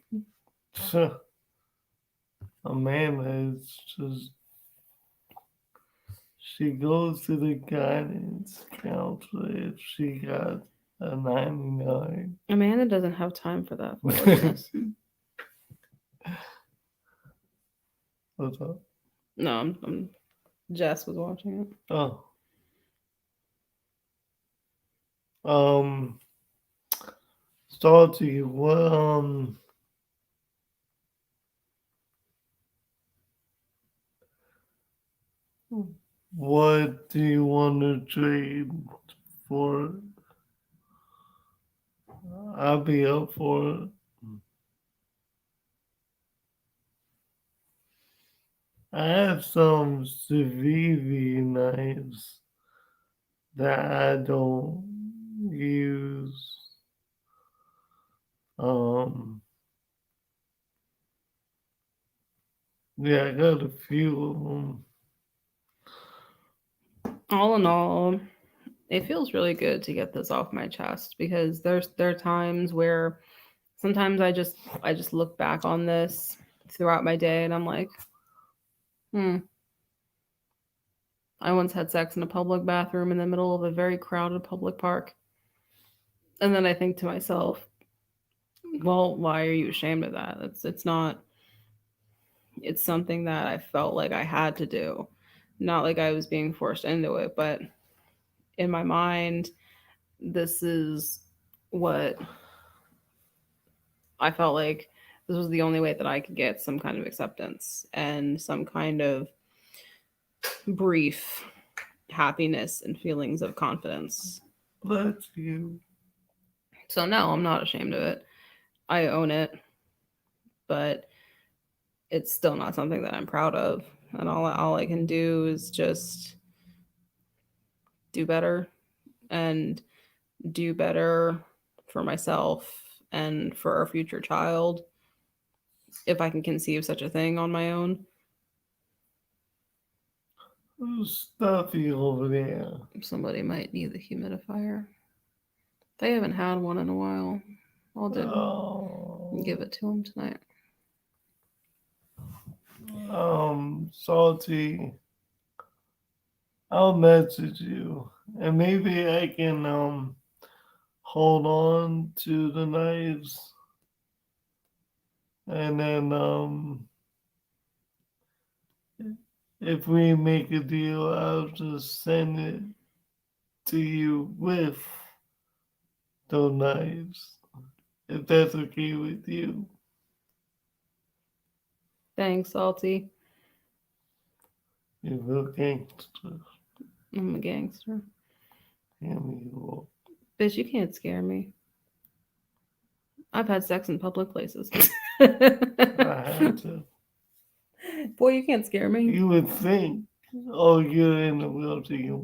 S1: Amanda is just, she goes to the guidance counselor if she got a 99.
S2: Amanda doesn't have time for that foolishness.
S1: What's up?
S2: No, Jess was watching it.
S1: Oh, um, Salty, what do you want to trade for? I'll be up for it. I have some Civivi knives that I don't use. Um, yeah, I got a few of them.
S2: All in all, it feels really good to get this off my chest because there are times where sometimes I just look back on this throughout my day and I'm like, hmm, I once had sex in a public bathroom in the middle of a very crowded public park. And then I think to myself, well, why are you ashamed of that? It's not, it's something that I felt like I had to do. Not like I was being forced into it, but in my mind, this is what I felt like this was the only way that I could get some kind of acceptance and some kind of brief happiness and feelings of confidence.
S1: Bless you.
S2: So no, I'm not ashamed of it. I own it, but it's still not something that I'm proud of. And all I can do is just do better and do better for myself and for our future child if I can conceive such a thing on my own.
S1: Who's stuffy over there?
S2: Somebody might need the humidifier. They haven't had one in a while. I'll give
S1: Oh,
S2: it to them tonight.
S1: Salty. I'll message you, and maybe I can hold on to the knives, and then if we make a deal, I'll just send it to you with those knives, if that's okay with you.
S2: Thanks, Salty.
S1: You real gangster.
S2: I'm a gangster.
S1: Hand me your.
S2: Bitch, you can't scare me. I've had sex in public places.
S1: I had to.
S2: Boy, you can't scare me.
S1: You would think, oh, you're in the wheelchair, you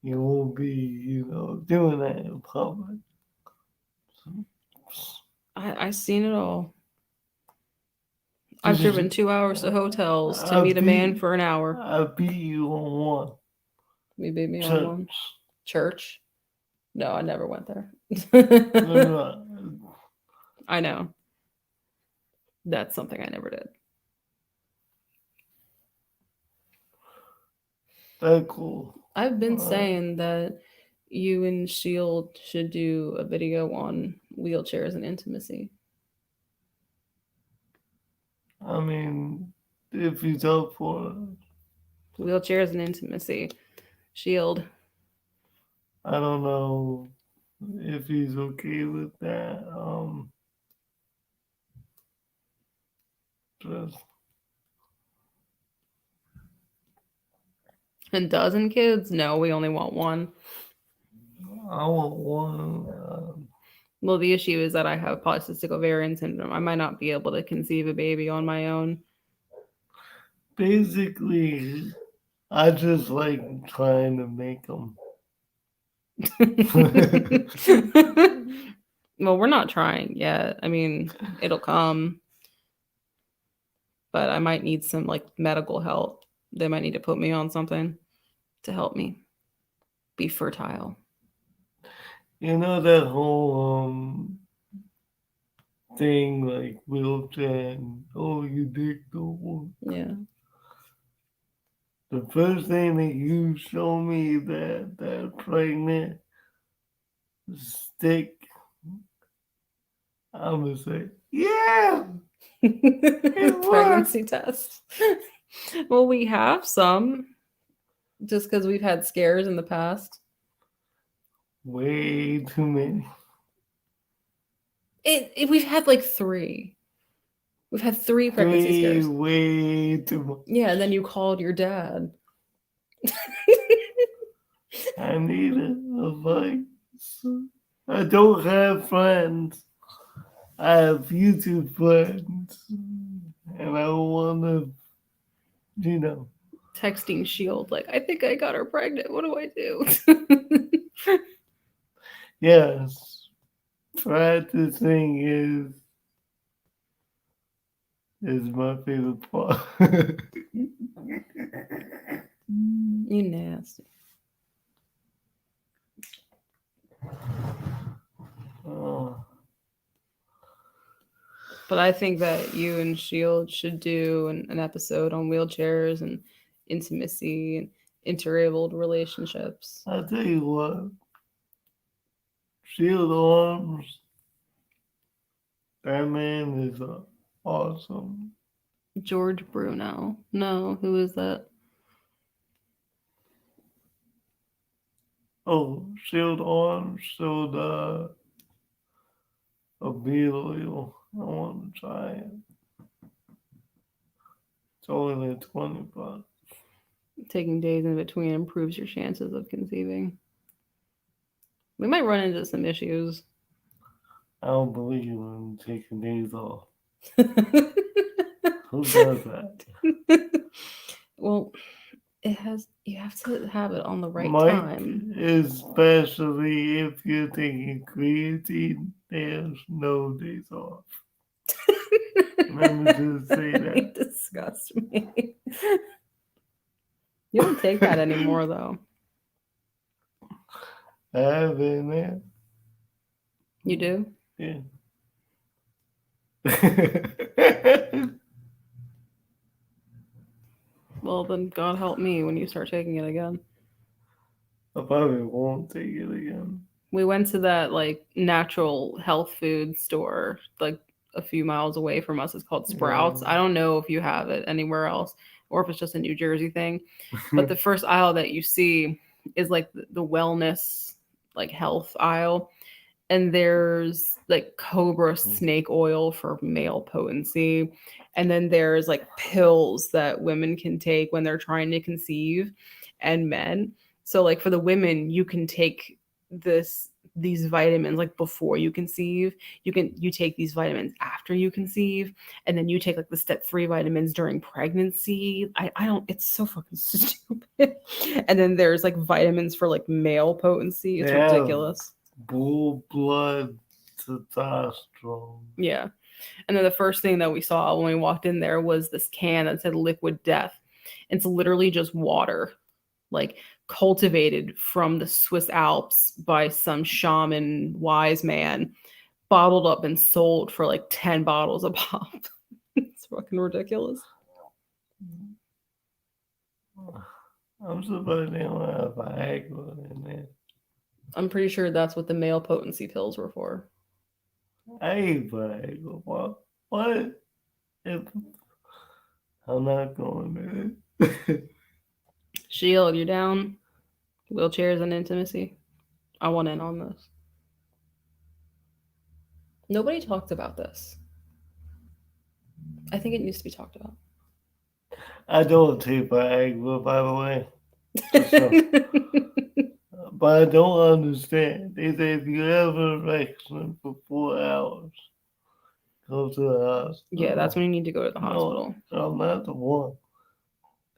S1: won't be, doing that in public.
S2: I seen it all. I've
S1: Did
S2: driven
S1: you,
S2: 2 hours to hotels to
S1: I
S2: meet a man
S1: beat,
S2: for an hour.
S1: I beat you on one.
S2: You beat me on
S1: Church.
S2: one. Church? No, I never went
S1: No,
S2: there.
S1: no,
S2: I know. That's something I never did.
S1: that cool.
S2: I've been saying that you and Shield should do a video on wheelchairs and intimacy.
S1: I mean, if he's up for it,
S2: Wheelchairs and intimacy. Shield.
S1: I don't know if he's okay with that. Just,
S2: And dozen kids? No, we only want one.
S1: I want one.
S2: Well, the issue is that I have polycystic ovarian syndrome. I might not be able to conceive a baby on my own.
S1: Basically, I just like trying to make them.
S2: Well, we're not trying yet. I mean, it'll come, but I might need some like medical help. They might need to put me on something to help me be fertile.
S1: You know that whole thing like wheelchair and oh you dick don't work.
S2: Yeah.
S1: The first thing that you show me that pregnant stick, I'm gonna say, yeah, it worked.
S2: Pregnancy test. Well, we have some, just because we've had scares in the past.
S1: Way too many.
S2: We've had like 3. We've had 3 pregnancy scares.
S1: Way too much.
S2: Yeah, and then you called your dad.
S1: I need advice. I don't have friends. I have YouTube friends. And I want to, you know.
S2: Texting Shield, like, I think I got her pregnant. What do I do?
S1: Yes. Practicing is my favorite part.
S2: You nasty.
S1: Oh,
S2: But I think that you and Shield should do an episode on wheelchairs and intimacy and interabled relationships.
S1: I tell you what, Shield Arms, that man is awesome.
S2: George Bruno. No, who is that?
S1: Oh, Shield Arms showed a video. I want to try it. It's only $20.
S2: Taking days in between improves your chances of conceiving. We might run into some issues.
S1: I don't believe in taking days off. Who does that?
S2: Well, you have to have it on the right
S1: Mike,
S2: time.
S1: especially if you're taking creatine, there's no days off. Let me just say that.
S2: You disgust me. You don't take that anymore, though.
S1: I have it in there.
S2: You do?
S1: Yeah.
S2: Well, then God help me when you start taking it again.
S1: I probably won't take it again.
S2: We went to that like natural health food store like a few miles away from us. It's called Sprouts. I don't know if you have it anywhere else or if it's just a New Jersey thing. But the first aisle that you see is like the wellness, like health aisle. And there's like cobra snake oil for male potency. And then there's like pills that women can take when they're trying to conceive, and men. So like for the women, you can take these vitamins like before you conceive. You take these vitamins after you conceive, and then you take like the step 3 vitamins during pregnancy. I don't, it's so fucking stupid. And then there's like vitamins for like male potency. It's ridiculous.
S1: Bull blood testosterone.
S2: Yeah. And then the first thing that we saw when we walked in there was this can that said liquid death. It's literally just water, like cultivated from the Swiss Alps by some shaman wise man, bottled up and sold for like 10 bottles a pop. It's fucking ridiculous.
S1: I'm surprised they don't have Viagra in there.
S2: I'm pretty sure that's what the male potency pills were for.
S1: I hate Viagra. What? If I'm not going there.
S2: Shield, you down? Wheelchairs and intimacy? I want in on this. Nobody talked about this. I think it needs to be talked about.
S1: I don't take Viagra, by the way. But I don't understand. They say if you have an erection for 4 hours, go to the hospital.
S2: Yeah, that's when you need to go to the hospital.
S1: No, I'm not the one.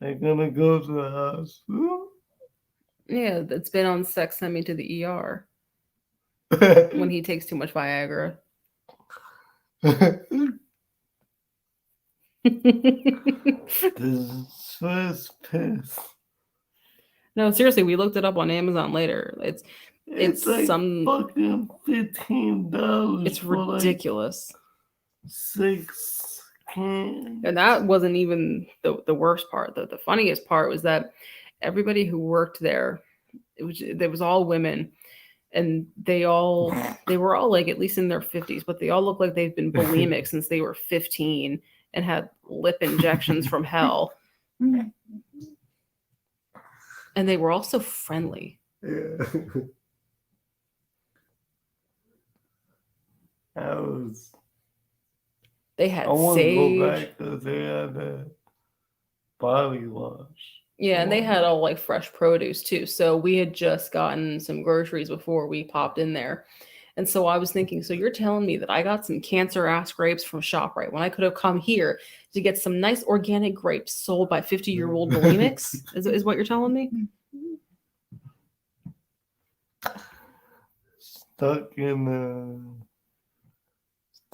S1: They're gonna go to the hospital.
S2: Yeah, that's been on sex send me to the ER when he takes too much Viagra.
S1: The Swiss piss.
S2: No, seriously, we looked it up on Amazon later. It's
S1: like
S2: some
S1: fucking $15.
S2: It's ridiculous.
S1: Like 6 cans.
S2: And that wasn't even the worst part. The funniest part was that everybody who worked there, there was all women, and they were all like at least in their 50s, but they all look like they've been bulimic since they were 15 and had lip injections from hell. And they were also friendly.
S1: Yeah.
S2: They had
S1: I want to go
S2: sage.
S1: back because they had that body wash.
S2: Yeah, and they had all like fresh produce too. So we had just gotten some groceries before we popped in there. And so I was thinking, so you're telling me that I got some cancer ass grapes from ShopRite when I could have come here to get some nice organic grapes sold by 50-year-old bulimics? Is what you're telling me?
S1: Stuck in the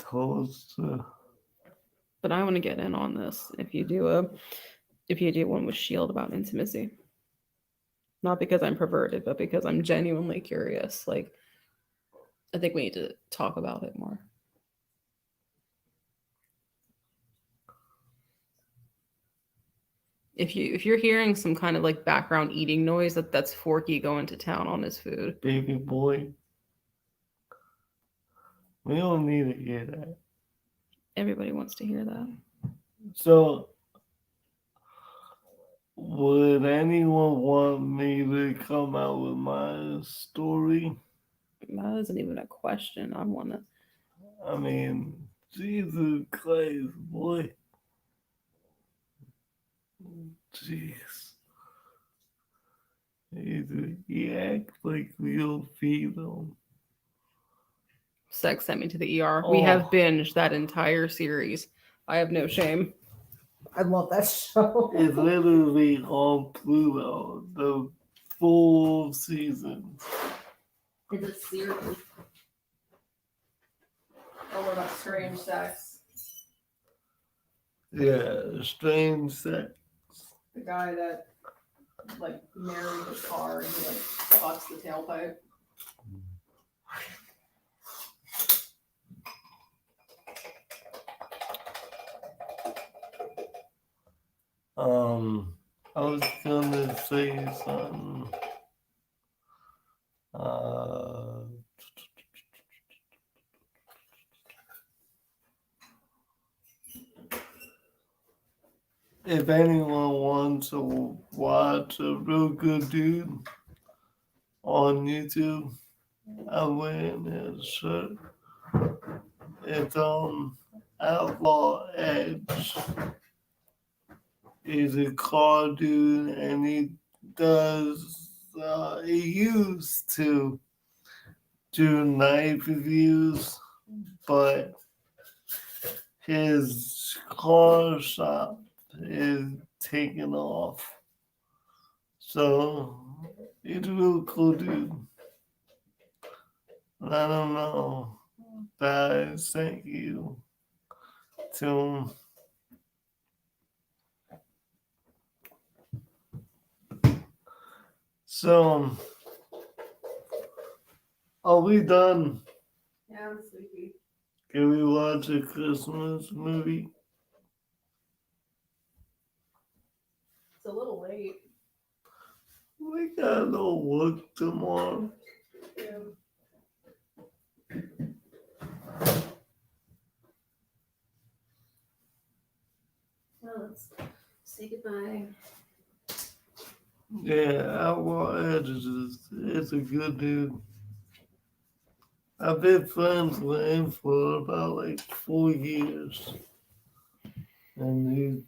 S1: toaster.
S2: But I want to get in on this if you do one with Shield about intimacy. Not because I'm perverted, but because I'm genuinely curious. Like, I think we need to talk about it more. If you're hearing some kind of like background eating noise, that's Forky going to town on his food.
S1: Baby boy. We don't need to hear that.
S2: Everybody wants to hear that.
S1: So, would anyone want me to come out with my story?
S2: That isn't even a question. I want to.
S1: I mean, Jesus Christ, boy. Jeez. He acts like we don't feed him.
S2: Sex sent me to the ER. We have binged that entire series. I have no shame. I love that show.
S1: It's literally on Pluto, the full season.
S2: It's a series. Oh, what about strange sex?
S1: Yeah, strange sex.
S2: The guy that like married his car and he like fucks the tailpipe.
S1: I was gonna say something. If anyone wants to watch a real good dude on YouTube, I'm wearing his shirt. It's Outlaw Edge. He's a car dude, and he used to do night reviews, but his car shop is taking off. So he's a real cool dude. I don't know that I sent you to him. So, are we done?
S2: Yeah, I'm sleepy.
S1: Can we watch a Christmas movie?
S2: It's a little late.
S1: We got no work tomorrow.
S2: Yeah. Well, let's say goodbye.
S1: Yeah, Outlaw Edge is a good dude. I've been friends with him for about like 4 years. And he's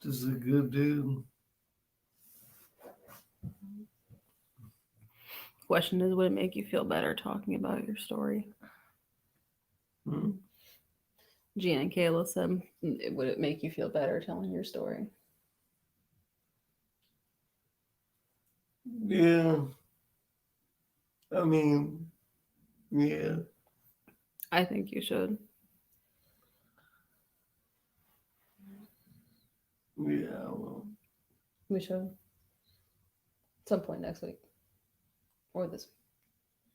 S1: just a good dude.
S2: Question is, would it make you feel better talking about your story? Gina and Kayla said, would it make you feel better telling your story?
S1: Yeah. I mean, yeah.
S2: I think you should.
S1: Yeah, well.
S2: We should. At some point next week. Or this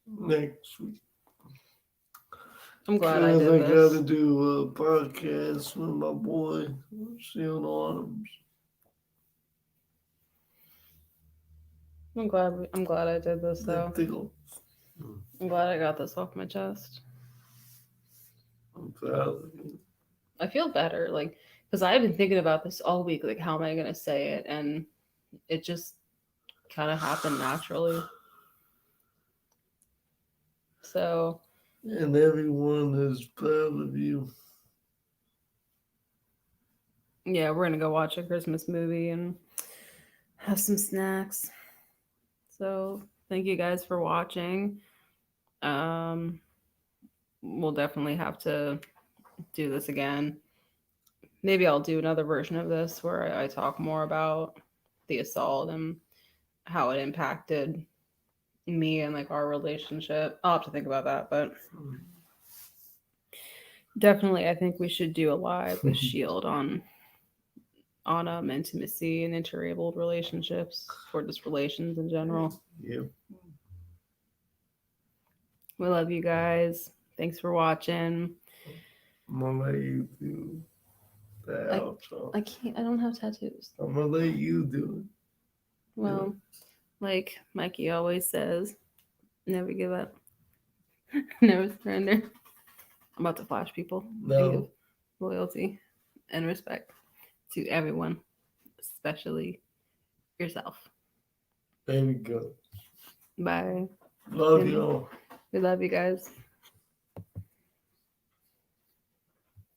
S2: week.
S1: Next week.
S2: I'm glad I did this.
S1: I gotta do a podcast with my boy, Shield Arms.
S2: I'm glad I did this though. I'm glad I got this off my chest.
S1: I'm proud of you.
S2: I feel better. Like Because I've been thinking about this all week. Like, how am I going to say it? And it just kind of happened naturally. So,
S1: And everyone is proud of you.
S2: yeah, we're going to go watch a Christmas movie and have some snacks. So, thank you guys for watching. We'll definitely have to do this again. Maybe I'll do another version of this where I talk more about the assault and how it impacted me and like our relationship. I'll have to think about that, but definitely I think we should do a live with Shield on intimacy and interabled relationships or just relations in general.
S1: Yep.
S2: We love you guys. Thanks for watching.
S1: I'm gonna let you do the outro.
S2: I can't. I don't have tattoos.
S1: I'm gonna let you do it.
S2: Well, like Mikey always says, never give up, never surrender. I'm about to flash people and give
S1: No.
S2: loyalty and respect to everyone, especially yourself.
S1: There we go.
S2: Bye.
S1: Love
S2: And
S1: y'all.
S2: we love you guys.